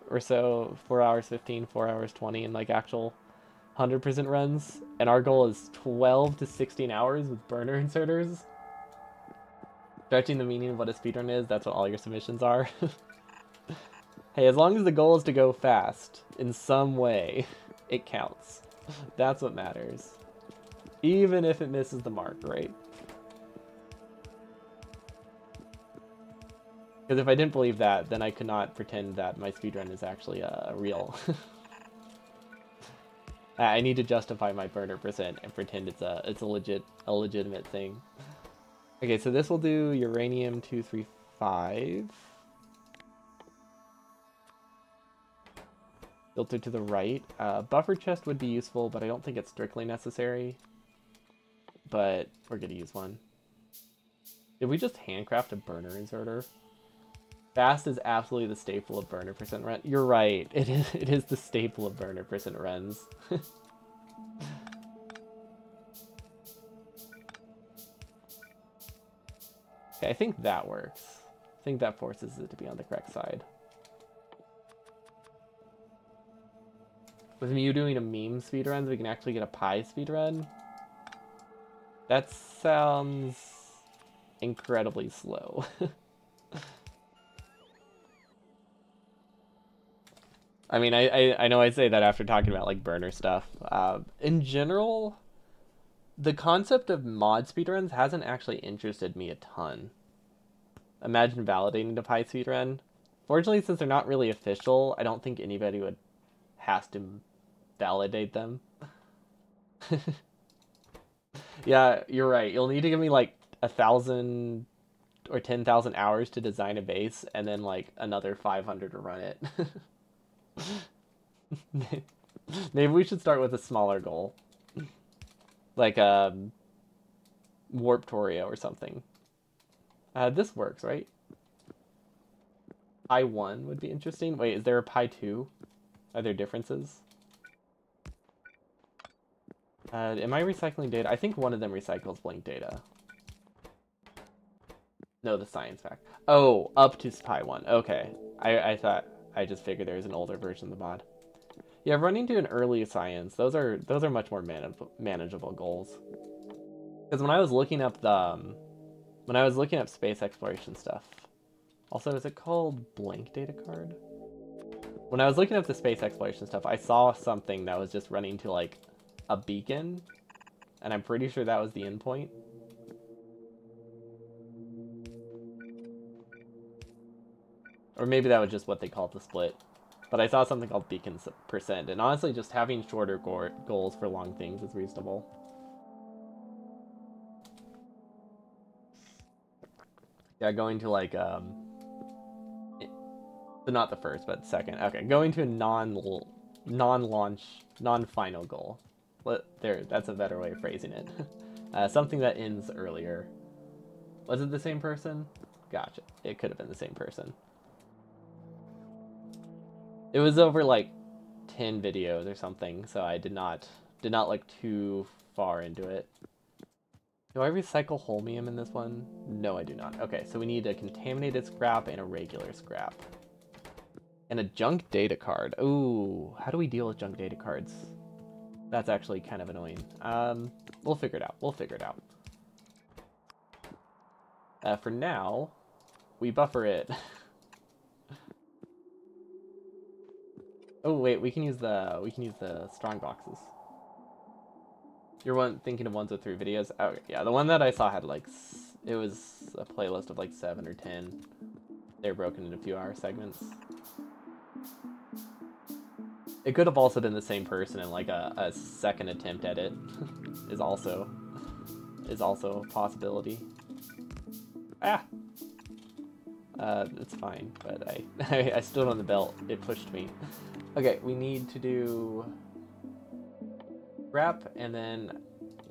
or so. 4 hours 15, 4 hours 20 in like actual 100% runs, and our goal is 12 to 16 hours with burner inserters. Stretching the meaning of what a speedrun is, that's what all your submissions are. Hey, as long as the goal is to go fast in some way, it counts. That's what matters. Even if it misses the mark, right? Because if I didn't believe that, then I could not pretend that my speedrun is actually real. I need to justify my burner percent and pretend it's a legitimate thing. Okay, so this will do uranium 235. Filter to the right. Buffer chest would be useful, but I don't think it's strictly necessary. But we're gonna use one. Did we just handcraft a burner inserter? Fast is absolutely the staple of burner percent run. You're right. It is the staple of burner percent runs. Okay, I think that works. I think that forces it to be on the correct side. With me doing a meme speedrun, we can actually get a pie speedrun. That sounds incredibly slow. I mean, I know I say that after talking about like burner stuff. In general, the concept of mod speedruns hasn't actually interested me a ton. Imagine validating the pie speedrun. Fortunately, since they're not really official, I don't think anybody would has to validate them. Yeah, you're right. You'll need to give me like 1,000 or 10,000 hours to design a base, and then like another 500 to run it. Maybe we should start with a smaller goal, like Warptorio or something. This works, right? Pi 1 would be interesting. Wait, is there a Pi 2? Are there differences? Am I recycling data? I think one of them recycles blink data. No, the science fact. Oh, up to Pi 1. Okay. I thought, I just figured there was an older version of the mod. Yeah, running to an early science, those are much more manageable goals. Because when I was looking up space exploration stuff, also, is it called blink data card? When I was looking up the space exploration stuff, I saw something that was just running to like a beacon, and I'm pretty sure that was the endpoint. Or maybe that was just what they called the split. But I saw something called beacon percent, and honestly, just having shorter goals for long things is reasonable. Yeah, going to like so not the first, but second. Okay, going to a non-launch, non-final goal. That's a better way of phrasing it. Something that ends earlier. Was it the same person? Gotcha. It could have been the same person. It was over like 10 videos or something, so I did not look too far into it. Do I recycle holmium in this one? No, I do not. Okay, so we need a contaminated scrap and a regular scrap. And a junk data card. Ooh, how do we deal with junk data cards? That's actually kind of annoying. We'll figure it out. We'll figure it out. For now, we buffer it. Oh wait, we can use the strong boxes. You're thinking of ones with 3 videos? Oh yeah, the one that I saw had like it was a playlist of like 7 or 10. They're broken into a few hour segments. It could have also been the same person, and like a second attempt at it is also a possibility. Ah, it's fine, but I stood on the belt. It pushed me. Okay, we need to do scrap and then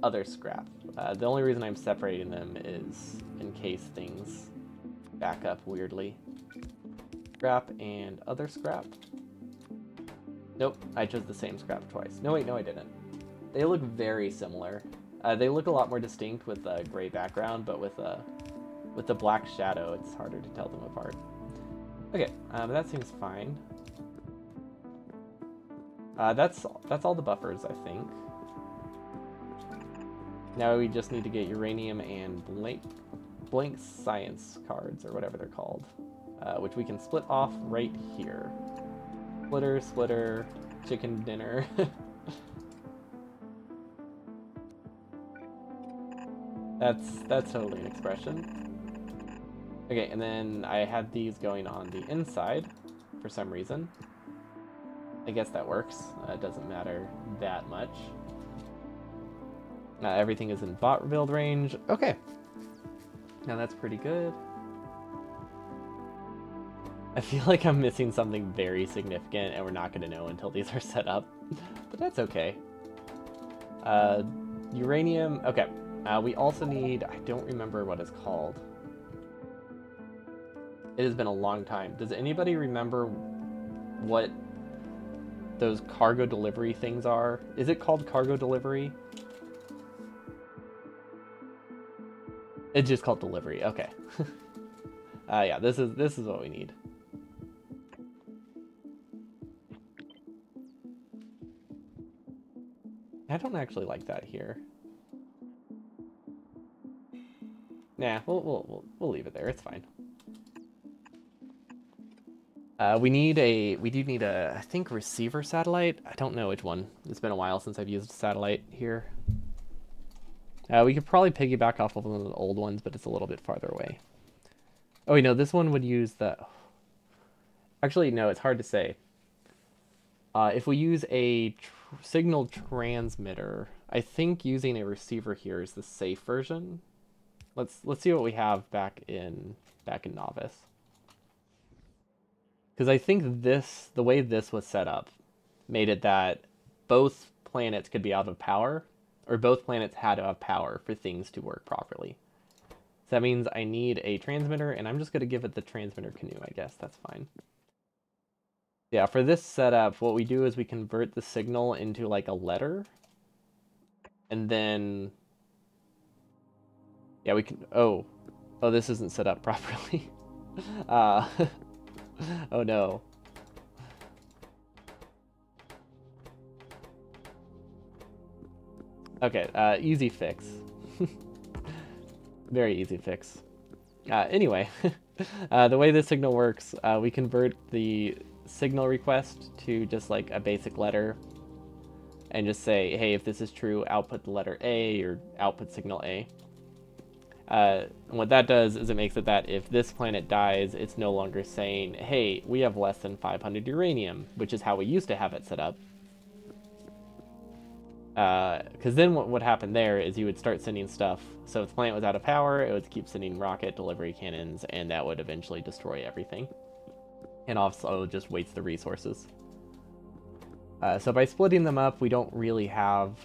other scrap. The only reason I'm separating them is in case things back up weirdly. Scrap and other scrap. Nope, I chose the same scrap twice. No, wait, no, I didn't. They look very similar. They look a lot more distinct with a gray background, but with the black shadow, it's harder to tell them apart. Okay, that seems fine. That's all the buffers, I think. Now we just need to get uranium and blank science cards, or whatever they're called, which we can split off right here. Splitter, chicken dinner. That's totally an expression. Okay, and then I have these going on the inside for some reason. I guess that works. It doesn't matter that much. Everything is in bot build range. Okay. Now that's pretty good. I feel like I'm missing something very significant and we're not going to know until these are set up. But that's okay. Uranium. Okay. We also need... I don't remember what it's called. It has been a long time. Does anybody remember what those cargo delivery things are? Is it called cargo delivery? It's just called delivery. Okay. Yeah, this is what we need. I don't actually like that here. Nah, we'll leave it there. It's fine. We do need a, I think, receiver satellite. I don't know which one. It's been a while since I've used a satellite here. We could probably piggyback off of one of the old ones, but it's a little bit farther away. Oh, wait, no, this one would use the... Actually, no, it's hard to say. If we use a signal transmitter, I think using a receiver here is the safe version. Let's see what we have back in Novice. Because I think the way this was set up made it that both planets could be out of power, or both planets had to have power for things to work properly. So that means I need a transmitter, and I'm just going to give it the transmitter canoe, I guess. That's fine. Yeah, for this setup, what we do is we convert the signal into like a letter, and then... Yeah, we can... Oh, this isn't set up properly. Oh no. Okay, easy fix. Very easy fix. Anyway, the way this signal works, we convert the signal request to just like a basic letter and just say, hey, if this is true, output the letter A or output signal A. And what that does is it makes it that if this planet dies, it's no longer saying, hey, we have less than 500 uranium, which is how we used to have it set up. Because then what would happen there is you would start sending stuff. So if the planet was out of power, it would keep sending rocket delivery cannons, and that would eventually destroy everything. And also just waste the resources. So by splitting them up, we don't really have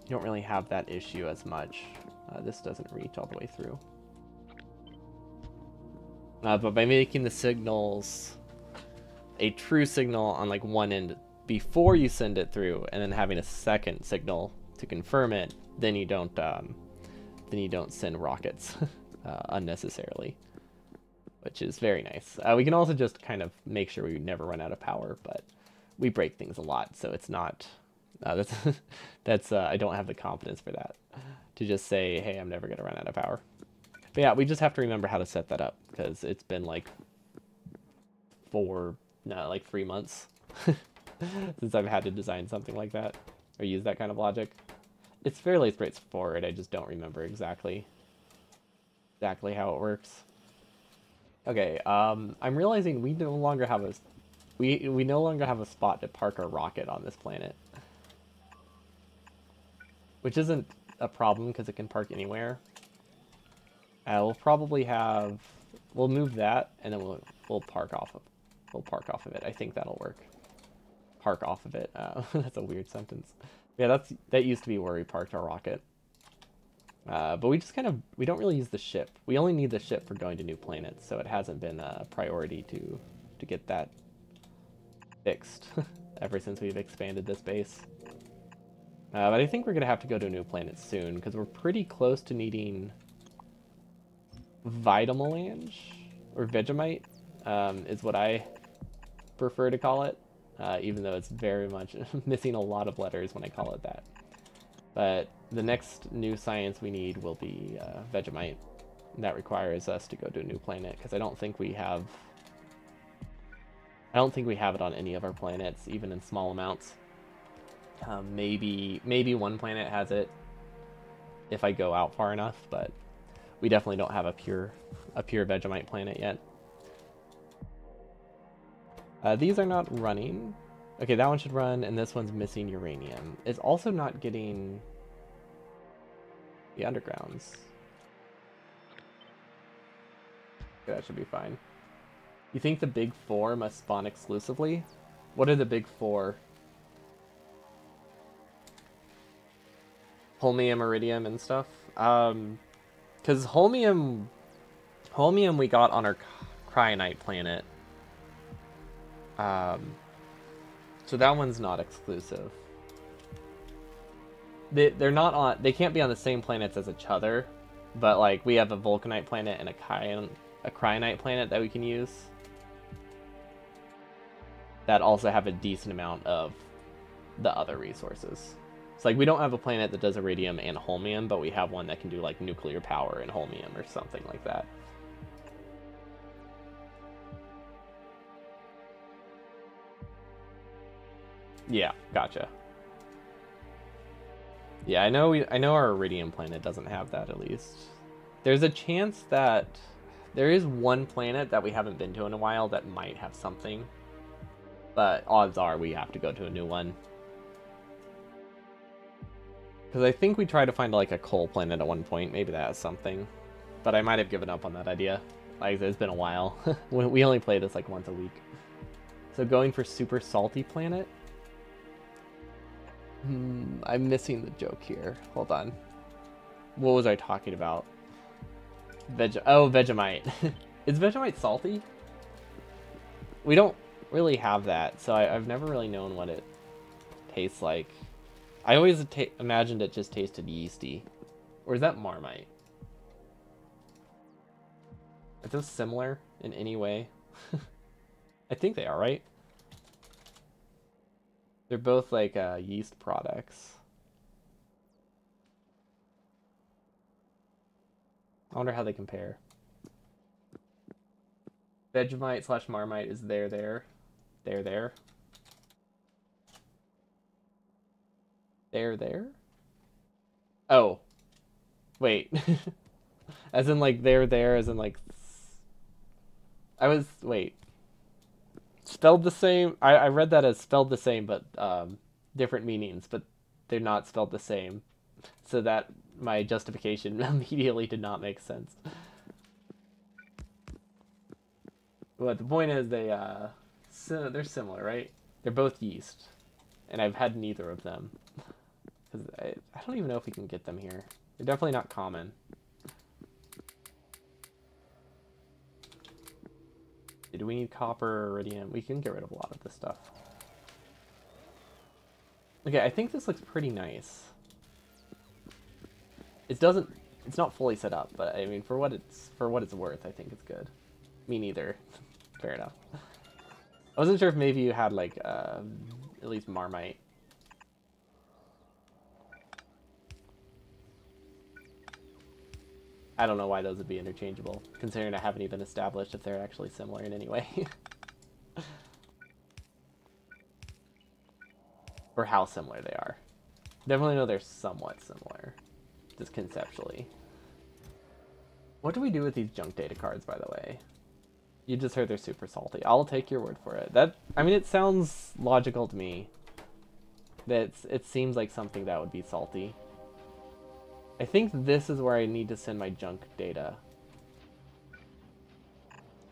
that issue as much. This doesn't reach all the way through. But by making the signals a true signal on like one end before you send it through, and then having a second signal to confirm it, then you don't send rockets unnecessarily, which is very nice. We can also just kind of make sure we never run out of power, but we break things a lot, so it's not. That's I don't have the confidence for that. To just say, hey, I'm never going to run out of power. But yeah, we just have to remember how to set that up, because it's been like 3 months since I've had to design something like that, or use that kind of logic. It's fairly straightforward, I just don't remember exactly how it works. Okay, I'm realizing we no longer have a spot to park a rocket on this planet. Which isn't a problem because it can park anywhere. We'll move that, and then we'll park off of it. I think that'll work. Park off of it. That's a weird sentence. Yeah, that used to be where we parked our rocket. But we just kind of, we don't really use the ship. We only need the ship for going to new planets, so it hasn't been a priority to get that fixed ever since we've expanded this base. But I think we're going to have to go to a new planet soon, because we're pretty close to needing Vitamelange, or Vegemite, is what I prefer to call it, even though it's very much missing a lot of letters when I call it that. But the next new science we need will be Vegemite. That requires us to go to a new planet, because I don't think we have it on any of our planets, even in small amounts. Maybe one planet has it if I go out far enough, but we definitely don't have a pure Vegemite planet yet. These are not running. Okay, that one should run, and this one's missing uranium. It's also not getting the undergrounds. Okay, that should be fine. You think the big four must spawn exclusively? What are the big four? Holmium, iridium, and stuff? Because holmium we got on our cryonite planet. So that one's not exclusive. They're not on. They can't be on the same planets as each other, but like we have a vulcanite planet and a cryonite planet that we can use. That also have a decent amount of the other resources. It's like we don't have a planet that does iridium and holmium, but we have one that can do like nuclear power and holmium or something like that. Yeah, gotcha. Yeah, I know our iridium planet doesn't have that, at least. There's a chance that there is one planet that we haven't been to in a while that might have something, but odds are we have to go to a new one. Because I think we tried to find like a coal planet at one point. Maybe that has something, but I might have given up on that idea. Like, it's been a while. We only play this like once a week. So going for super salty planet. I'm missing the joke here. Hold on. What was I talking about? Vegemite. Is Vegemite salty? We don't really have that, so I've never really known what it tastes like. I always imagined it just tasted yeasty. Or is that Marmite? Are those similar in any way? I think they are, right? They're both like yeast products. I wonder how they compare. Vegemite / Marmite is there. Oh. Wait. As in like there, as in like... Wait. Spelled the same? I read that as spelled the same, but different meanings, but they're not spelled the same. So that, my justification immediately did not make sense. But the point is they're similar, right? They're both yeast. And I've had neither of them. Because I don't even know if we can get them here. They're definitely not common. Do we need copper, iridium? We can get rid of a lot of this stuff. Okay, I think this looks pretty nice. It's not fully set up, but I mean, for what it's worth, I think it's good. Me neither. Fair enough. I wasn't sure if maybe you had like at least Marmite. I don't know why those would be interchangeable, considering I haven't even established if they're actually similar in any way. Or how similar they are. Definitely know they're somewhat similar, just conceptually. What do we do with these junk data cards, by the way? You just heard they're super salty. I'll take your word for it. I mean, it sounds logical to me. It seems like something that would be salty. I think this is where I need to send my junk data.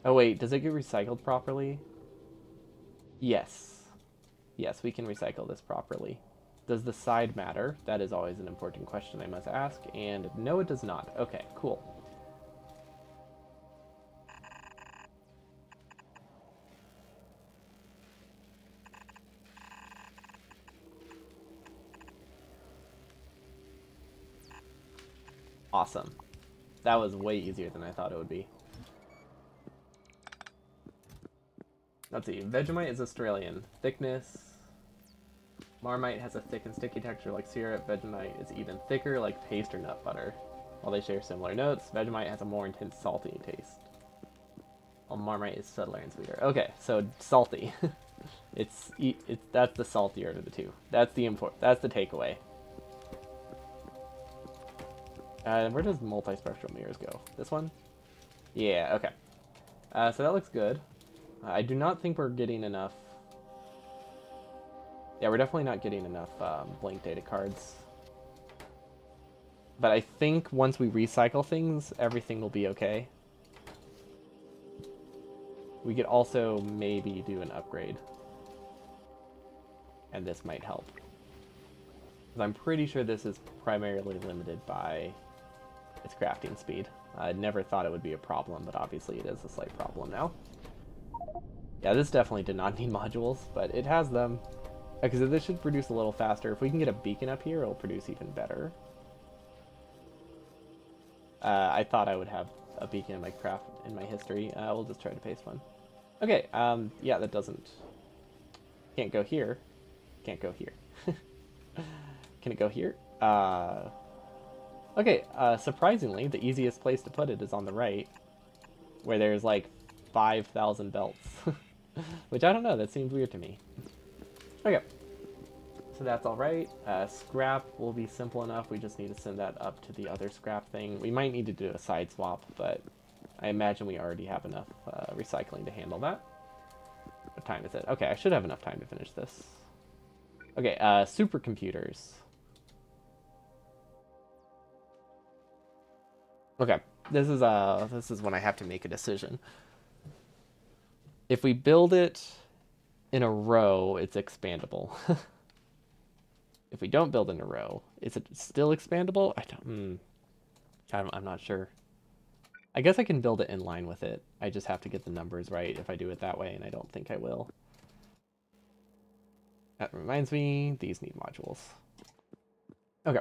Oh wait, does it get recycled properly? Yes. Yes, we can recycle this properly. Does the side matter? That is always an important question I must ask, and no, it does not. Okay, cool. Awesome. That was way easier than I thought it would be. Let's see. Vegemite is Australian. Thickness. Marmite has a thick and sticky texture like syrup. Vegemite is even thicker like paste or nut butter. While they share similar notes, Vegemite has a more intense salty taste. While Marmite is subtler and sweeter. Okay, so salty. That's the saltier of the two. That's the takeaway. Where does multispectral mirrors go? This one? Yeah, okay. So that looks good. I do not think we're getting enough. Yeah, we're definitely not getting enough blank data cards. But I think once we recycle things, everything will be okay. We could also maybe do an upgrade. And this might help. Because I'm pretty sure this is primarily limited by its crafting speed. I never thought it would be a problem, but obviously it is a slight problem now. Yeah, this definitely did not need modules, but it has them. Because this should produce a little faster. If we can get a beacon up here, it'll produce even better. I thought I would have a beacon in my history. We'll just try to paste one. Okay, yeah, that doesn't... Can't go here. Can't go here. Can it go here? Okay, surprisingly, the easiest place to put it is on the right, where there's like 5,000 belts. Which, I don't know, that seems weird to me. Okay, so that's alright. Scrap will be simple enough, we just need to send that up to the other scrap thing. We might need to do a side swap, but I imagine we already have enough recycling to handle that. What time is it? Okay, I should have enough time to finish this. Okay, supercomputers. Okay, this is when I have to make a decision. If we build it in a row, it's expandable. If we don't build in a row, is it still expandable? I'm not sure. I guess I can build it in line with it. I just have to get the numbers right if I do it that way, and I don't think I will. That reminds me, these need modules. Okay.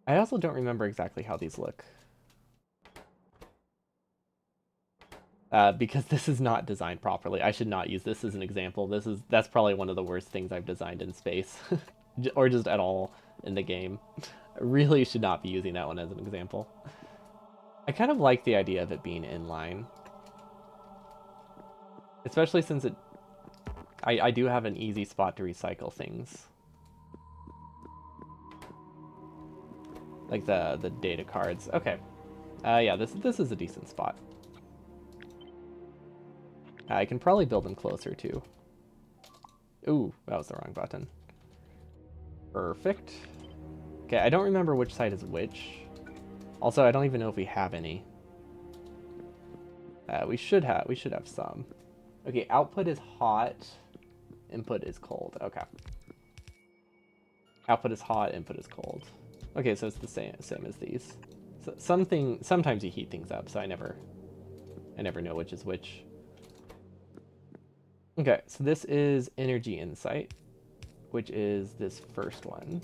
I also don't remember exactly how these look. Because this is not designed properly. I should not use this as an example. That's probably one of the worst things I've designed in space. Or just at all in the game. I really should not be using that one as an example. I kind of like the idea of it being inline. Especially since I do have an easy spot to recycle things. Like the data cards. Okay. Yeah, this is a decent spot. I can probably build them closer too. Ooh, that was the wrong button. Perfect. Okay, I don't remember which side is which. Also, I don't even know if we have any. We should have some. Okay, output is hot. Input is cold. Okay. Output is hot, input is cold. Okay, so it's the same as these. So sometimes you heat things up, so I never know which is which. Okay, so this is energy insight, which is this first one.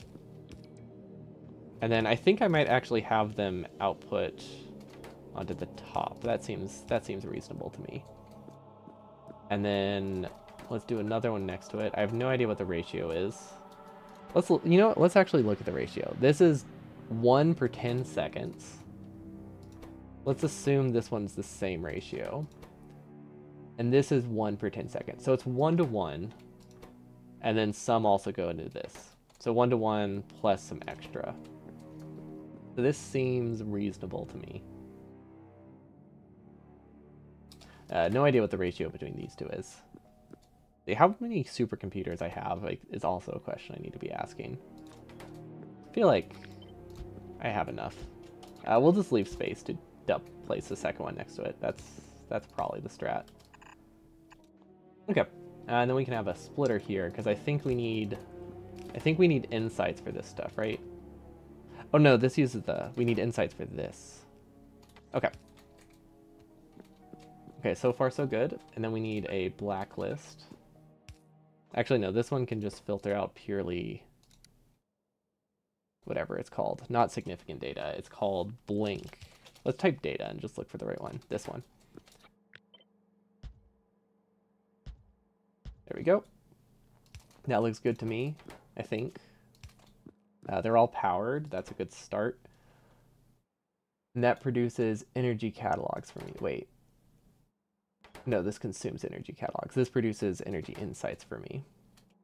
And then I think I might actually have them output onto the top. That seems reasonable to me. And then let's do another one next to it. I have no idea what the ratio is. Let's actually look at the ratio. This is 1 per 10 seconds. Let's assume this one's the same ratio. And this is 1 per 10 seconds. So it's 1 to 1. And then some also go into this. So 1 to 1 plus some extra. So this seems reasonable to me. No idea what the ratio between these two is. How many supercomputers I have is also a question I need to be asking. I feel like I have enough. We'll just leave space to place the second one next to it. That's probably the strat. Okay, And then we can have a splitter here, because I think we need insights for this stuff, right? Oh no, this uses we need insights for this. Okay. Okay, so far so good. And then we need a blacklist. Actually, no, this one can just filter out purely whatever it's called. Not significant data. It's called blink. Let's type data and just look for the right one. This one. There we go. That looks good to me, I think. They're all powered. That's a good start. And that produces energy catalogs for me. Wait. No, this consumes energy catalogs. This produces energy insights for me.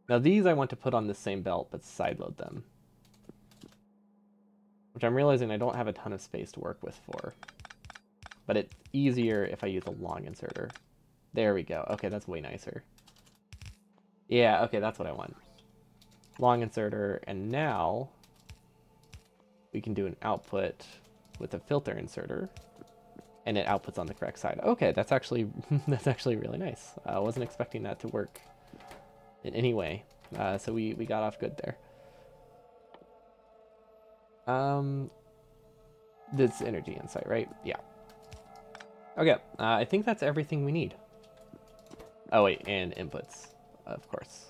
Now these I want to put on the same belt, but sideload them. Which I'm realizing I don't have a ton of space to work with for. But it's easier if I use a long inserter. There we go. Okay, that's way nicer. Yeah, okay, that's what I want. Long inserter, and now we can do an output with a filter inserter, and it outputs on the correct side. Okay, that's actually really nice. I wasn't expecting that to work in any way, so we got off good there. This energy insight, right? Yeah. Okay, I think that's everything we need. Oh wait, and inputs, of course,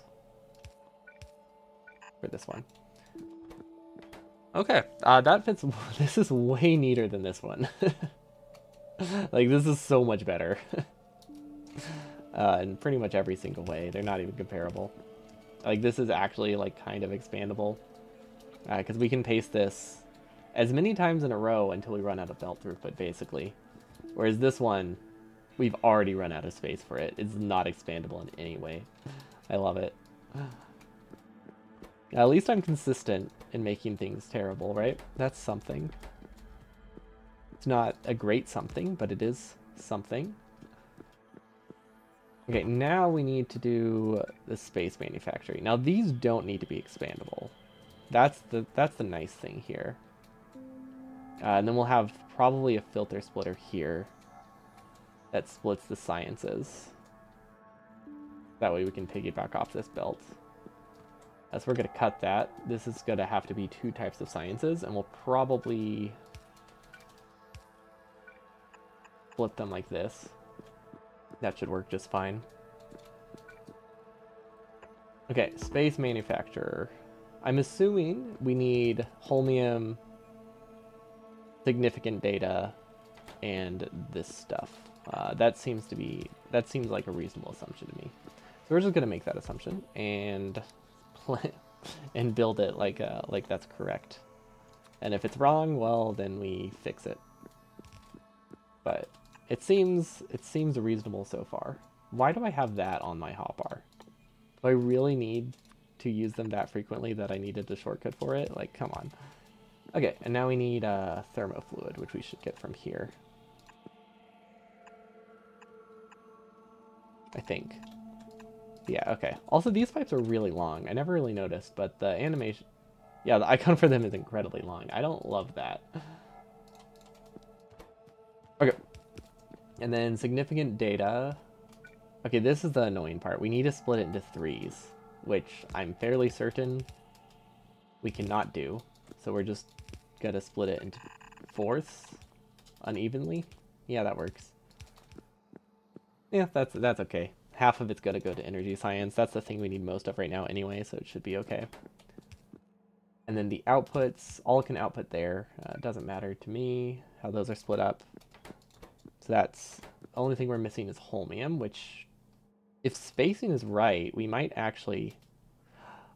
for this one. Okay, that fits. This is way neater than this one. Like, this is so much better. In pretty much every single way. They're not even comparable. Like, this is actually, like, kind of expandable. Because we can paste this as many times in a row until we run out of belt throughput, basically. Whereas this one, we've already run out of space for it. It's not expandable in any way. I love it. At least I'm consistent in making things terrible, right? That's something. It's not a great something, but it is something. Okay, now we need to do the space manufacturing. Now these don't need to be expandable. That's the nice thing here. And then we'll have probably a filter splitter here that splits the sciences. That way we can piggyback off this belt. So we're going to cut that. This is going to have to be 2 types of sciences, and we'll probably split them like this. That should work just fine. Okay, space manufacturer. I'm assuming we need holmium, significant data, and this stuff. That seems like a reasonable assumption to me. So we're just going to make that assumption and and build it like that's correct. And if it's wrong, well, then we fix it. But it seems reasonable so far. Why do I have that on my hotbar? Do I really need to use them that frequently that I needed a shortcut for it? Like, come on. Okay, and now we need thermofluid, which we should get from here. I think. Yeah, okay. Also, these pipes are really long. I never really noticed, but the animation... Yeah, the icon for them is incredibly long. I don't love that. Okay. And then significant data. Okay, this is the annoying part. We need to split it into 3s, which I'm fairly certain we cannot do. So we're just gonna split it into 4s unevenly. Yeah, that works. Yeah, that's okay. Half of it's gonna go to energy science. That's the thing we need most of right now anyway, so it should be okay. And then the outputs, all can output there. It doesn't matter to me how those are split up. So that's the only thing we're missing is holmium, which, if spacing is right, we might actually...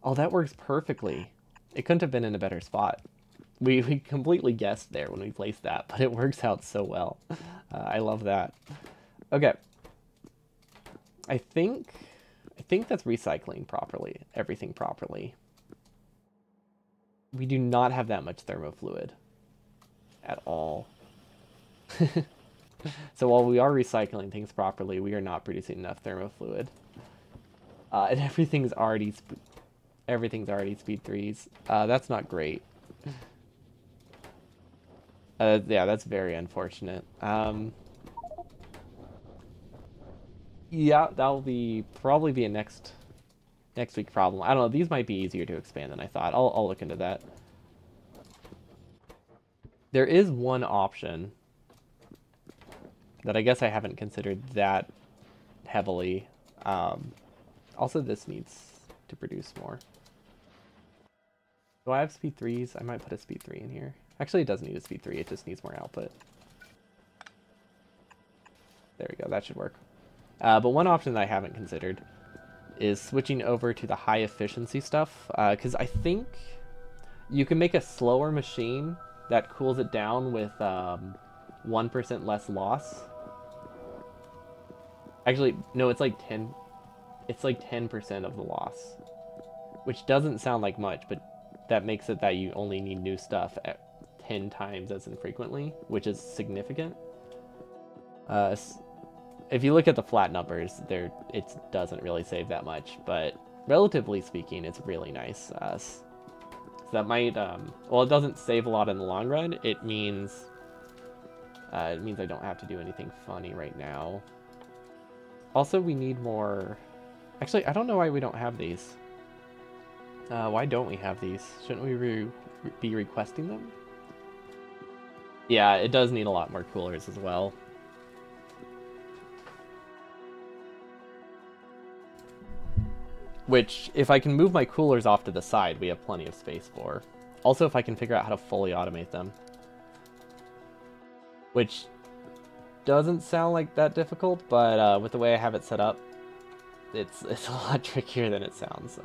Oh, that works perfectly. It couldn't have been in a better spot. We completely guessed there when we placed that, but it works out so well. I love that. Okay. I think that's recycling properly, everything properly. We do not have that much thermofluid at all. So while we are recycling things properly, we are not producing enough thermofluid. And everything's already speed 3s. That's not great. Yeah, that's very unfortunate. Yeah, that'll probably be a next week problem. I don't know. These might be easier to expand than I thought. I'll look into that. There is one option that I guess I haven't considered that heavily. Also, this needs to produce more. Do I have speed 3s? I might put a speed 3 in here. Actually, it doesn't need a speed 3. It just needs more output. There we go. That should work. But one option that I haven't considered is switching over to the high efficiency stuff. Because I think you can make a slower machine that cools it down with 1% less loss. Actually, no, it's like 10. It's like 10% of the loss, which doesn't sound like much, but that makes it that you only need new stuff at 10 times as infrequently, which is significant. If you look at the flat numbers, it doesn't really save that much, but relatively speaking, it's really nice. So that might, well, it doesn't save a lot in the long run. It means I don't have to do anything funny right now. Also, we need more. Actually, I don't know why we don't have these. Why don't we have these? Shouldn't we be requesting them? Yeah, it does need a lot more coolers as well. Which, if I can move my coolers off to the side, we have plenty of space for. Also, if I can figure out how to fully automate them. Which doesn't sound like that difficult, but with the way I have it set up, it's a lot trickier than it sounds.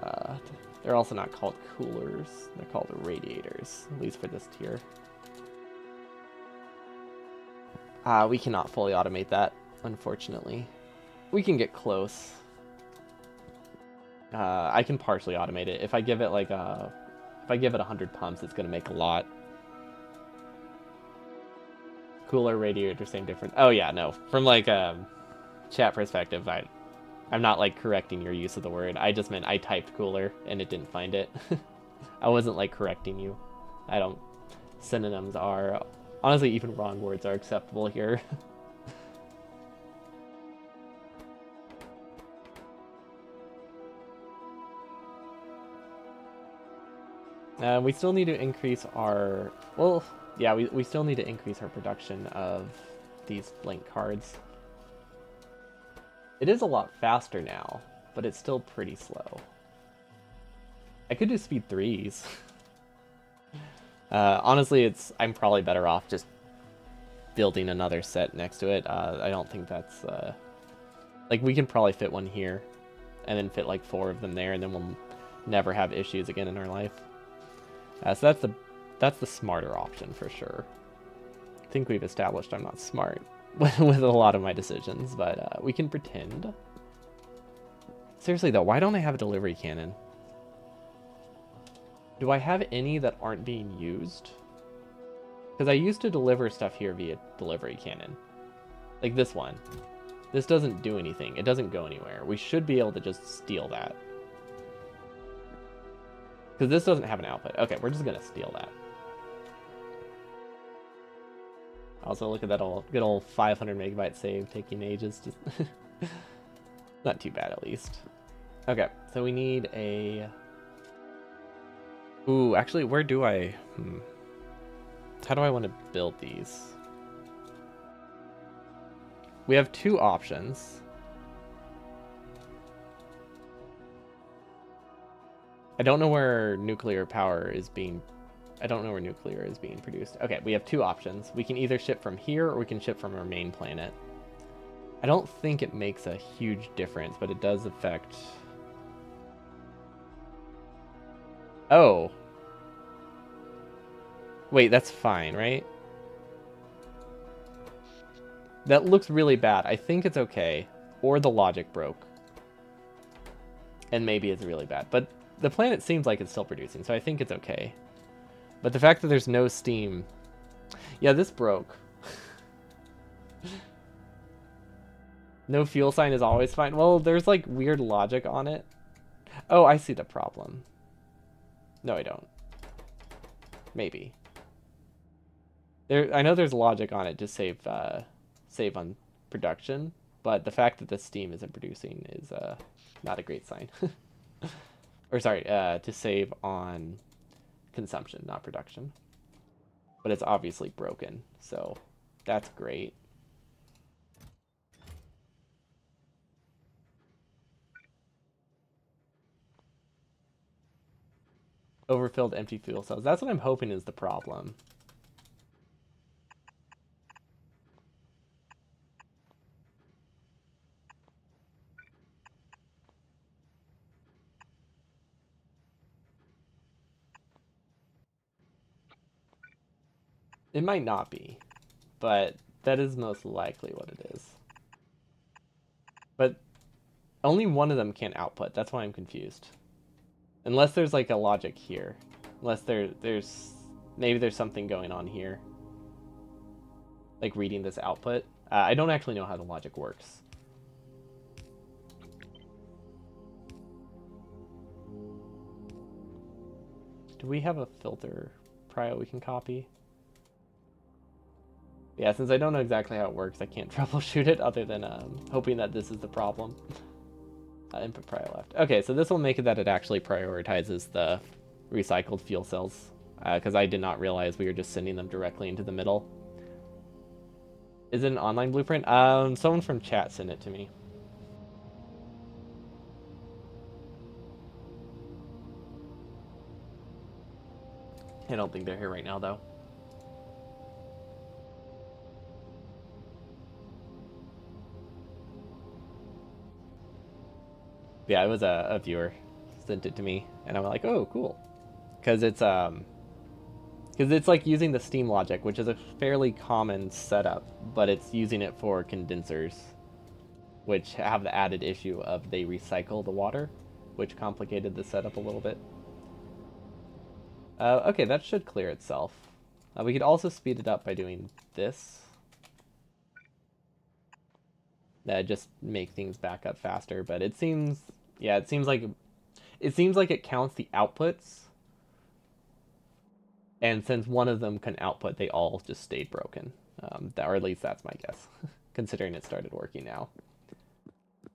They're also not called coolers. They're called radiators, at least for this tier. We cannot fully automate that, unfortunately. We can get close. I can partially automate it. If I give it like if I give it 100 pumps, it's gonna make a lot. Cooler, radiator, same difference. Oh yeah, no. From like chat perspective, I'm not like correcting your use of the word. I just meant I typed cooler and it didn't find it. I wasn't like correcting you. I don't. Synonyms are honestly even wrong words are acceptable here. We still need to increase our, well, yeah, we still need to increase our production of these blank cards. It is a lot faster now, but it's still pretty slow. I could do speed 3s. Honestly, I'm probably better off just building another set next to it. I don't think that's, like, we can probably fit one here, and then fit like 4 of them there, and then we'll never have issues again in our life. So that's the smarter option for sure. I think we've established I'm not smart with a lot of my decisions, but we can pretend. Seriously though, why don't I have a delivery cannon? Do I have any that aren't being used? Because I used to deliver stuff here via delivery cannon. Like this one. This doesn't do anything. It doesn't go anywhere. We should be able to just steal that. Because this doesn't have an output. Okay, we're just going to steal that. Also, look at that good old 500 megabyte save taking ages. Not too bad, at least. Okay, so we need a... Ooh, actually, where do I... How do I want to build these? We have 2 options. I don't know where nuclear power is being... I don't know where nuclear is being produced. Okay, we have 2 options. We can either ship from here, or we can ship from our main planet. I don't think it makes a huge difference, but it does affect... Oh. Wait, that's fine, right? That looks really bad. I think it's okay. Or the logic broke. And maybe it's really bad. But the planet seems like it's still producing, so I think it's okay. But the fact that there's no steam... Yeah, this broke. No fuel sign is always fine. Well, there's like weird logic on it. Oh, I see the problem. No, I don't. Maybe. I know there's logic on it to save on production, but the fact that the steam isn't producing is not a great sign. Or sorry, to save on consumption, not production. But it's obviously broken, so that's great. Overfilled empty fuel cells. That's what I'm hoping is the problem. It might not be, but that is most likely what it is. But only one of them can output. That's why I'm confused. Unless there's like a logic here. Unless maybe there's something going on here. Like reading this output. I don't actually know how the logic works. Do we have a filter prio we can copy? Yeah, since I don't know exactly how it works, I can't troubleshoot it other than hoping that this is the problem. Input prio left. Okay, so this will make it that it actually prioritizes the recycled fuel cells, because I did not realize we were just sending them directly into the middle. Is it an online blueprint? Someone from chat sent it to me. I don't think they're here right now, though. Yeah, it was a viewer sent it to me, and I'm like, oh, cool, because it's like using the steam logic, which is a fairly common setup, but it's using it for condensers, which have the added issue of they recycle the water, which complicated the setup a little bit. Okay, that should clear itself. We could also speed it up by doing this. Just make things back up faster, but it seems, yeah, it seems like it counts the outputs, and since one of them can output, they all just stayed broken. Or at least that's my guess, considering it started working now.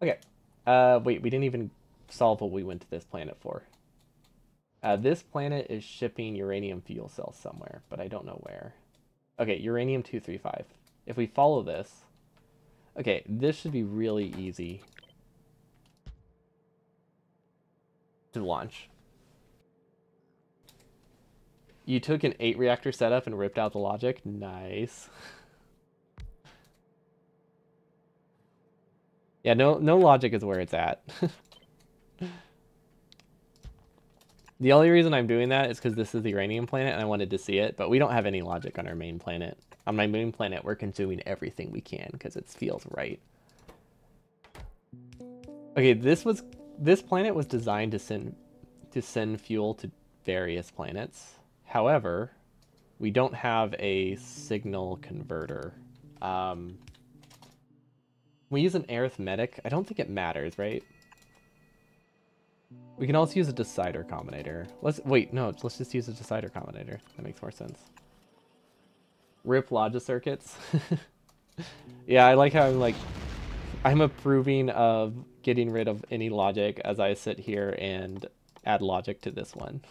Okay, wait, we didn't even solve what we went to this planet for. This planet is shipping uranium fuel cells somewhere, but I don't know where. Okay, uranium-235. If we follow this, okay, this should be really easy to launch. You took an 8-reactor setup and ripped out the logic? Nice. Yeah, no logic is where it's at. The only reason I'm doing that is because this is the uranium planet and I wanted to see it, but we don't have any logic on our main planet. On my main planet, we're consuming everything we can because it feels right. Okay, this planet was designed to send fuel to various planets. However, we don't have a signal converter. We use an arithmetic. I don't think it matters, right? We can also use a decider combinator. Let's just use a decider combinator. That makes more sense. Rip logic circuits. Yeah, I like how I'm approving of getting rid of any logic as I sit here and add logic to this one.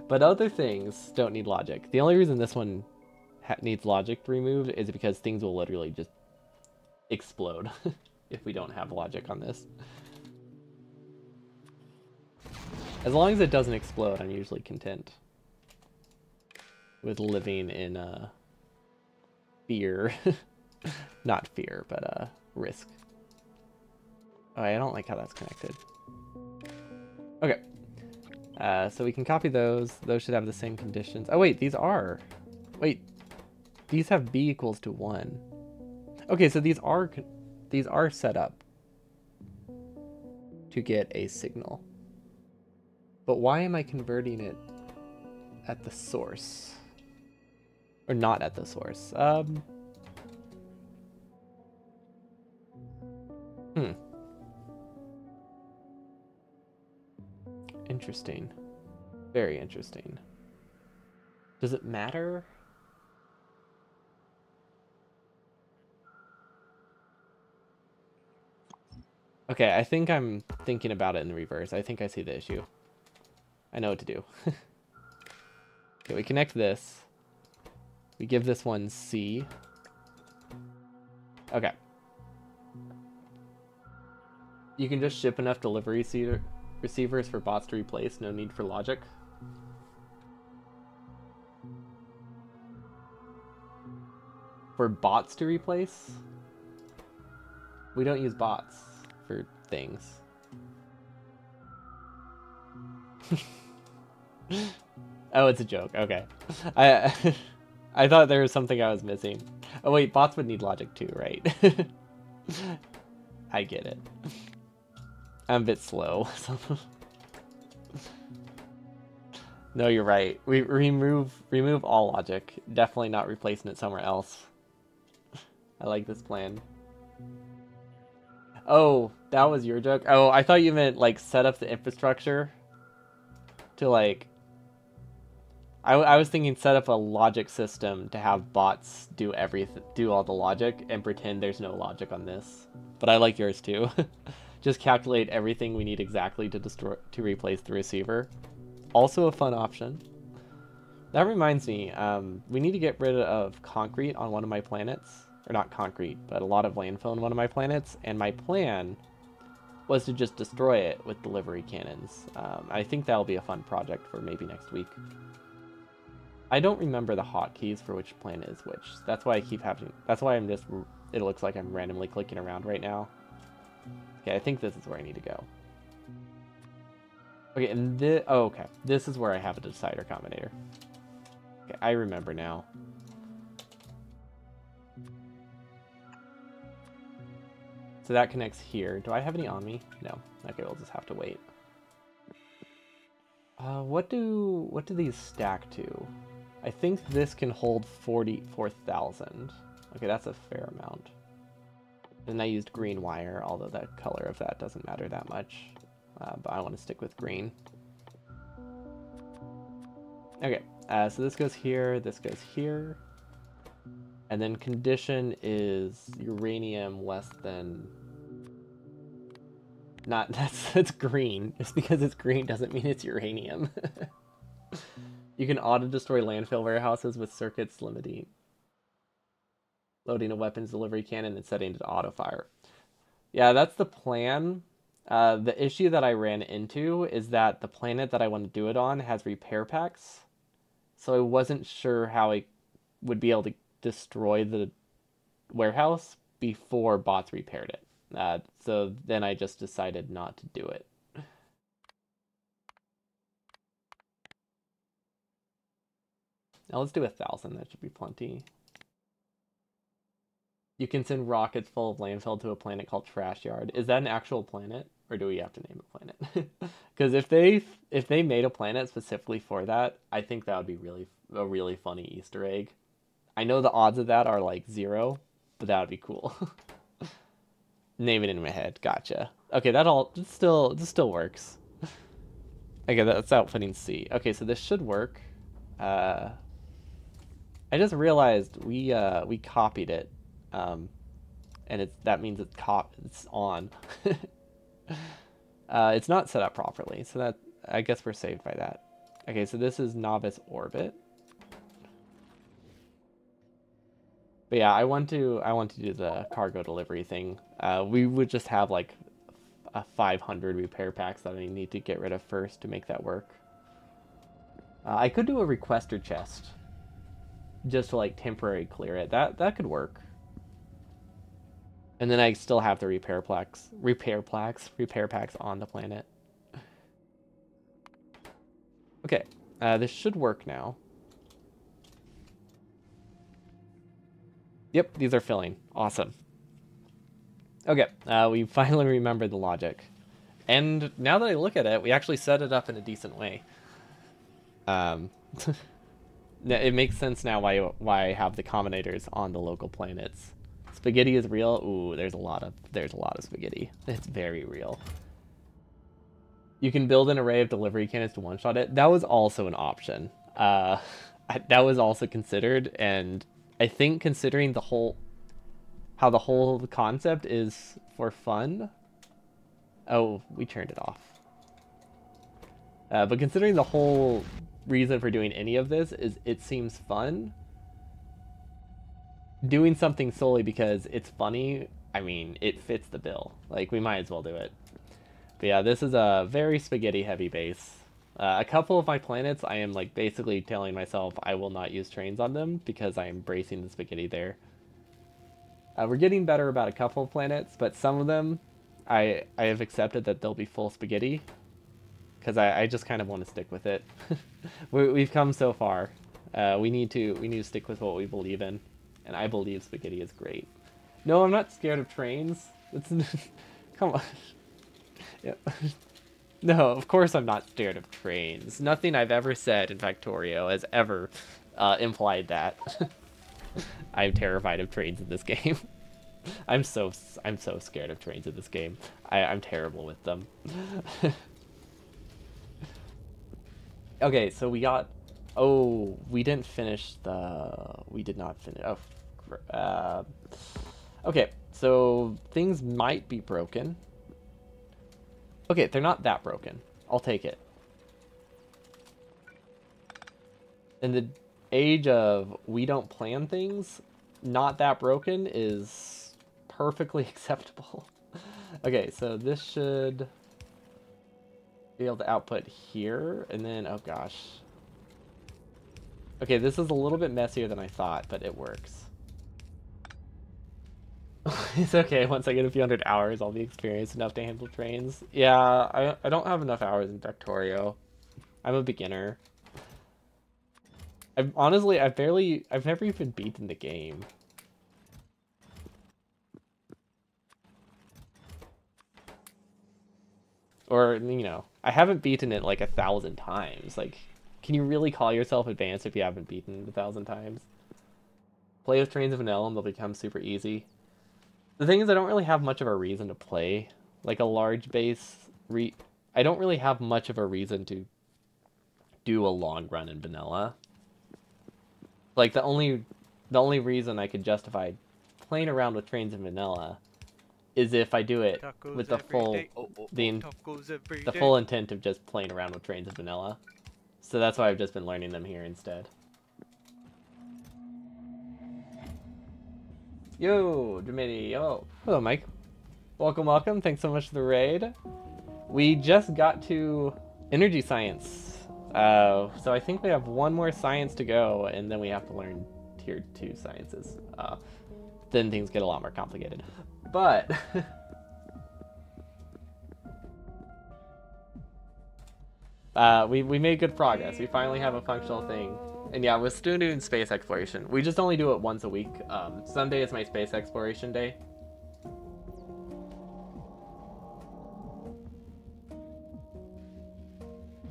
But other things don't need logic. The only reason this one needs logic removed is because things will literally just explode if we don't have logic on this. As long as it doesn't explode, I'm usually content with living in fear. Not fear, but risk. Oh, I don't like how that's connected. Okay. So we can copy those. Those should have the same conditions. Oh, wait, these have b equals to 1. Okay, so these are set up to get a signal. But why am I converting it at the source? Or not at the source? Interesting. Very interesting. Does it matter? Okay, I think I'm thinking about it in the reverse. I think I see the issue. I know what to do. Okay, we connect this. We give this one C. Okay. You can just ship enough delivery receivers for bots to replace. No need for logic. For bots to replace? We don't use bots for things. Oh, it's a joke. Okay. I thought there was something I was missing. Oh wait, bots would need logic too, right? I get it. I'm a bit slow. No, you're right. We remove all logic. Definitely not replacing it somewhere else. I like this plan. Oh, that was your joke? Oh, I thought you meant like set up the infrastructure to like... I was thinking set up a logic system to have bots do all the logic and pretend there's no logic on this. But I like yours too. Just calculate everything we need exactly to replace the receiver. Also a fun option. That reminds me, we need to get rid of concrete on one of my planets. Or not concrete, but a lot of landfill on one of my planets. And my plan was to just destroy it with delivery cannons. I think that'll be a fun project for maybe next week. I don't remember the hotkeys for which planet is which. That's why I keep having... That's why I'm just... It looks like I'm randomly clicking around right now. Okay, I think this is where I need to go. Okay, and this... Oh, okay. This is where I have a decider combinator. Okay, I remember now. So that connects here. Do I have any on me? No. Okay, we'll just have to wait. What do these stack to? I think this can hold 44,000. Okay, that's a fair amount. And I used green wire, although the color of that doesn't matter that much. But I want to stick with green. Okay, so this goes here, this goes here. And then condition is uranium less than... Not, that's green. Just because it's green doesn't mean it's uranium. You can auto-destroy landfill warehouses with circuits limiting loading a weapons delivery cannon and setting it to auto-fire. Yeah, that's the plan. The issue that I ran into is that the planet that I want to do it on has repair packs. So I wasn't sure how I would be able to destroy the warehouse before bots repaired it. So then I just decided not to do it. Now let's do 1,000. That should be plenty. You can send rockets full of landfill to a planet called Trash Yard. Is that an actual planet, or do we have to name a planet? Because if they made a planet specifically for that, I think that would be a really funny Easter egg. I know the odds of that are like 0, but that would be cool. Name it in my head. Gotcha. Okay, this still works. Okay, that's outputting C. Okay, so this should work. I just realized we copied it, and that means it's on. It's not set up properly, so that I guess we're saved by that. Okay, so this is novice orbit. But yeah, I want to do the cargo delivery thing. We would just have like a 500 repair packs that I need to get rid of first to make that work. I could do a requester chest just to like temporarily clear it. That could work. And then I still have the repair packs on the planet. Okay, this should work now. Yep, these are filling. Awesome. Okay, we finally remembered the logic. And now that I look at it, we actually set it up in a decent way. It makes sense now why I have the combinators on the local planets. Spaghetti is real. Ooh, there's a lot of spaghetti. It's very real. You can build an array of delivery cannons to one-shot it. That was also an option. That was also considered, and I think considering how the whole concept is for fun, Oh, we turned it off. But considering the whole reason for doing any of this is it seems fun, doing something solely because it's funny, I mean, it fits the bill. Like, we might as well do it. But yeah, this is a very spaghetti heavy base. A couple of my planets, I am like basically telling myself I will not use trains on them because I am bracing the spaghetti there. We're getting better about a couple of planets, but some of them, I have accepted that they'll be full spaghetti because I just kind of want to stick with it. We've come so far. We need to stick with what we believe in, and I believe spaghetti is great. No, I'm not scared of trains. It's come on. Yeah. No, of course I'm not scared of trains. Nothing I've ever said in Factorio has ever implied that. I'm terrified of trains in this game. I'm so scared of trains in this game. I'm terrible with them. Okay, so we got... Oh, we didn't finish the... We did not finish... Oh, okay, so things might be broken. Okay, they're not that broken. I'll take it. In the age of we don't plan things, not that broken is perfectly acceptable. Okay, so this should be able to output here, and then, oh gosh. Okay, this is a little bit messier than I thought, but it works. It's okay, once I get a few hundred hours, I'll be experienced enough to handle trains. Yeah, I don't have enough hours in Factorio. I'm a beginner. I've never even beaten the game. Or, you know, I haven't beaten it like 1,000 times. Like, can you really call yourself advanced if you haven't beaten it 1,000 times? Play with Trains of Vanilla and they'll become super easy. The thing is, I don't really have much of a reason to play. Like, a large base... I don't really have much of a reason to do a long run in vanilla. Like, the only reason I could justify playing around with Trains in vanilla is if I do it with the full the full intent of just playing around with Trains in vanilla. So that's why I've just been learning them here instead. Yo, Jiminy, yo. Hello, Mike. Welcome, welcome. Thanks so much for the raid. We just got to energy science. So I think we have one more science to go, and then we have to learn tier 2 sciences. Then things get a lot more complicated. But... we made good progress. We finally have a functional thing. And yeah, we're still doing space exploration. We just only do it once a week. Sunday is my space exploration day.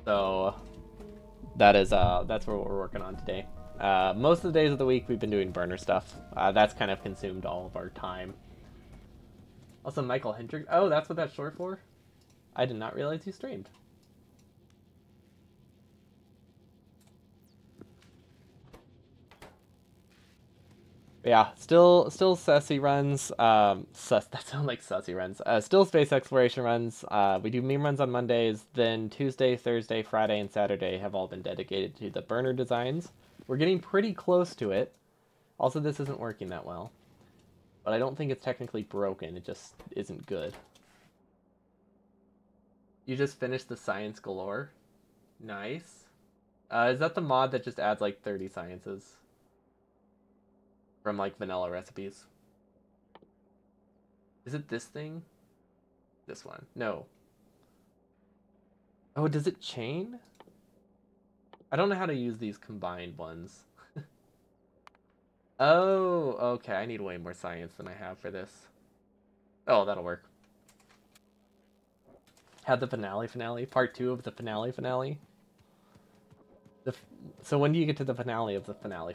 So that's what we're working on today. Most of the days of the week we've been doing burner stuff. That's kind of consumed all of our time. Also, Michael Hendrick. Oh, that's what that's short for? I did not realize you streamed. Yeah, still sussy runs. That sounds like sussy runs. Still space exploration runs. We do meme runs on Mondays. Then Tuesday, Thursday, Friday, and Saturday have all been dedicated to the burner designs. We're getting pretty close to it. Also, this isn't working that well. But I don't think it's technically broken. It just isn't good. You just finished the Science Galore? Nice. Is that the mod that just adds like 30 sciences? From like vanilla recipes. Is it this thing? This one. No. Oh, does it chain? I don't know how to use these combined ones. Oh, okay. I need way more science than I have for this. Oh, that'll work. Had the finale. Part 2 of the finale. So when do you get to the finale of the finale?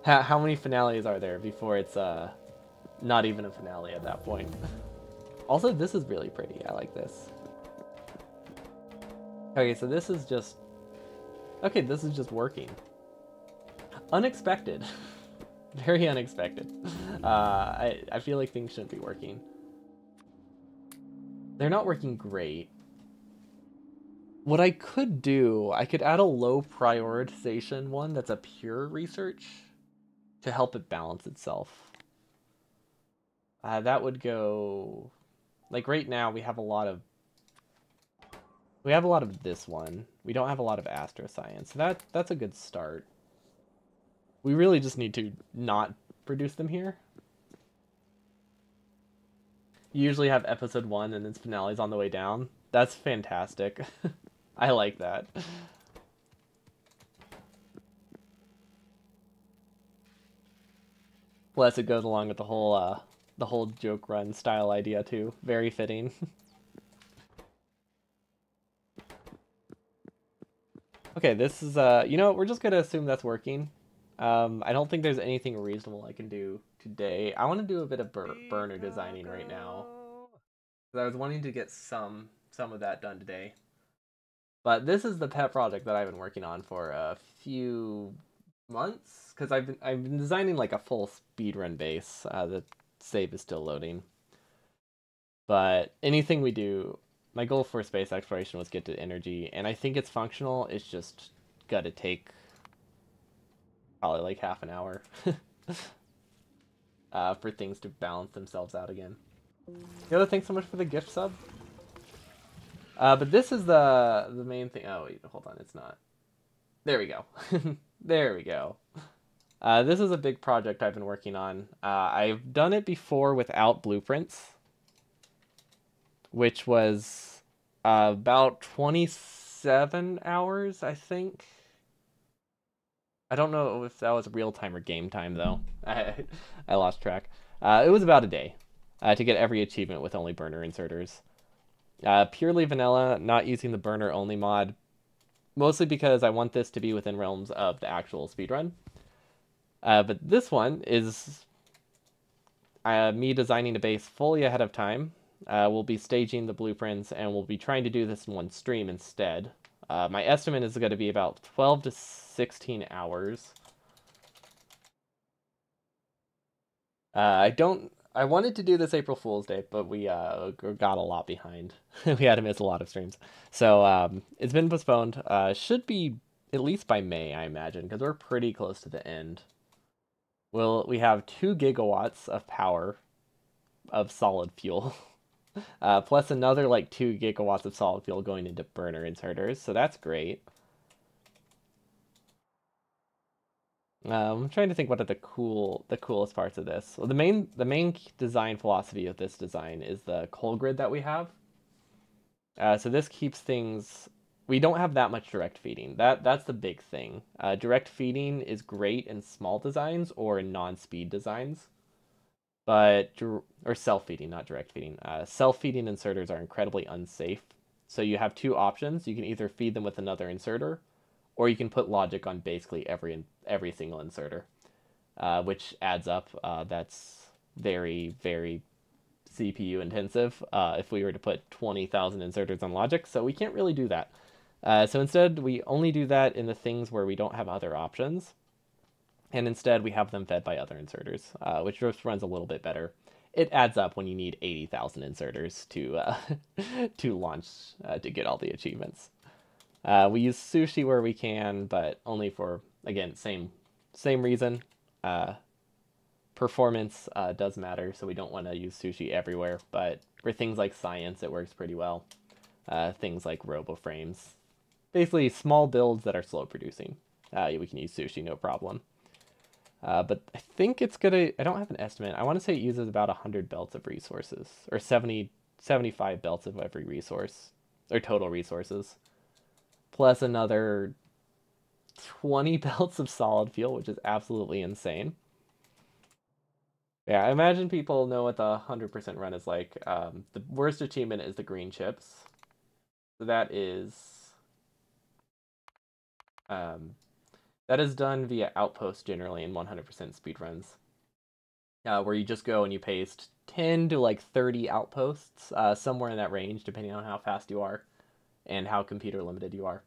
How many finales are there before it's not even a finale at that point? Also, this is really pretty. I like this. Okay, so this is just... Okay, this is just working. Unexpected. Very unexpected. I feel like things shouldn't be working. They're not working great. What I could do, I could add a low prioritization one that's a pure research to help it balance itself. That would go like right now we have a lot of this one. We don't have a lot of astroscience. So that's a good start. We really just need to not produce them here. You usually have episode 1 and its finale's on the way down. That's fantastic. I like that. Plus, it goes along with the whole joke run style idea too. Very fitting. Okay, this is you know, we're just gonna assume that's working. I don't think there's anything reasonable I can do today. I want to do a bit of burner designing right now. Because I was wanting to get some of that done today. But this is the pet project that I've been working on for a few months. Because I've been designing like a full speedrun base. The save is still loading. But anything we do, my goal for space exploration was get to energy, and I think it's functional. It's just gotta take probably like half an hour for things to balance themselves out again. Yoda, thanks so much for the gift sub. But this is the main thing. Oh wait, hold on, it's not. There we go. There we go. This is a big project I've been working on. I've done it before without blueprints, which was about 27 hours, I think. I don't know if that was real time or game time, though. I lost track. It was about a day to get every achievement with only burner inserters. Purely vanilla, not using the burner only mod, mostly because I want this to be within realms of the actual speedrun. But this one is me designing a base fully ahead of time. We'll be staging the blueprints, and we'll be trying to do this in one stream instead. My estimate is going to be about 12 to 16 hours. I wanted to do this April Fool's Day, but we got a lot behind. We had to miss a lot of streams. So it's been postponed. Should be at least by May, I imagine, because we're pretty close to the end. We have 2 gigawatts of power of solid fuel. Plus another like 2 gigawatts of solid fuel going into burner inserters, so that's great. I'm trying to think what are the coolest parts of this. Well, the main design philosophy of this design is the coal grid that we have. So this keeps things. We don't have that much direct feeding. That's the big thing. Direct feeding is great in small designs or in non-speed designs, but or self-feeding, not direct feeding. Self-feeding inserters are incredibly unsafe. So you have 2 options. You can either feed them with another inserter, or you can put logic on basically every single inserter, which adds up. That's very, very CPU intensive if we were to put 20,000 inserters on logic, so we can't really do that. So instead, we only do that in the things where we don't have other options, and instead we have them fed by other inserters, which just runs a little bit better. It adds up when you need 80,000 inserters to to launch to get all the achievements. We use sushi where we can, but only for, again, same reason. Performance does matter, so we don't want to use sushi everywhere, but for things like science, it works pretty well. Things like RoboFrames. Basically, small builds that are slow producing. We can use sushi, no problem. But I think it's gonna, I don't have an estimate. I want to say it uses about 100 belts of resources, or 75 belts of every resource, or total resources. Plus another 20 belts of solid fuel, which is absolutely insane. Yeah, I imagine people know what the 100% run is like. The worst achievement is the green chips. So that is done via outpost generally in 100% speedruns, where you just go and you paste 10 to like 30 outposts, somewhere in that range, depending on how fast you are and how computer limited you are.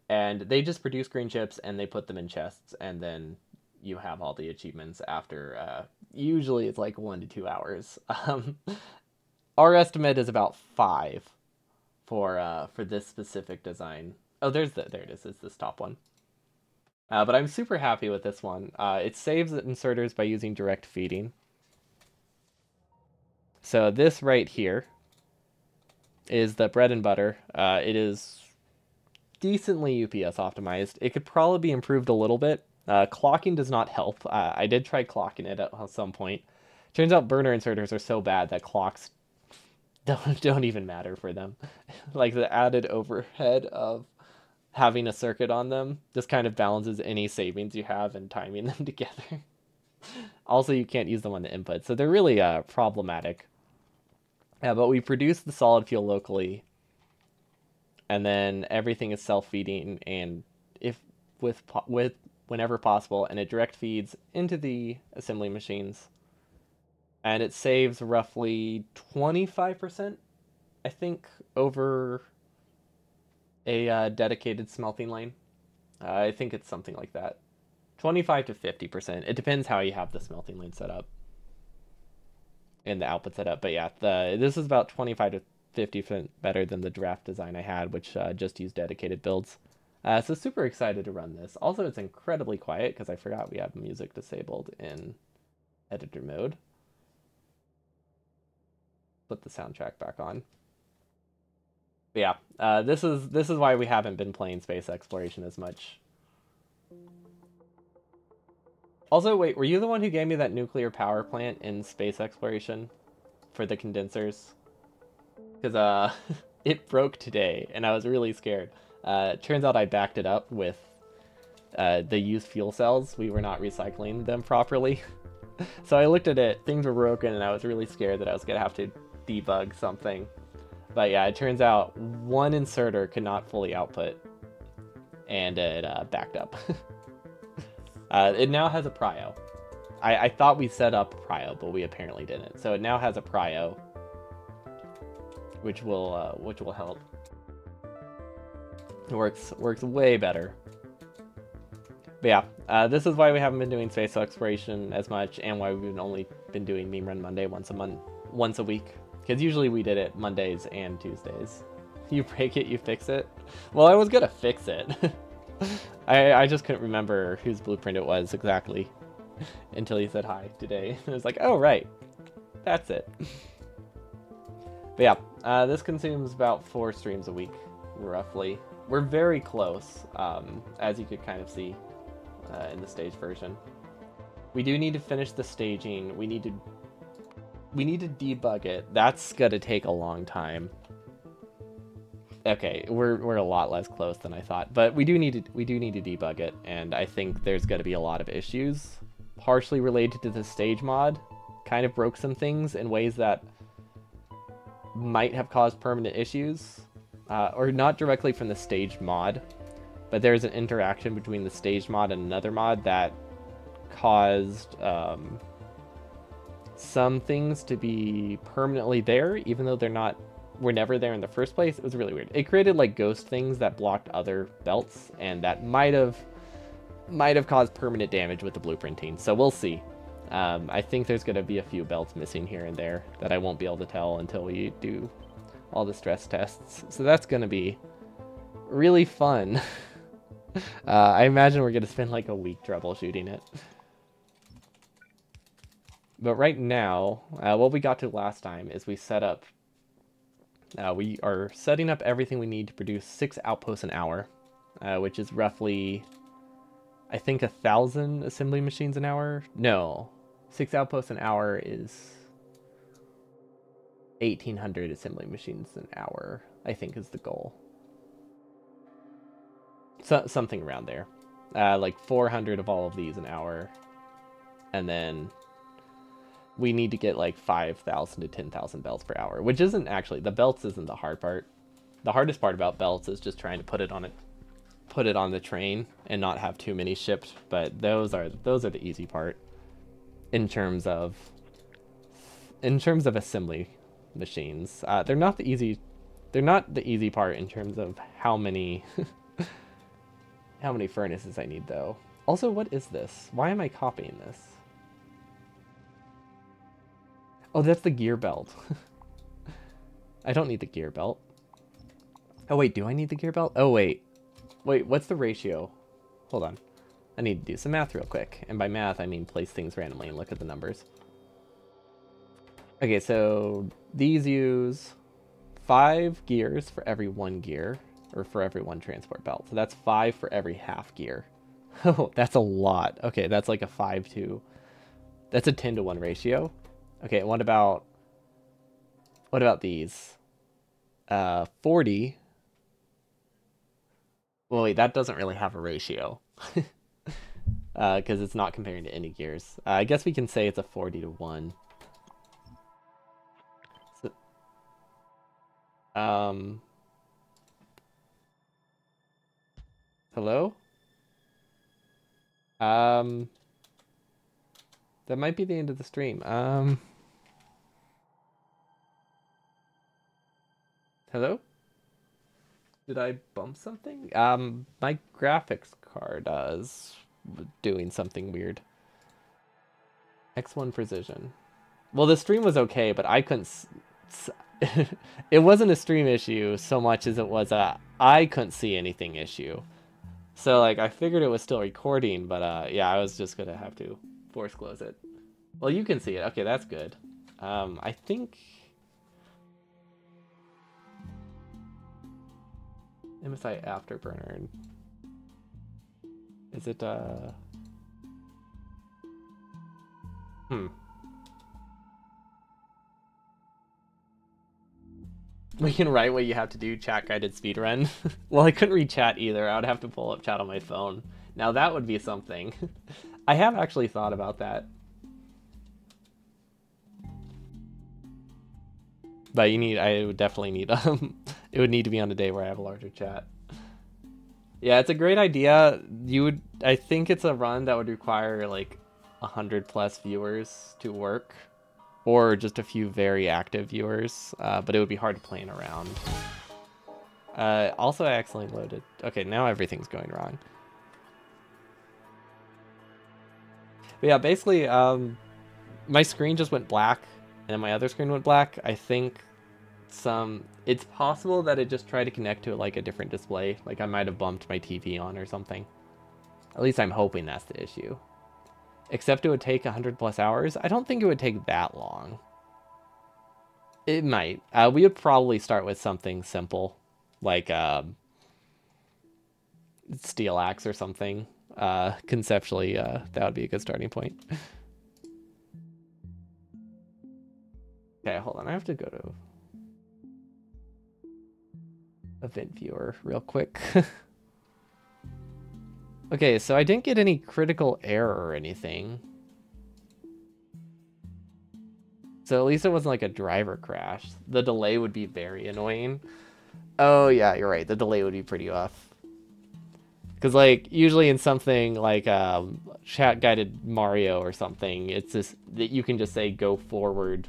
And they just produce green chips and they put them in chests, and then you have all the achievements after. Usually it's like 1 to 2 hours. Our estimate is about 5 for this specific design. Oh, there it is. It's this top one. But I'm super happy with this one. It saves inserters by using direct feeding. So this right here is the bread and butter. It is decently UPS optimized. It could probably be improved a little bit. Clocking does not help. I did try clocking it at some point. Turns out burner inserters are so bad that clocks don't even matter for them. Like the added overhead of having a circuit on them just kind of balances any savings you have in timing them together. Also, you can't use them on the input, so they're really problematic. Yeah, but we produce the solid fuel locally, and then everything is self-feeding, and if with whenever possible, and it direct feeds into the assembly machines, and it saves roughly 25%, I think, over a dedicated smelting lane. I think it's something like that. 25 to 50%. It depends how you have the smelting lane set up and the output set up. But yeah, this is about 25 to 50% better than the draft design I had, which just used dedicated builds. So super excited to run this. Also, it's incredibly quiet because I forgot we have music disabled in editor mode. Put the soundtrack back on. But yeah, this is why we haven't been playing space exploration as much. Also, wait, were you the one who gave me that nuclear power plant in space exploration for the condensers? Because it broke today, and I was really scared. Turns out I backed it up with the used fuel cells. We were not recycling them properly. So I looked at it, things were broken, and I was really scared that I was going to have to debug something. But yeah, it turns out one inserter could not fully output, and it backed up. It now has a prio. I thought we set up prio, but we apparently didn't. So it now has a prio, which will help. It works way better. But yeah, this is why we haven't been doing space exploration as much, and why we've only been doing Meme Run Monday once a week. Because usually we did it Mondays and Tuesdays. You break it, you fix it. Well, I was gonna fix it. I just couldn't remember whose blueprint it was exactly until you said hi today. I was like, oh right, that's it. But yeah, this consumes about 4 streams a week, roughly. We're very close, as you could kind of see in the stage version. We do need to finish the staging. We need to debug it. That's gonna take a long time. Okay, we're a lot less close than I thought, but we do need to debug it, and I think there's gonna be a lot of issues, partially related to the stage mod. Kind of broke some things in ways that might have caused permanent issues, or not directly from the stage mod, but there's an interaction between the stage mod and another mod that caused some things to be permanently there, even though were never there in the first place. It was really weird. It created like ghost things that blocked other belts, and that might have caused permanent damage with the blueprinting. So we'll see. I think there's going to be a few belts missing here and there that I won't be able to tell until we do all the stress tests. So that's going to be really fun. I imagine we're going to spend like a week troubleshooting it. But right now, what we got to last time is we set up... we are setting up everything we need to produce 6 outposts an hour, which is roughly, I think, 1,000 assembly machines an hour. No, 6 outposts an hour is 1,800 assembly machines an hour, I think is the goal. So, something around there. Like 400 of all of these an hour. And then we need to get like 5,000 to 10,000 belts per hour, which isn't actually, the belts isn't the hard part. The hardest part about belts is just trying to put it on the train and not have too many shipped, but those are the easy part in terms of assembly machines. They're not the easy part in terms of how many how many furnaces I need though. Also, what is this? Why am I copying this? Oh, that's the gear belt. I don't need the gear belt. Oh wait, do I need the gear belt? Oh wait. Wait, what's the ratio? Hold on. I need to do some math real quick. And by math, I mean place things randomly and look at the numbers. Okay, so these use 5 gears for every 1 gear, or for every 1 transport belt. So that's 5 for every half gear. Oh, that's a lot. Okay, that's like a 5 to... That's a 10 to 1 ratio. Okay, what about these? 40. Well, wait, that doesn't really have a ratio. Because it's not comparing to any gears. I guess we can say it's a 40 to 1. So, hello? That might be the end of the stream. Hello? Did I bump something? My graphics card is doing something weird. X1 precision. Well, the stream was okay, but I couldn't... It wasn't a stream issue so much as it was a I couldn't see anything issue. So, like, I figured it was still recording, but, yeah, I was just gonna have to force close it. Well, you can see it. Okay, that's good. I think... MSI Afterburner. Is it, We can write what you have to do, chat guided speedrun. Well, I couldn't read chat either. I would have to pull up chat on my phone. Now that would be something. I have actually thought about that. But I would definitely need, it would need to be on a day where I have a larger chat. Yeah, it's a great idea. I think it's a run that would require like 100+ viewers to work. Or just a few very active viewers, but it would be hard to plan around. Also, I accidentally loaded. Okay, now everything's going wrong. But yeah, basically, my screen just went black, and my other screen went black. I think it's possible that it just tried to connect to like a different display. Like I might have bumped my TV on or something. At least I'm hoping that's the issue. Except it would take 100+ hours. I don't think it would take that long. It might. We would probably start with something simple, like steel axe or something. Conceptually, that would be a good starting point. Okay, hold on. I have to go to event viewer real quick. Okay, so I didn't get any critical error or anything. So at least it wasn't like a driver crash. The delay would be very annoying. Oh yeah, you're right. The delay would be pretty off. Because like usually in something like chat guided Mario or something, it's just that you can just say go forward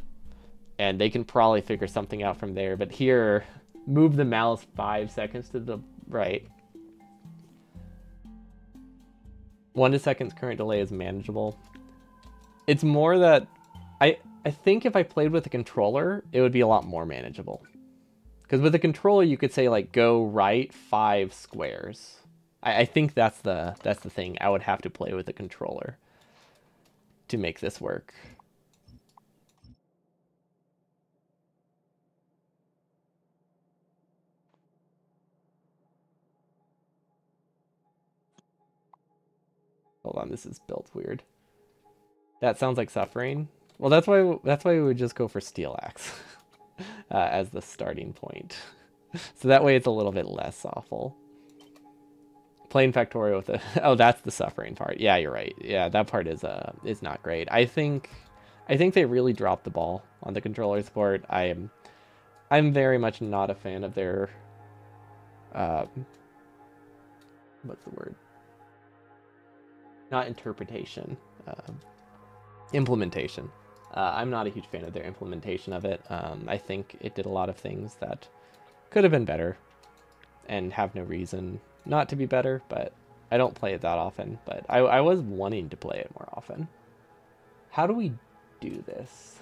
and they can probably figure something out from there. But here, move the mouse 5 seconds to the right. 1 second's current delay is manageable. It's more that I think if I played with a controller, it would be a lot more manageable. Because with a controller, you could say like go right 5 squares. I think that's the thing. I would have to play with a controller to make this work. Hold on, this is built weird. That sounds like suffering. Well, that's why we would just go for steel axe as the starting point. So that way it's a little bit less awful. Playing Factorio with oh, that's the suffering part. Yeah, you're right. Yeah, that part is not great. I think they really dropped the ball on the controller support. I'm very much not a fan of their what's the word? Not interpretation. Implementation. I'm not a huge fan of their implementation of it. I think it did a lot of things that could have been better and have no reason not to be better, but I don't play it that often. But I was wanting to play it more often. How do we do this?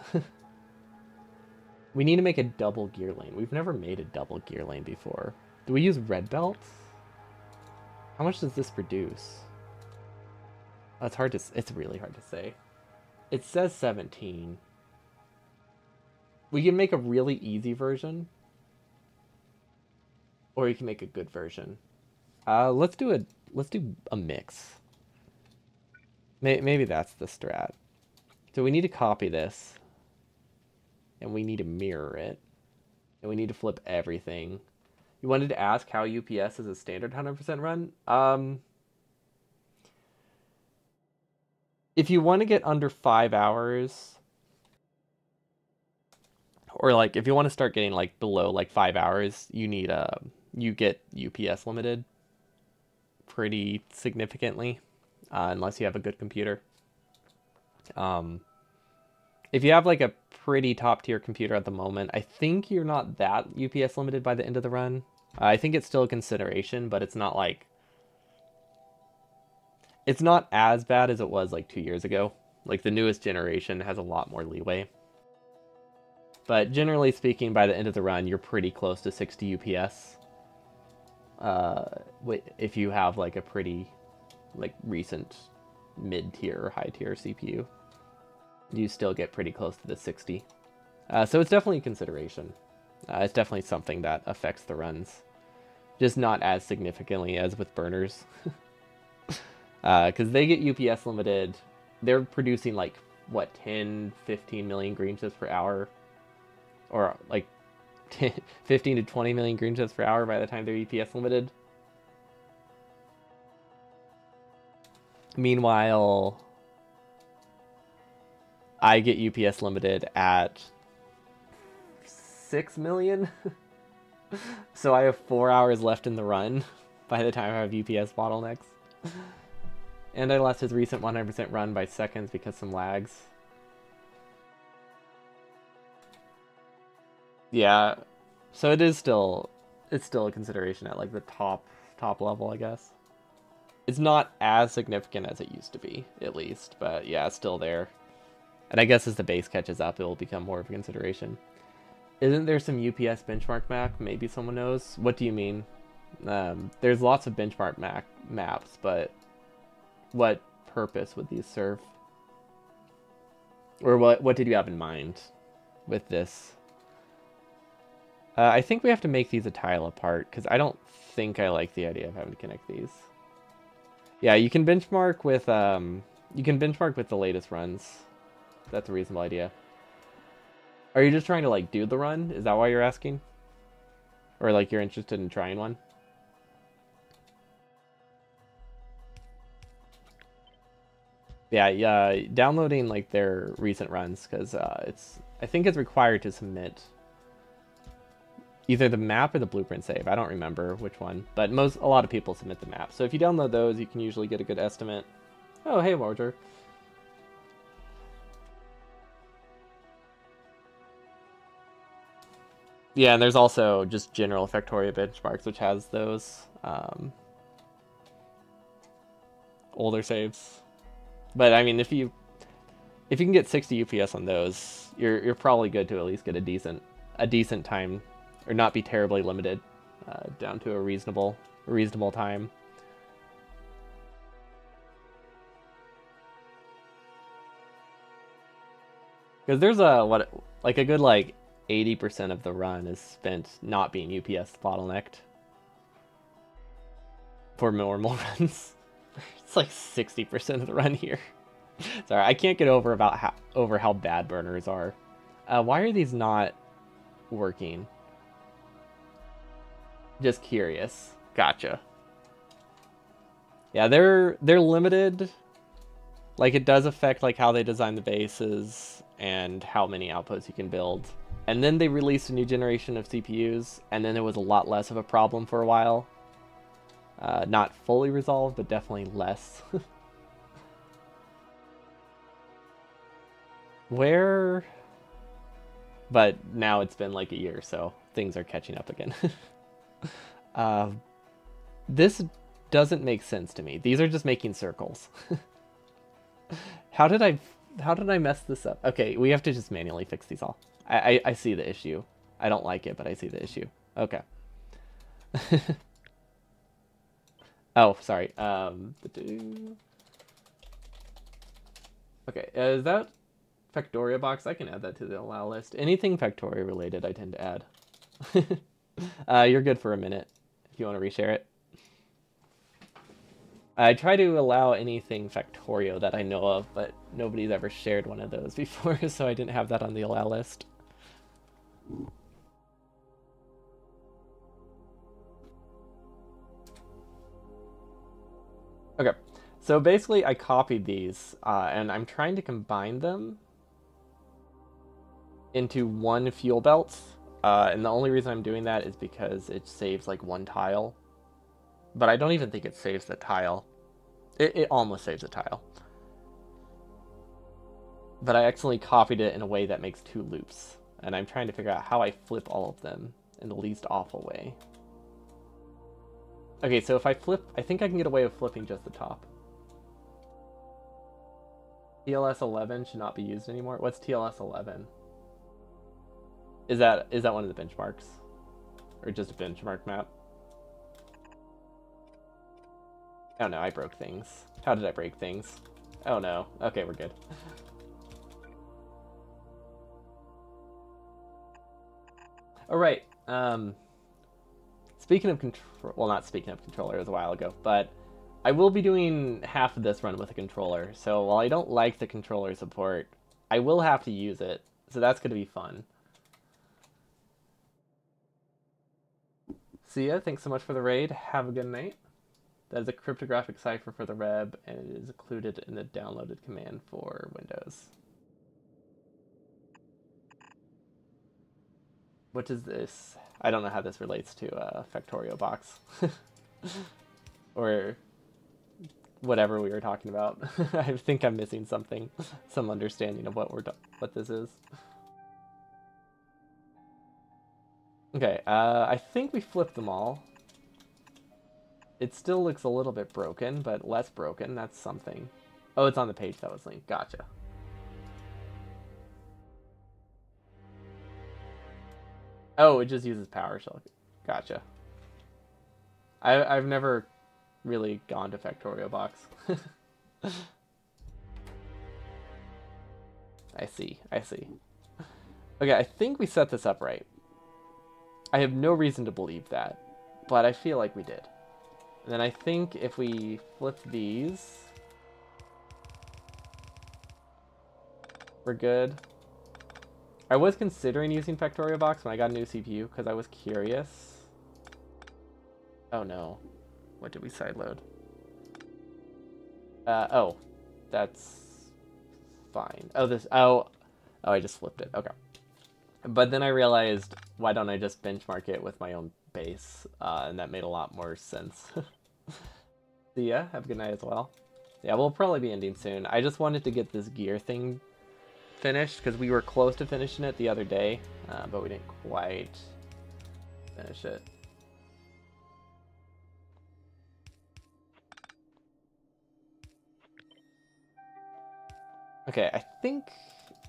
We need to make a double gear lane. We've never made a double gear lane before. Do we use red belts? How much does this produce? Oh, it's really hard to say. It says 17. We can make a really easy version. Or you can make a good version. Let's do a mix. Maybe that's the strat. So we need to copy this. And we need to mirror it. And we need to flip everything. You wanted to ask how UPS is a standard 100% run? If you want to get under 5 hours, or like if you want to start getting like below like 5 hours, you get UPS limited pretty significantly, unless you have a good computer. If you have like a pretty top tier computer at the moment, I think you're not that UPS limited by the end of the run. I think it's still a consideration, but it's not as bad as it was like 2 years ago. Like the newest generation has a lot more leeway. But generally speaking, by the end of the run, you're pretty close to 60 UPS. If you have like a pretty like recent mid-tier or high-tier CPU, you still get pretty close to the 60. So it's definitely a consideration. It's definitely something that affects the runs. Just not as significantly as with burners. Because they get UPS limited. They're producing like, what, 10, 15 million green chips per hour? Or like 15 to 20 million green chips per hour by the time they're UPS limited. Meanwhile, I get UPS limited at 6 million. So I have 4 hours left in the run by the time I have UPS bottlenecks. And I lost his recent 100% run by seconds because some lags. Yeah, so it's still a consideration at like the top level, I guess. It's not as significant as it used to be, at least, but yeah, it's still there. And I guess as the base catches up, it will become more of a consideration. Isn't there some UPS benchmark map? Maybe someone knows. What do you mean? There's lots of benchmark maps, but what purpose would these serve? Or what did you have in mind with this? I think we have to make these a tile apart, because I don't think I like the idea of having to connect these. Yeah, you can benchmark with the latest runs. That's a reasonable idea. Are you just trying to like do the run? Is that why you're asking? Or like you're interested in trying one? Yeah, downloading like their recent runs, because I think it's required to submit either the map or the blueprint save. I don't remember which one, but a lot of people submit the map. So if you download those, you can usually get a good estimate. Oh, hey, Roger. Yeah, and there's also just general Factorio benchmarks, which has those older saves. But I mean, if you can get 60 UPS on those, you're probably good to at least get a decent time, or not be terribly limited, down to a reasonable time. Because there's a good like 80% of the run is spent not being UPS bottlenecked for normal runs. It's like 60% of the run here. Sorry, I can't get over how bad burners are. Why are these not working? Just curious. Gotcha. Yeah, they're limited. Like, it does affect like how they design the bases and how many outputs you can build. And then they released a new generation of CPUs, and then it was a lot less of a problem for a while. Not fully resolved, but definitely less. Where? But now it's been like a year, so things are catching up again. This doesn't make sense to me. These are just making circles. How did I How did I mess this up? Okay, we have to just manually fix these all. I see the issue. I don't like it, but I see the issue. Okay. Oh, sorry. Okay, is that Factorio box? I can add that to the allow list. Anything Factorio related, I tend to add. You're good for a minute if you want to reshare it. I try to allow anything Factorio that I know of, but nobody's ever shared one of those before, so I didn't have that on the allow list. Okay, so basically I copied these, and I'm trying to combine them into one fuel belt, and the only reason I'm doing that is because it saves like one tile. But I don't even think it saves the tile. It almost saves the tile. But I accidentally copied it in a way that makes two loops. And I'm trying to figure out how I flip all of them in the least awful way. Okay, so if I flip, I think I can get away with flipping just the top. TLS 11 should not be used anymore. What's TLS 11? Is that one of the benchmarks? Or just a benchmark map? Oh no, I broke things. How did I break things? Oh no. Okay, we're good. Alright, speaking of control, well, not speaking of controller, it was a while ago, but I will be doing half of this run with a controller, so while I don't like the controller support, I will have to use it, so that's going to be fun. See ya, thanks so much for the raid, have a good night. That is a cryptographic cipher for the Reb, and it is included in the downloaded command for Windows. What is this? I don't know how this relates to a Factorio box. Or whatever we were talking about. I think I'm missing something. Some understanding of what this is. Okay, I think we flipped them all. It still looks a little bit broken, but less broken. That's something. Oh, it's on the page that was linked. Gotcha. Oh, it just uses PowerShell. Gotcha. I've never really gone to Factorio box. I see. Okay, I think we set this up right. I have no reason to believe that, but I feel like we did. And then I think if we flip these, we're good. I was considering using Factorio box when I got a new CPU because I was curious. Oh no. What did we sideload? Oh. That's fine. Oh, I just flipped it. Okay. But then I realized, why don't I just benchmark it with my own base? And that made a lot more sense. See ya. Have a good night as well. Yeah, we'll probably be ending soon. I just wanted to get this gear thing finished because we were close to finishing it the other day, but we didn't quite finish it. Okay, I think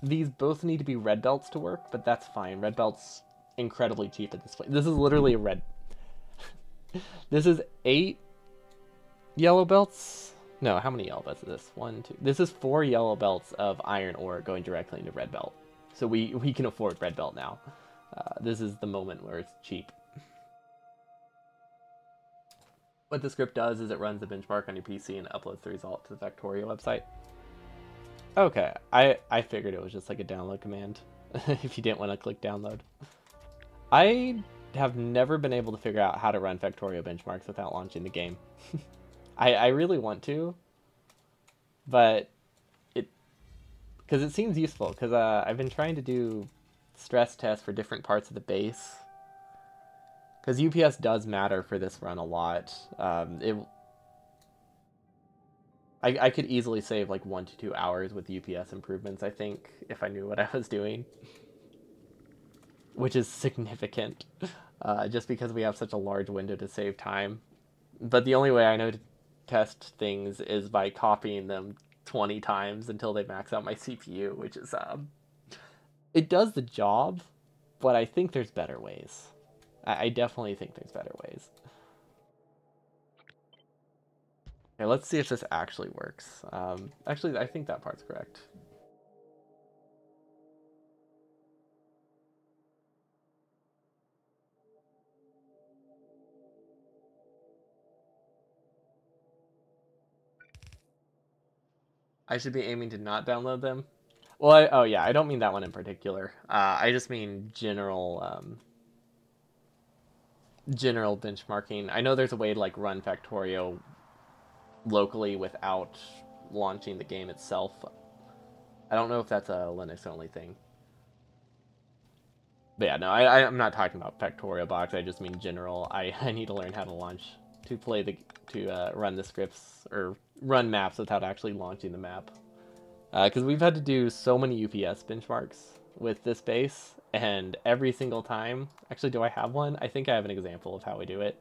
these both need to be red belts to work, but that's fine. Red belt's incredibly cheap at this point. This is literally a red... This is 8 yellow belts? No, how many yellow belts is this? 1, 2... This is 4 yellow belts of iron ore going directly into red belt. So we can afford red belt now. This is the moment where it's cheap. What the script does is it runs the benchmark on your PC and uploads the result to the Factorio website. Okay, I figured it was just like a download command, if you didn't want to click download. I have never been able to figure out how to run Factorio benchmarks without launching the game. I really want to, but because it seems useful, because I've been trying to do stress tests for different parts of the base, because UPS does matter for this run a lot. I could easily save like 1 to 2 hours with UPS improvements, I think, if I knew what I was doing. Which is significant, just because we have such a large window to save time. But the only way I know to test things is by copying them 20 times until they max out my CPU, which is it does the job, but I think there's better ways. I definitely think there's better ways. Okay, let's see if this actually works. Actually, I think that part's correct. I should be aiming to not download them. Well, oh yeah, I don't mean that one in particular. I just mean general benchmarking. I know there's a way to like run Factorio locally without launching the game itself. I don't know if that's a Linux only thing. But yeah, no, I'm not talking about Factorio box. I just mean general. I need to learn how to launch to run the scripts or run maps without actually launching the map. Because we've had to do so many UPS benchmarks with this base, and every single time... Actually, do I have one? I think I have an example of how we do it.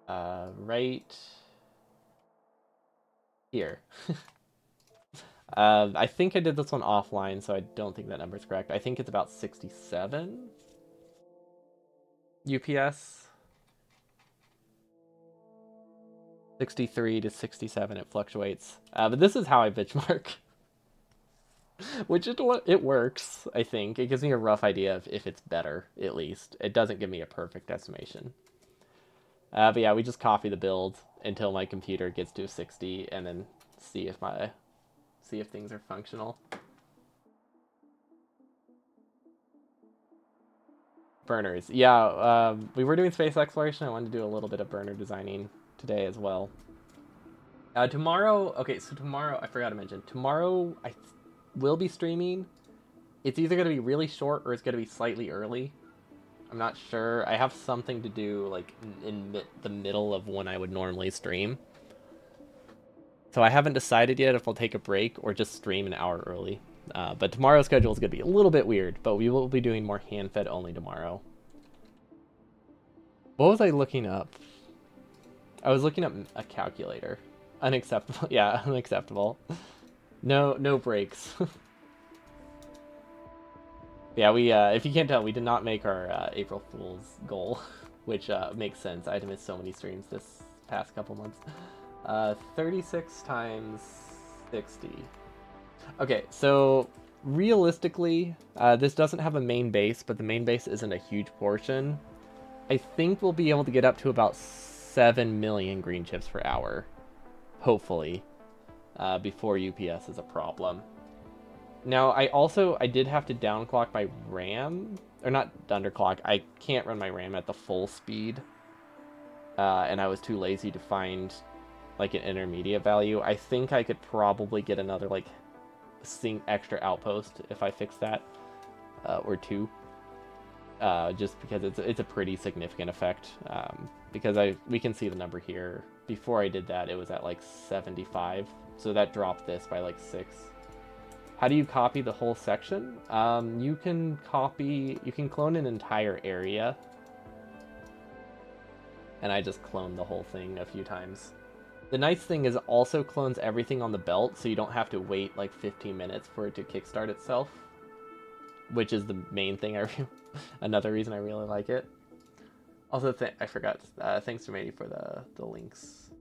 Right here. I think I did this one offline, so I don't think that number is correct. I think it's about 67 UPS. 63 to 67, it fluctuates. But this is how I benchmark. Which it works, I think. It gives me a rough idea of if it's better, at least. It doesn't give me a perfect estimation. But yeah, we just copy the build until my computer gets to 60, and then see if things are functional. Burners. Yeah, we were doing space exploration. I wanted to do a little bit of burner designing today as well. Tomorrow, okay, so tomorrow, I forgot to mention, tomorrow I will be streaming. It's either going to be really short or it's going to be slightly early. I'm not sure. I have something to do like in the middle of when I would normally stream. So I haven't decided yet if I'll take a break or just stream an hour early. But tomorrow's schedule is going to be a little bit weird, but we will be doing more hand-fed only tomorrow. What was I looking up? I was looking up a calculator. Unacceptable. Yeah, unacceptable. No breaks. Yeah, we if you can't tell, we did not make our April Fool's goal, which makes sense. I had to miss so many streams this past couple months. 36 times 60. Okay, so realistically, this doesn't have a main base, but the main base isn't a huge portion. I think we'll be able to get up to about 7 million green chips per hour, hopefully, before UPS is a problem. Now, I did have to downclock my RAM, or not underclock, I can't run my RAM at the full speed, and I was too lazy to find, like, an intermediate value. I think I could probably get another, like, extra outpost if I fix that, or two, just because it's a pretty significant effect, because we can see the number here. Before I did that, it was at, like, 75, so that dropped this by, like, 6. How do you copy the whole section? You can clone an entire area. And I just cloned the whole thing a few times. The nice thing is it also clones everything on the belt, so you don't have to wait like 15 minutes for it to kickstart itself. Which is the main thing, another reason I really like it. Also, I forgot, thanks to Matey for the links,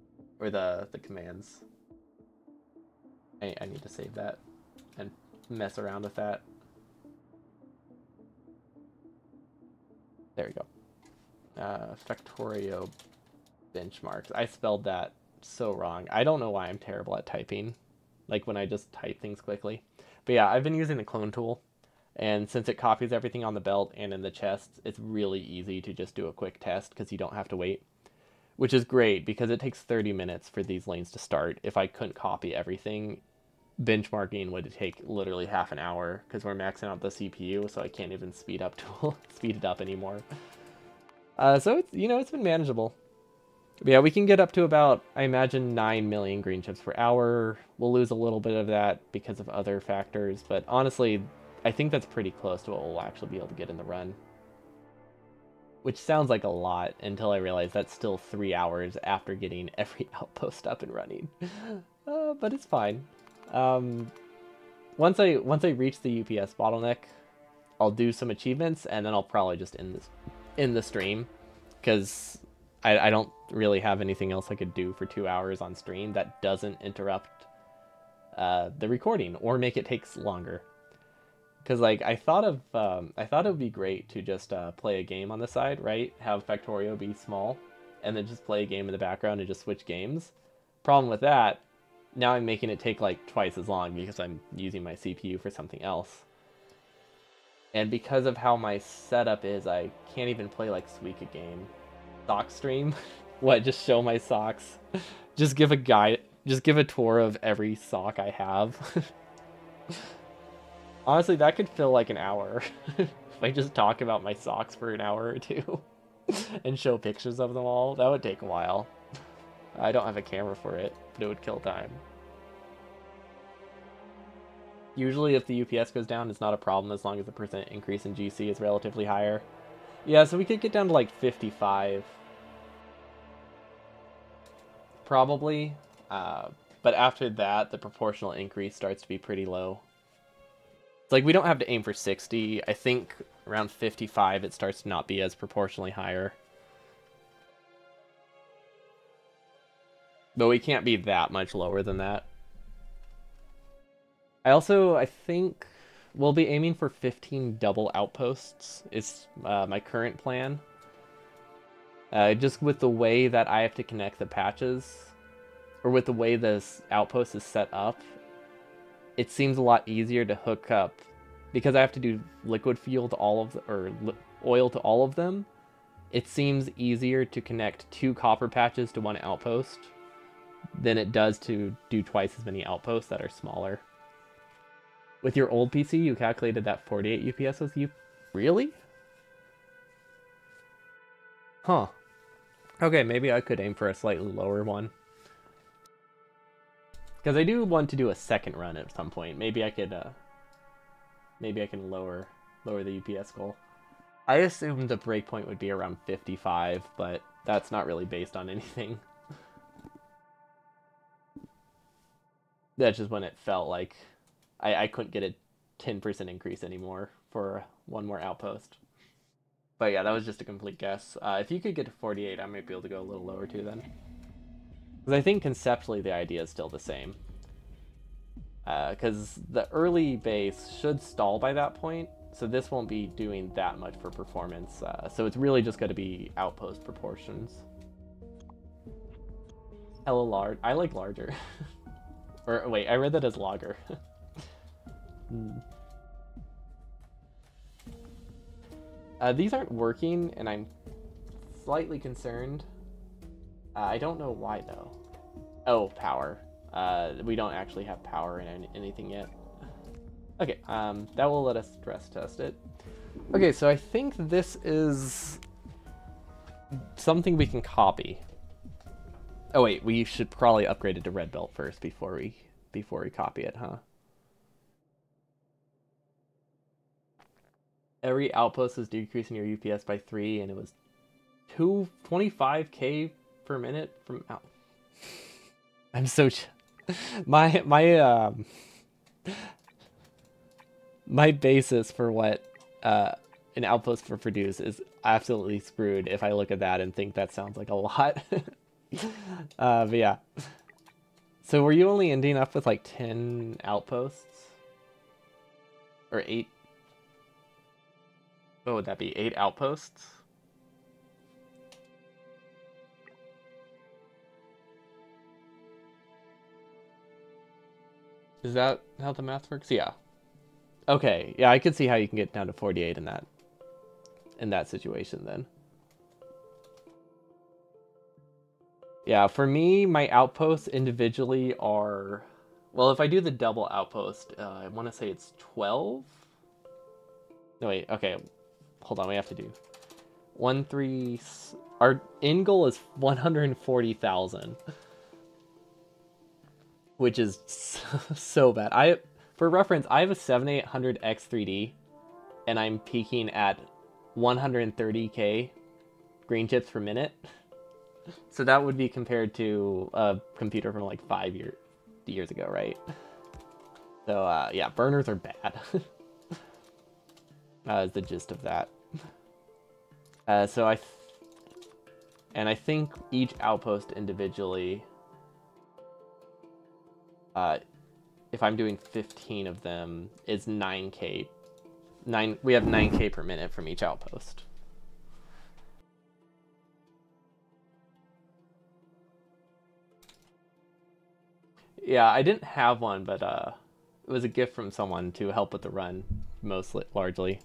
or the commands. I need to save that and mess around with that. There we go. Factorio benchmarks. I spelled that so wrong. I don't know why I'm terrible at typing, like when I just type things quickly. But yeah, I've been using the clone tool, and since it copies everything on the belt and in the chest, it's really easy to just do a quick test because you don't have to wait, which is great because it takes 30 minutes for these lanes to start. If I couldn't copy everything, benchmarking would take literally half an hour because we're maxing out the CPU, so I can't even speed it up anymore. So it's been manageable. But yeah, we can get up to about, I imagine, 9 million green chips per hour. We'll lose a little bit of that because of other factors, but honestly, I think that's pretty close to what we'll actually be able to get in the run. Which sounds like a lot until I realize that's still 3 hours after getting every outpost up and running. But it's fine. Once I reach the UPS bottleneck, I'll do some achievements, and then I'll probably just end the stream, because I don't really have anything else I could do for 2 hours on stream that doesn't interrupt the recording or make it take longer. Because like I thought it would be great to just play a game on the side, right? Have Factorio be small, and then just play a game in the background and just switch games. Problem with that, now I'm making it take like twice as long because I'm using my CPU for something else. And because of how my setup is, I can't even play like Suika game. Sock stream? What, just show my socks? Just give a guide, just give a tour of every sock I have. Honestly, that could fill like an hour. If I just talk about my socks for an hour or two and show pictures of them all, that would take a while. I don't have a camera for it, but it would kill time. Usually if the UPS goes down, it's not a problem as long as the percent increase in GC is relatively higher. Yeah, so we could get down to like 55. Probably. But after that, the proportional increase starts to be pretty low. It's like we don't have to aim for 60. I think around 55 it starts to not be as proportionally higher. But we can't be that much lower than that. I think we'll be aiming for 15 double outposts is my current plan. Just with the way that I have to connect the patches, or with the way this outpost is set up, it seems a lot easier to hook up, because I have to do liquid fuel to all of oil to all of them. It seems easier to connect 2 copper patches to 1 outpost than it does to do twice as many outposts that are smaller. With your old PC, you calculated that 48 UPS was really? Huh. Okay, maybe I could aim for a slightly lower one. Because I do want to do a second run at some point. Maybe I could, maybe I can lower the UPS goal. I assumed the breakpoint would be around 55, but that's not really based on anything. That's just when it felt like I couldn't get a 10% increase anymore for 1 more outpost. But yeah, that was just a complete guess. If you could get to 48, I might be able to go a little lower too then. Because I think conceptually the idea is still the same. Because the early base should stall by that point, so this won't be doing that much for performance. So it's really just going to be outpost proportions. Hella large. I like larger. Or wait, I read that as lager. These aren't working, and I'm slightly concerned. I don't know why, though. Oh, power. We don't actually have power in anything yet. Okay, that will let us stress test it. Okay, so I think this is something we can copy. Oh wait, we should probably upgrade it to red belt first before we copy it, huh? Every outpost is decreasing your UPS by 3, and it was 25k per minute from out. I'm so my basis for what an outpost for produce is absolutely screwed if I look at that and think that sounds like a lot. But yeah. So were you only ending up with like 10 outposts? Or 8? What would that be? 8 outposts? Is that how the math works? Yeah. Okay, yeah, I could see how you can get down to 48 in that situation then. Yeah, for me, my outposts individually are... Well, if I do the double outpost, I want to say it's 12? No, wait, okay. Hold on, we have to do... 1, 3... Our end goal is 140,000. Which is so bad. For reference, I have a 7800X3D, and I'm peaking at 130k green chips per minute. So that would be compared to a computer from like 5 years. years ago, right? So, yeah, burners are bad. Is the gist of that. So I think each outpost individually, if I'm doing 15 of them, is 9k. We have 9k per minute from each outpost. Yeah, I didn't have one, but it was a gift from someone to help with the run, largely.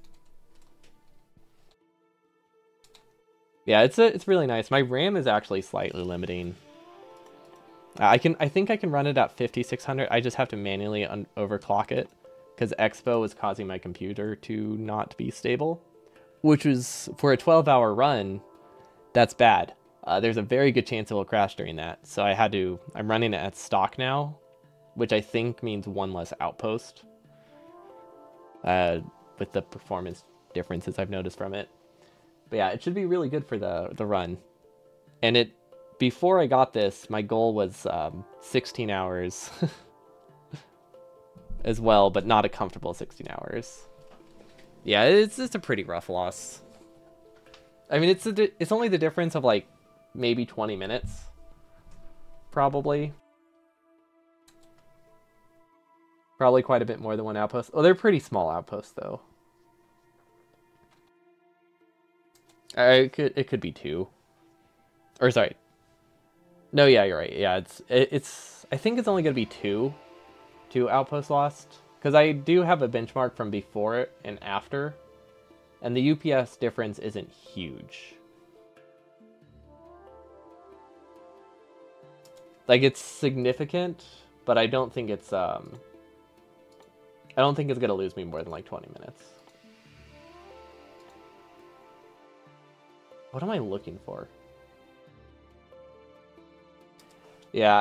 Yeah, it's really nice. My RAM is actually slightly limiting. I think I can run it at 5600. I just have to manually overclock it because Expo was causing my computer to not be stable, which was for a 12-hour run. That's bad. There's a very good chance it will crash during that. So I'm running it at stock now, which I think means one less outpost. With the performance differences I've noticed from it. But yeah, it should be really good for the run. And before I got this, my goal was 16 hours as well, but not a comfortable 16 hours. Yeah, it's a pretty rough loss. I mean, it's only the difference of like maybe 20 minutes, probably. Probably quite a bit more than one outpost. Oh, they're pretty small outposts though. It could be 2. Or sorry. No, yeah, you're right. Yeah, it's I think it's only gonna be 2 outposts lost. Because I do have a benchmark from before and after. And the UPS difference isn't huge. Like, it's significant, but I don't think it's gonna lose me more than like 20 minutes. What am I looking for? Yeah,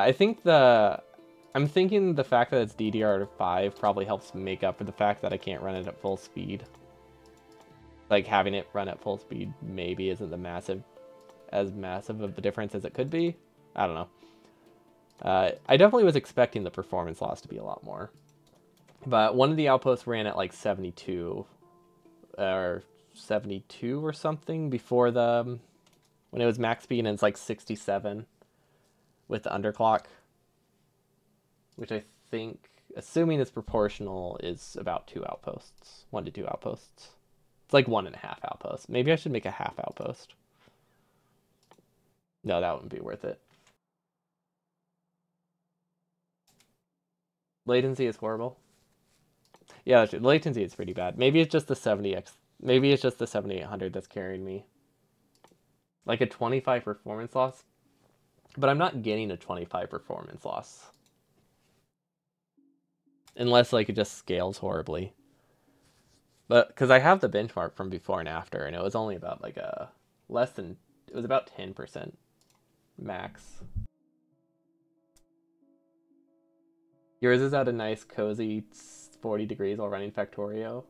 I'm thinking the fact that it's DDR5 probably helps make up for the fact that I can't run it at full speed. Like, having it run at full speed maybe isn't as massive of a difference as it could be. I don't know. I definitely was expecting the performance loss to be a lot more. But one of the outposts ran at like 72 or 72 or something before when it was max speed, and it's like 67 with the underclock, which I think, assuming it's proportional, is about 2 outposts. 1 to 2 outposts. It's like 1.5 outposts. Maybe I should make a half outpost. No, that wouldn't be worth it. Latency is horrible. Yeah, latency is pretty bad. Maybe it's just the 70x. Maybe it's just the 7800 that's carrying me. Like a 25 performance loss. But I'm not getting a 25 performance loss. Unless like it just scales horribly. But because I have the benchmark from before and after, and it was only about like it was about 10% max. Yours is at a nice cozy 40 degrees while running Factorio.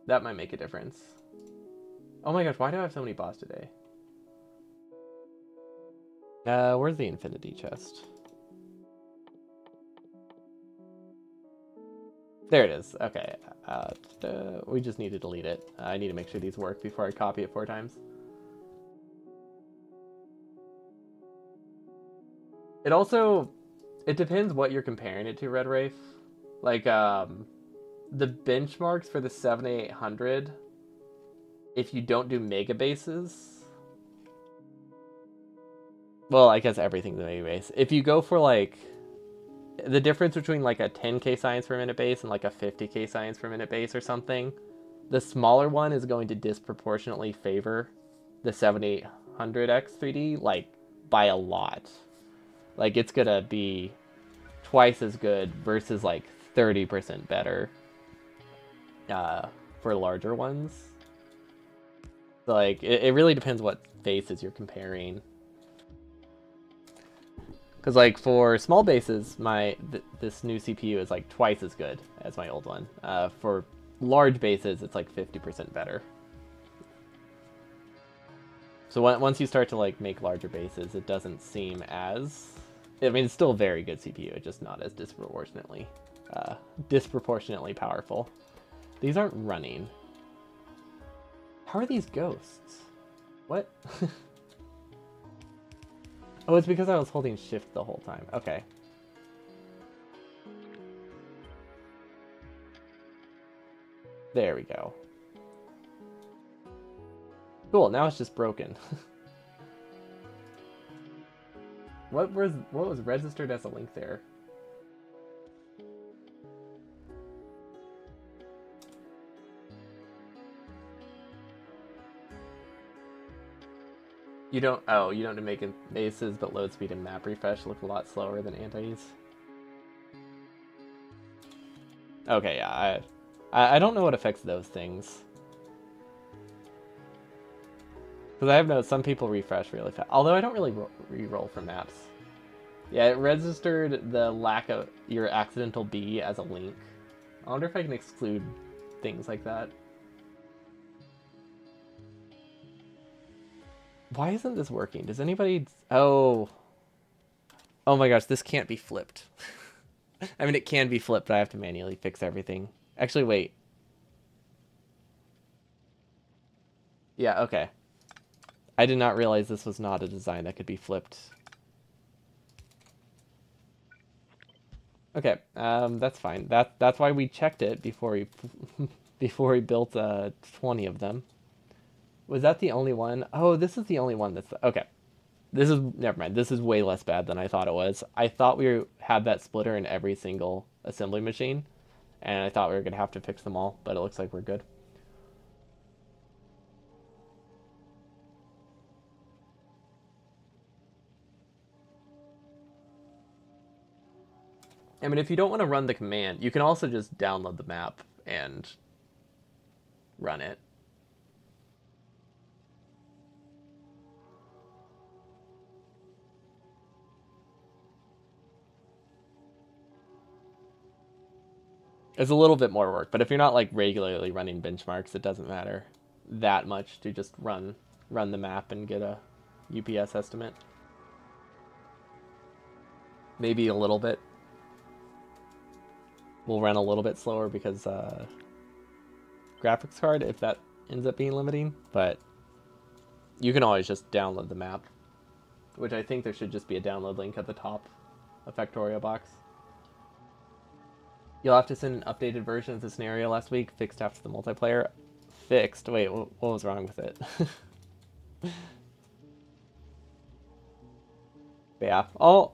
That might make a difference. Oh my gosh, why do I have so many boss today? Where's the infinity chest? There it is. Okay. We just need to delete it. I need to make sure these work before I copy it 4 times. It depends what you're comparing it to, Red Wraith. Like, the benchmarks for the 7800, if you don't do mega bases, well, I guess everything's a mega base. If you go for like the difference between like a 10k science per minute base and like a 50k science per minute base or something, the smaller one is going to disproportionately favor the 7800X 3D like by a lot. Like, it's gonna be twice as good versus like 30% better for larger ones. So, like, it really depends what bases you're comparing. Because, like, for small bases, this new CPU is like twice as good as my old one. For large bases, it's like 50% better. So once you start to like make larger bases, it doesn't seem as... I mean, it's still a very good CPU, it's just not as disproportionately powerful. These aren't running. How are these ghosts? What? Oh, it's because I was holding shift the whole time. Okay. There we go. Cool, now it's just broken. What was registered as a link there? You don't make aces, but load speed and map refresh look a lot slower than antis. Okay, yeah, I don't know what affects those things. Because I have noticed some people refresh really fast. Although I don't really re-roll for maps. Yeah, it registered the lack of your accidental B as a link. I wonder if I can exclude things like that. Why isn't this working? Does anybody... Oh. Oh my gosh, this can't be flipped. I mean, it can be flipped, but I have to manually fix everything. Actually, wait. Yeah, okay. I did not realize this was not a design that could be flipped. Okay, that's fine. That's why we checked it before we before we built 20 of them. Was that the only one? Oh, this is the only one that's okay. This is never mind. This is way less bad than I thought it was. I thought we had that splitter in every single assembly machine, and I thought we were gonna have to fix them all, but it looks like we're good. I mean, if you don't want to run the command, you can also just download the map and run it. It's a little bit more work, but if you're not like regularly running benchmarks, it doesn't matter that much to just run the map and get a UPS estimate. Maybe a little bit. We'll run a little bit slower because graphics card, if that ends up being limiting, but you can always just download the map, which I think there should just be a download link at the top of Factorio box. You'll have to send an updated version of the scenario last week, fixed after the multiplayer. Fixed? Wait, what was wrong with it? Yeah, I'll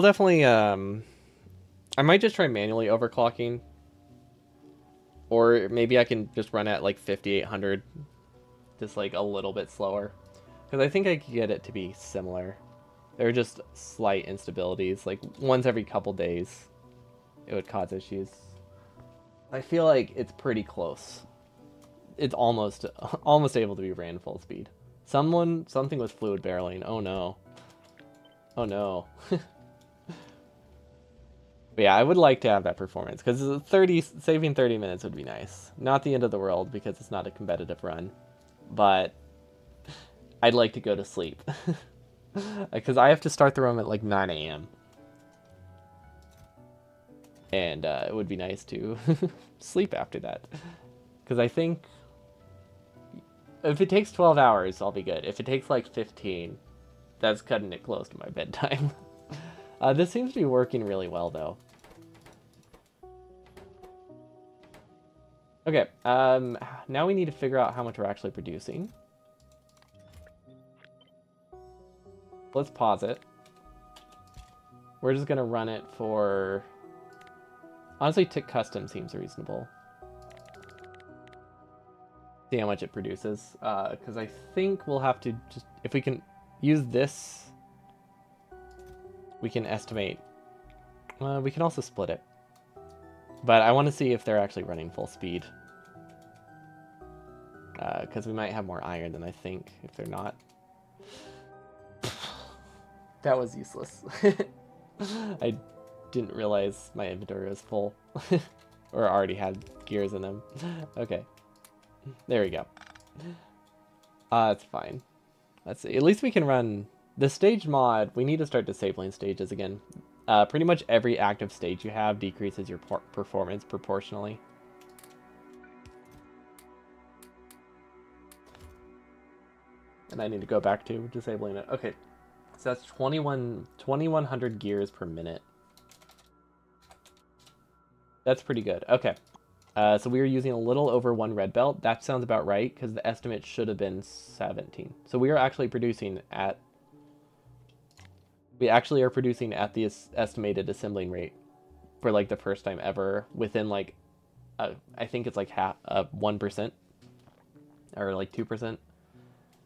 definitely, I might just try manually overclocking. Or maybe I can just run at like 5800, just like a little bit slower. Because I think I could get it to be similar. There are just slight instabilities, like once every couple days it would cause issues. I feel like it's pretty close. It's almost able to be ran full speed. Something with fluid barreling. Oh no. Oh no. But yeah, I would like to have that performance, because saving 30 minutes would be nice. Not the end of the world, because it's not a competitive run. But I'd like to go to sleep. Because I have to start the run at like 9 a.m. And it would be nice to sleep after that. Because I think if it takes 12 hours, I'll be good. If it takes like 15, that's cutting it close to my bedtime. This seems to be working really well, though. Okay, now we need to figure out how much we're actually producing. Let's pause it. We're just going to run it for... Honestly, tick custom seems reasonable. See how much it produces. Because I think we'll have to just... If we can use this... We can estimate. We can also split it. But I want to see if they're actually running full speed. Because we might have more iron than I think if they're not. That was useless. I didn't realize my inventory was full. Or already had gears in them. Okay. There we go. It's fine. Let's see. At least we can run the stage mod. We need to start disabling stages again. Pretty much every active stage you have decreases your performance proportionally. And I need to go back to disabling it. Okay, so that's 2100 gears per minute. That's pretty good. Okay. So we were using a little over 1 red belt. That sounds about right, because the estimate should have been 17. So we are actually producing at... We actually are producing at the estimated assembling rate for, like, the first time ever within, like, I think it's, like, 1%. Or, like, 2%.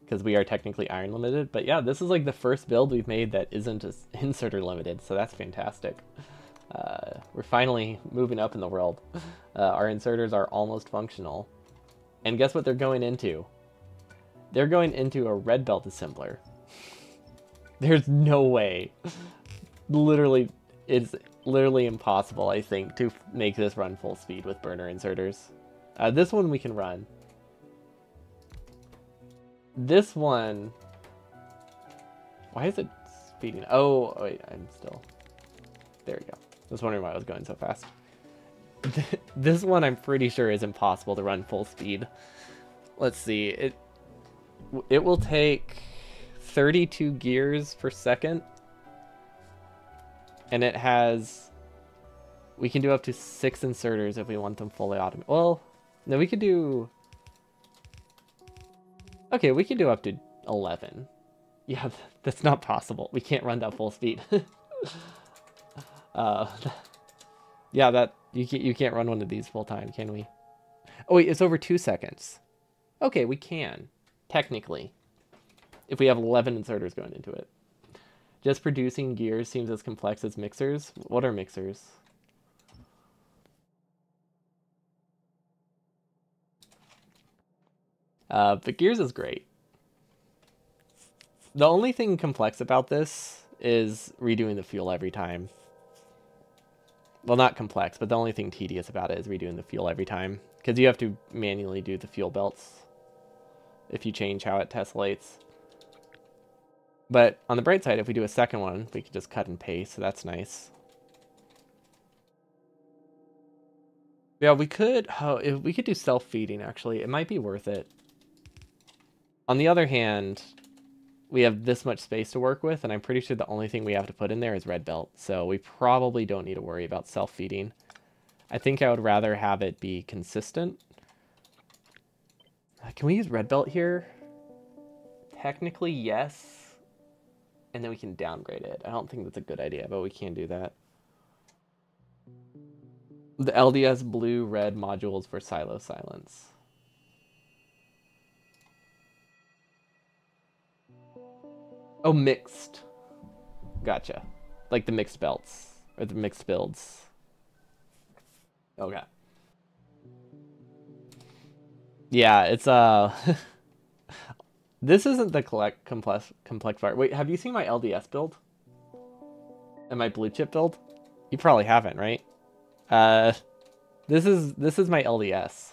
Because we are technically iron limited. But, yeah, this is, like, the first build we've made that isn't inserter limited, so that's fantastic. We're finally moving up in the world. Our inserters are almost functional. And guess what they're going into? They're going into a red belt assembler. There's no way. Literally, it's literally impossible, I think, to make this run full speed with burner inserters. This one we can run. This one... Why is it speeding? Oh, wait, I'm still... There we go. I was wondering why I was going so fast. This one I'm pretty sure is impossible to run full speed. Let's see. It will take 32 gears per second. And it has... We can do up to 6 inserters if we want them fully automated. Well, no, we could do... Okay, we can do up to 11. Yeah, that's not possible. We can't run that full speed. Yeah, that you can't run one of these full time, can we? Oh wait, it's over 2 seconds. Okay, we can technically, if we have 11 inserters going into it. Just producing gears seems as complex as mixers. What are mixers? But gears is great. The only thing complex about this is redoing the fuel every time. Well, not complex, but the only thing tedious about it is redoing the fuel every time. Because you have to manually do the fuel belts if you change how it tessellates. But on the bright side, if we do a second one, we can just cut and paste, so that's nice. Yeah, we could do self-feeding, actually. It might be worth it. On the other hand, we have this much space to work with, and I'm pretty sure the only thing we have to put in there is red belt, so we probably don't need to worry about self-feeding. I think I would rather have it be consistent. Can we use red belt here? Technically, yes. And then we can downgrade it. I don't think that's a good idea, but we can do that. The LDS blue-red modules for silo silence. Oh, mixed. Gotcha. Like the mixed belts. Or the mixed builds. Okay. Yeah, it's this isn't the complex part. Wait, have you seen my LDS build? And my blue chip build? You probably haven't, right? This is my LDS.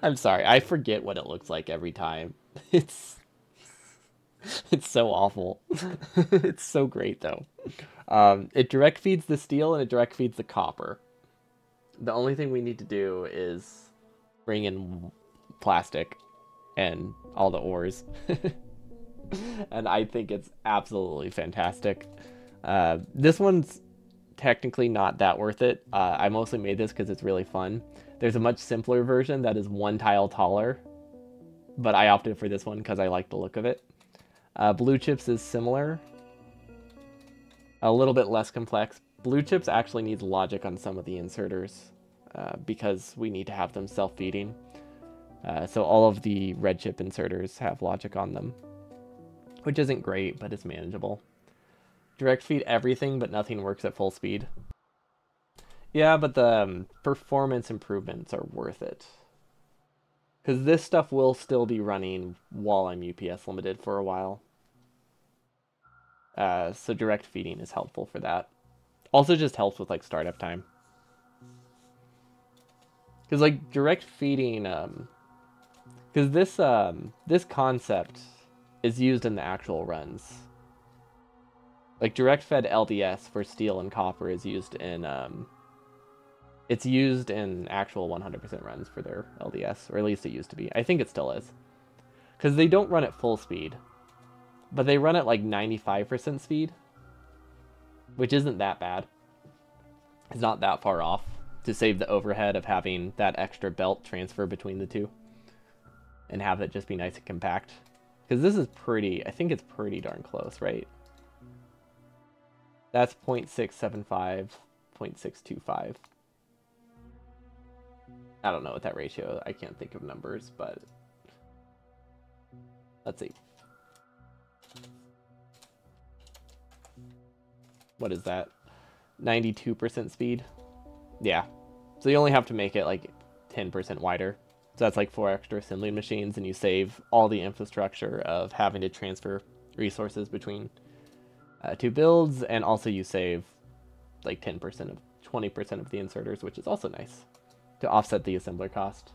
I'm sorry, I forget what it looks like every time. It's so awful. It's so great though. It direct feeds the steel and it direct feeds the copper. The only thing we need to do is bring in plastic and all the ores. And I think it's absolutely fantastic. This one's technically not that worth it. I mostly made this because it's really fun. There's a much simpler version that is 1 tile taller, but I opted for this one because I like the look of it. Blue chips is similar. A little bit less complex. Blue chips actually needs logic on some of the inserters because we need to have them self-feeding. So all of the red chip inserters have logic on them, which isn't great, but it's manageable. Direct feed everything, but nothing works at full speed. Yeah, but the performance improvements are worth it. Because this stuff will still be running while I'm UPS limited for a while. So direct feeding is helpful for that. Also just helps with like startup time. Because like direct feeding, Because this concept is used in the actual runs. Like direct fed LDS for steel and copper is used in it's used in actual 100% runs for their LDS, or at least it used to be. I think it still is. Because they don't run at full speed, but they run at like 95% speed, which isn't that bad. It's not that far off to save the overhead of having that extra belt transfer between the two and have it just be nice and compact. Because this is pretty, I think it's pretty darn close, right? That's 0.675, 0.625. I don't know what that ratio, I can't think of numbers, but let's see. What is that? 92% speed? Yeah. So you only have to make it like 10% wider. So that's like 4 extra assembly machines, and you save all the infrastructure of having to transfer resources between 2 builds, and also you save like 10% of 20% of the inserters, which is also nice to offset the assembler cost.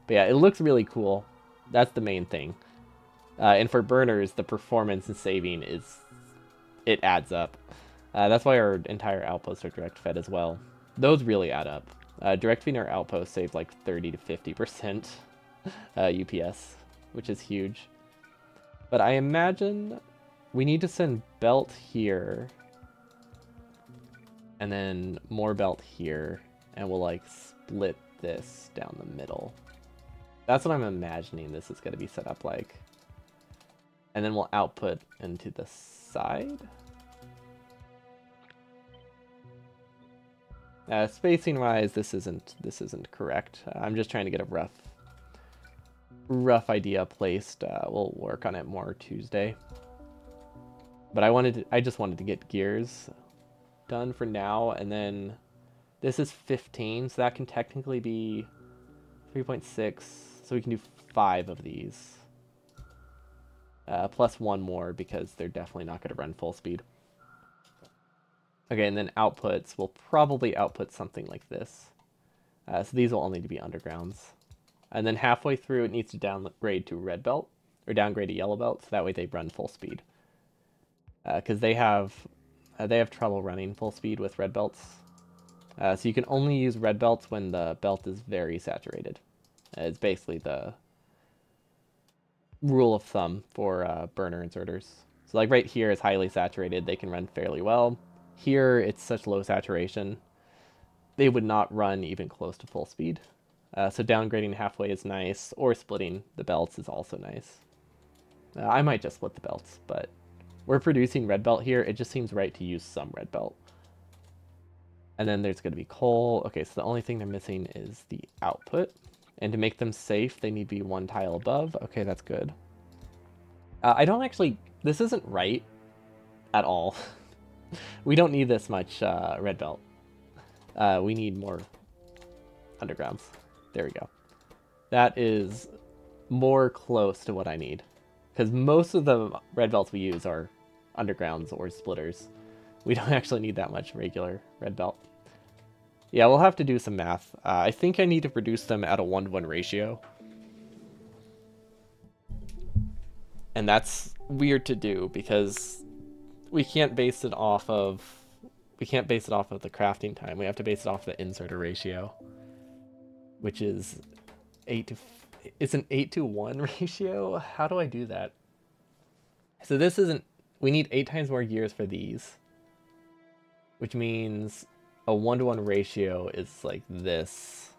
But yeah, it looks really cool. That's the main thing. And for burners, the performance and saving it adds up. That's why our entire outposts are direct fed as well. Those really add up. Direct feeding our outposts save like 30 to 50% UPS, which is huge. But I imagine we need to send belt here, and then more belt here, and we'll like split this down the middle. That's what I'm imagining this is going to be set up like. And then we'll output into the side. Spacing wise, this isn't correct. I'm just trying to get a rough idea placed. We'll work on it more Tuesday. But I just wanted to get gears done for now, and then this is 15, so that can technically be 3.6, so we can do 5 of these. Plus 1 more, because they're definitely not going to run full speed. Okay, and then outputs, will probably output something like this. So these will all need to be undergrounds. And then halfway through, it needs to downgrade to red belt, or downgrade to yellow belt, so that way they run full speed. Because they have trouble running full speed with red belts. So you can only use red belts when the belt is very saturated. It's basically the rule of thumb for burner inserters. So like right here is highly saturated, they can run fairly well. Here it's such low saturation, they would not run even close to full speed. So downgrading halfway is nice, or splitting the belts is also nice. I might just split the belts, but we're producing red belt here, it just seems right to use some red belt. And then there's going to be coal. Okay, so the only thing they're missing is the output. And to make them safe, they need to be 1 tile above. Okay, that's good. I don't actually... This isn't right at all. We don't need this much red belt. We need more undergrounds. There we go. That is more close to what I need. Because most of the red belts we use are undergrounds or splitters. We don't actually need that much regular red belt. Yeah, we'll have to do some math. I think I need to produce them at a 1-to-1 ratio. And that's weird to do because we can't base it off of the crafting time. We have to base it off the inserter ratio, which is it's an 8-to-1 ratio. How do I do that? So this isn't, we need 8 times more gears for these, which means a 1-to-1 ratio is like this.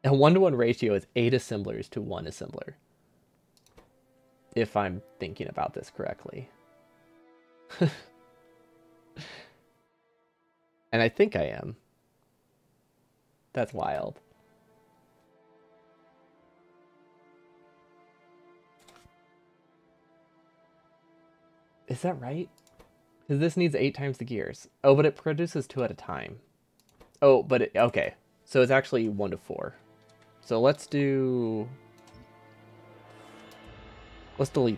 A 1-to-1 ratio is 8 assemblers to 1 assembler, if I'm thinking about this correctly. And I think I am. That's wild. Is that right? Because this needs 8 times the gears. Oh, but it produces 2 at a time. Oh, but okay. So it's actually 1 to 4. So let's delete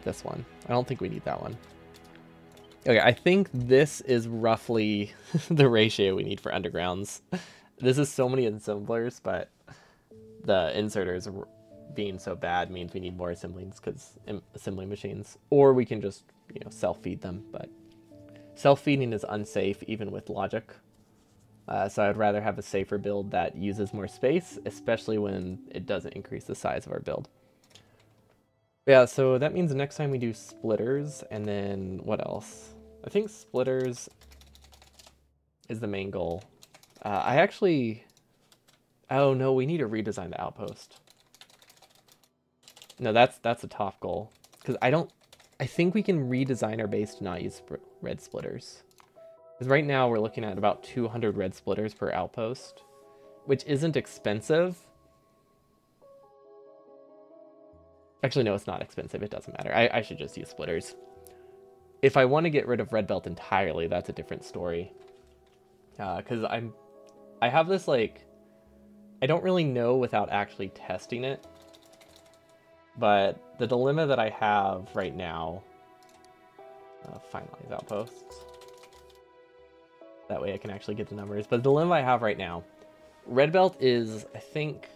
this one. I don't think we need that one. Okay, I think this is roughly the ratio we need for undergrounds. This is so many assemblers, but the inserters being so bad means we need more assembling machines, or we can just, you know, self-feed them. But self-feeding is unsafe even with logic. So I'd rather have a safer build that uses more space, especially when it doesn't increase the size of our build. Yeah, so that means next time we do splitters, and then what else? I think splitters is the main goal. Oh no, we need to redesign the outpost. No, that's a top goal. Because I think we can redesign our base to not use red splitters. Because right now we're looking at about 200 red splitters per outpost, which isn't expensive. Actually, no, it's not expensive. It doesn't matter. I should just use splitters. If I want to get rid of red belt entirely, that's a different story. Because I have this, like, I don't really know without actually testing it. But the dilemma that I have right now, finalize outposts. That way I can actually get the numbers. But the dilemma I have right now, red belt is, I think,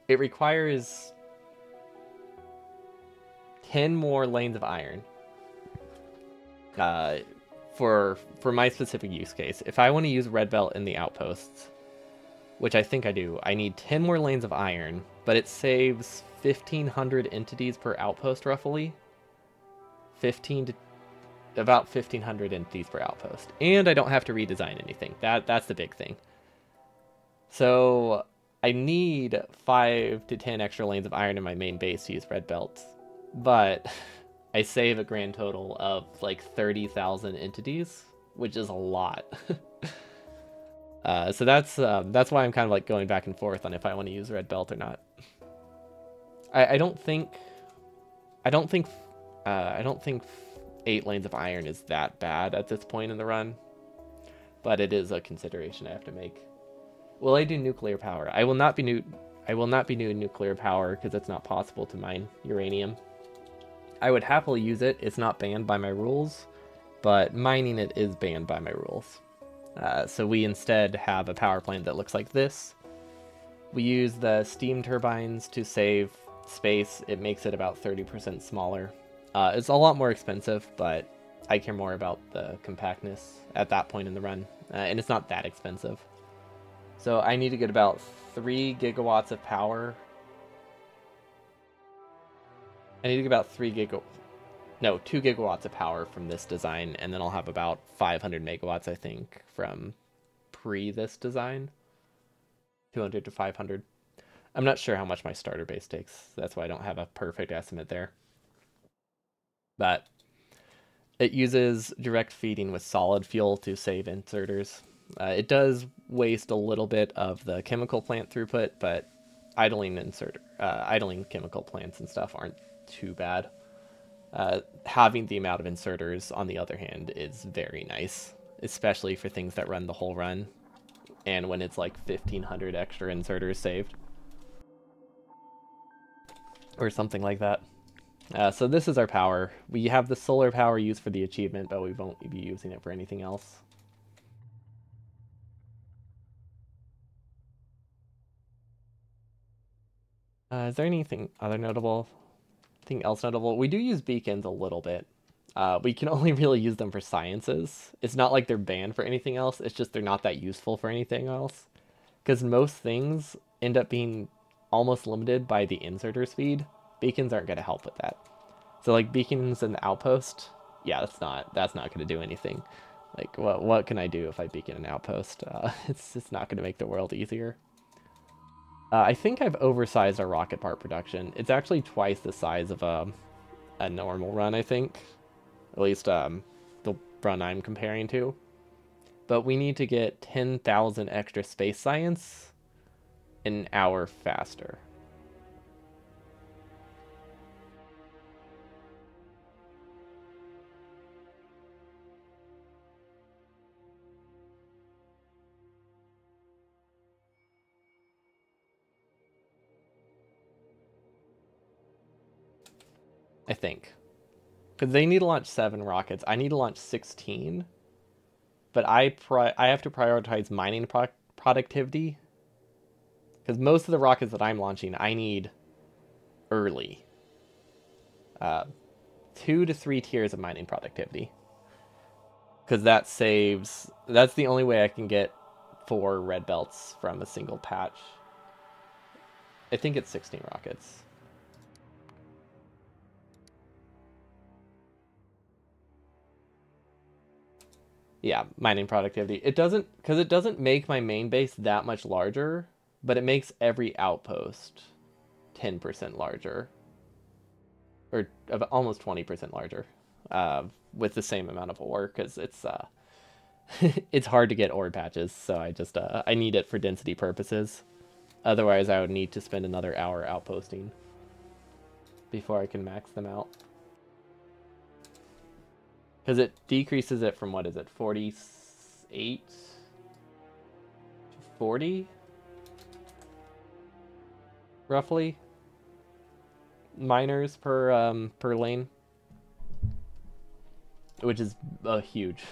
it requires 10 more lanes of iron. For my specific use case. If I want to use red belt in the outposts, which I think I do, I need 10 more lanes of iron, but it saves 1,500 entities per outpost, roughly. About 1,500 entities per outpost. And I don't have to redesign anything. That's the big thing. So I need 5 to 10 extra lanes of iron in my main base to use red belts. But I save a grand total of like 30,000 entities, which is a lot. So that's why I'm kind of like going back and forth on if I want to use red belt or not. I don't think 8 lanes of iron is that bad at this point in the run, but it is a consideration I have to make. Will I do nuclear power? I will not be doing nuclear power because it's not possible to mine uranium. I would happily use it. It's not banned by my rules, but mining it is banned by my rules. So we instead have a power plant that looks like this. We use the steam turbines to save space. It makes it about 30% smaller. It's a lot more expensive, but I care more about the compactness at that point in the run, and it's not that expensive. So I need to get about 3 gigawatts of power. I need to get about 2 gigawatts of power from this design, and then I'll have about 500 megawatts, I think, from this design. 200 to 500. I'm not sure how much my starter base takes. That's why I don't have a perfect estimate there. But it uses direct feeding with solid fuel to save inserters. It does waste a little bit of the chemical plant throughput, but idling chemical plants and stuff aren't too bad. Having the amount of inserters, on the other hand, is very nice, especially for things that run the whole run, and when it's like 1,500 extra inserters saved, or something like that. So this is our power. We have the solar power used for the achievement, but we won't be using it for anything else. Is there anything else notable? We do use beacons a little bit. We can only really use them for sciences. It's not like they're banned for anything else. It's just they're not that useful for anything else. Because most things end up being almost limited by the inserter speed. Beacons aren't going to help with that. So like beacons in the outpost, yeah, that's not going to do anything. Like what can I do if I beacon an outpost? It's not going to make the world easier. I think I've oversized our rocket part production. It's actually twice the size of a normal run, I think. At least the run I'm comparing to. But we need to get 10,000 extra space science an hour faster. I think. Because they need to launch 7 rockets. I need to launch 16. But I have to prioritize mining productivity. Because most of the rockets that I'm launching, I need early. 2 to 3 tiers of mining productivity. Because that saves... That's the only way I can get 4 red belts from a single patch. I think it's 16 rockets. Yeah, mining productivity. It doesn't... Because it doesn't make my main base that much larger, but it makes every outpost 10% larger. Or almost 20% larger. With the same amount of ore, because it's it's hard to get ore patches, so I need it for density purposes. Otherwise, I would need to spend another hour outposting before I can max them out. Because it decreases it from, what is it, 48 to 40? Roughly? Miners per lane. Which is huge.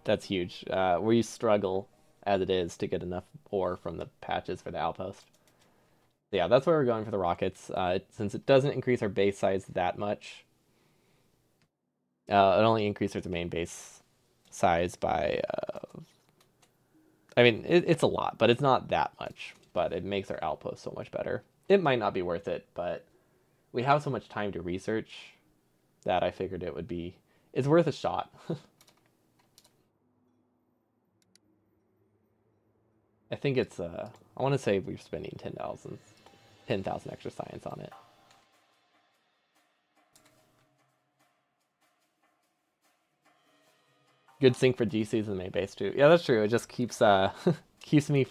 That's huge. We struggle, as it is, to get enough ore from the patches for the outpost. Yeah, that's where we're going for the rockets. Since it doesn't increase our base size that much, it only increases the main base size by... I mean, it's a lot, but it's not that much. But it makes our outpost so much better. It might not be worth it, but we have so much time to research that I figured it would be... It's worth a shot. I think it's, I want to say we're spending 10,000 extra science on it. Good sync for GCs in the main base too. Yeah, that's true. It just keeps keeps me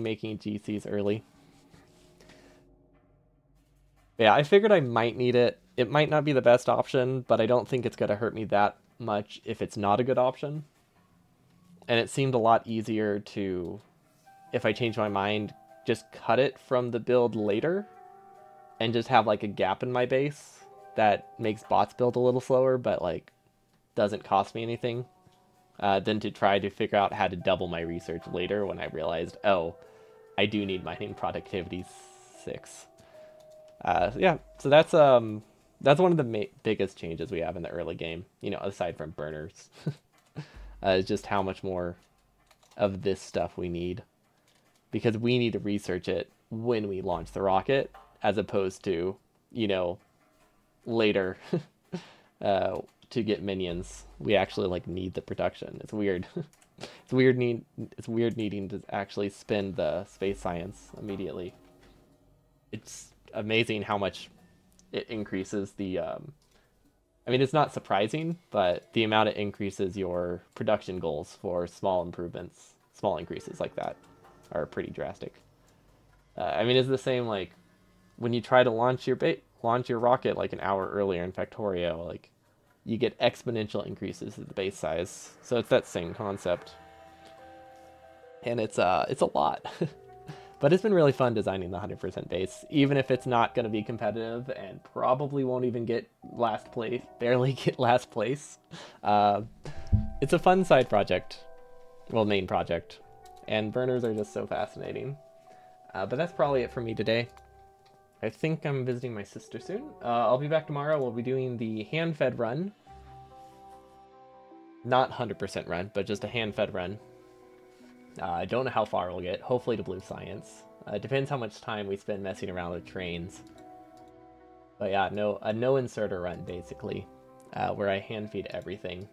making GCs early. Yeah, I figured I might need it. It might not be the best option, but I don't think it's gonna hurt me that much if it's not a good option. And it seemed a lot easier to, if I change my mind, just cut it from the build later and just have like a gap in my base that makes bots build a little slower, but like doesn't cost me anything, than to try to figure out how to double my research later when I realized, oh, I do need mining productivity 6. Yeah, so that's one of the biggest changes we have in the early game, you know, aside from burners. Is just how much more of this stuff we need. Because we need to research it when we launch the rocket, as opposed to, you know, later to get minions. We actually like need the production. It's weird. It's weird needing to actually spend the space science immediately. It's amazing how much it increases the I mean, it's not surprising, but the amount it increases your production goals for small improvements, small increases like that are pretty drastic. I mean, it's the same like when you try to launch your rocket like an hour earlier in Factorio, like you get exponential increases in the base size. So it's that same concept. And it's a lot. But it's been really fun designing the 100% base, even if it's not going to be competitive and probably won't even get last place, barely get last place. It's a fun side project, well, main project, and burners are just so fascinating. But that's probably it for me today. I think I'm visiting my sister soon. I'll be back tomorrow. We'll be doing the hand-fed run. Not 100% run, but just a hand-fed run. I don't know how far we'll get. Hopefully to blue science. It depends how much time we spend messing around with trains. But yeah, a no inserter run, basically. Where I hand feed everything.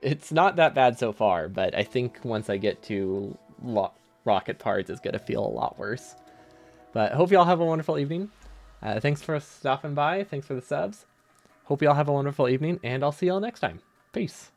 It's not that bad so far, but I think once I get to rocket parts, it's going to feel a lot worse. But hope y'all have a wonderful evening. Thanks for stopping by. Thanks for the subs. Hope y'all have a wonderful evening, and I'll see y'all next time. Peace.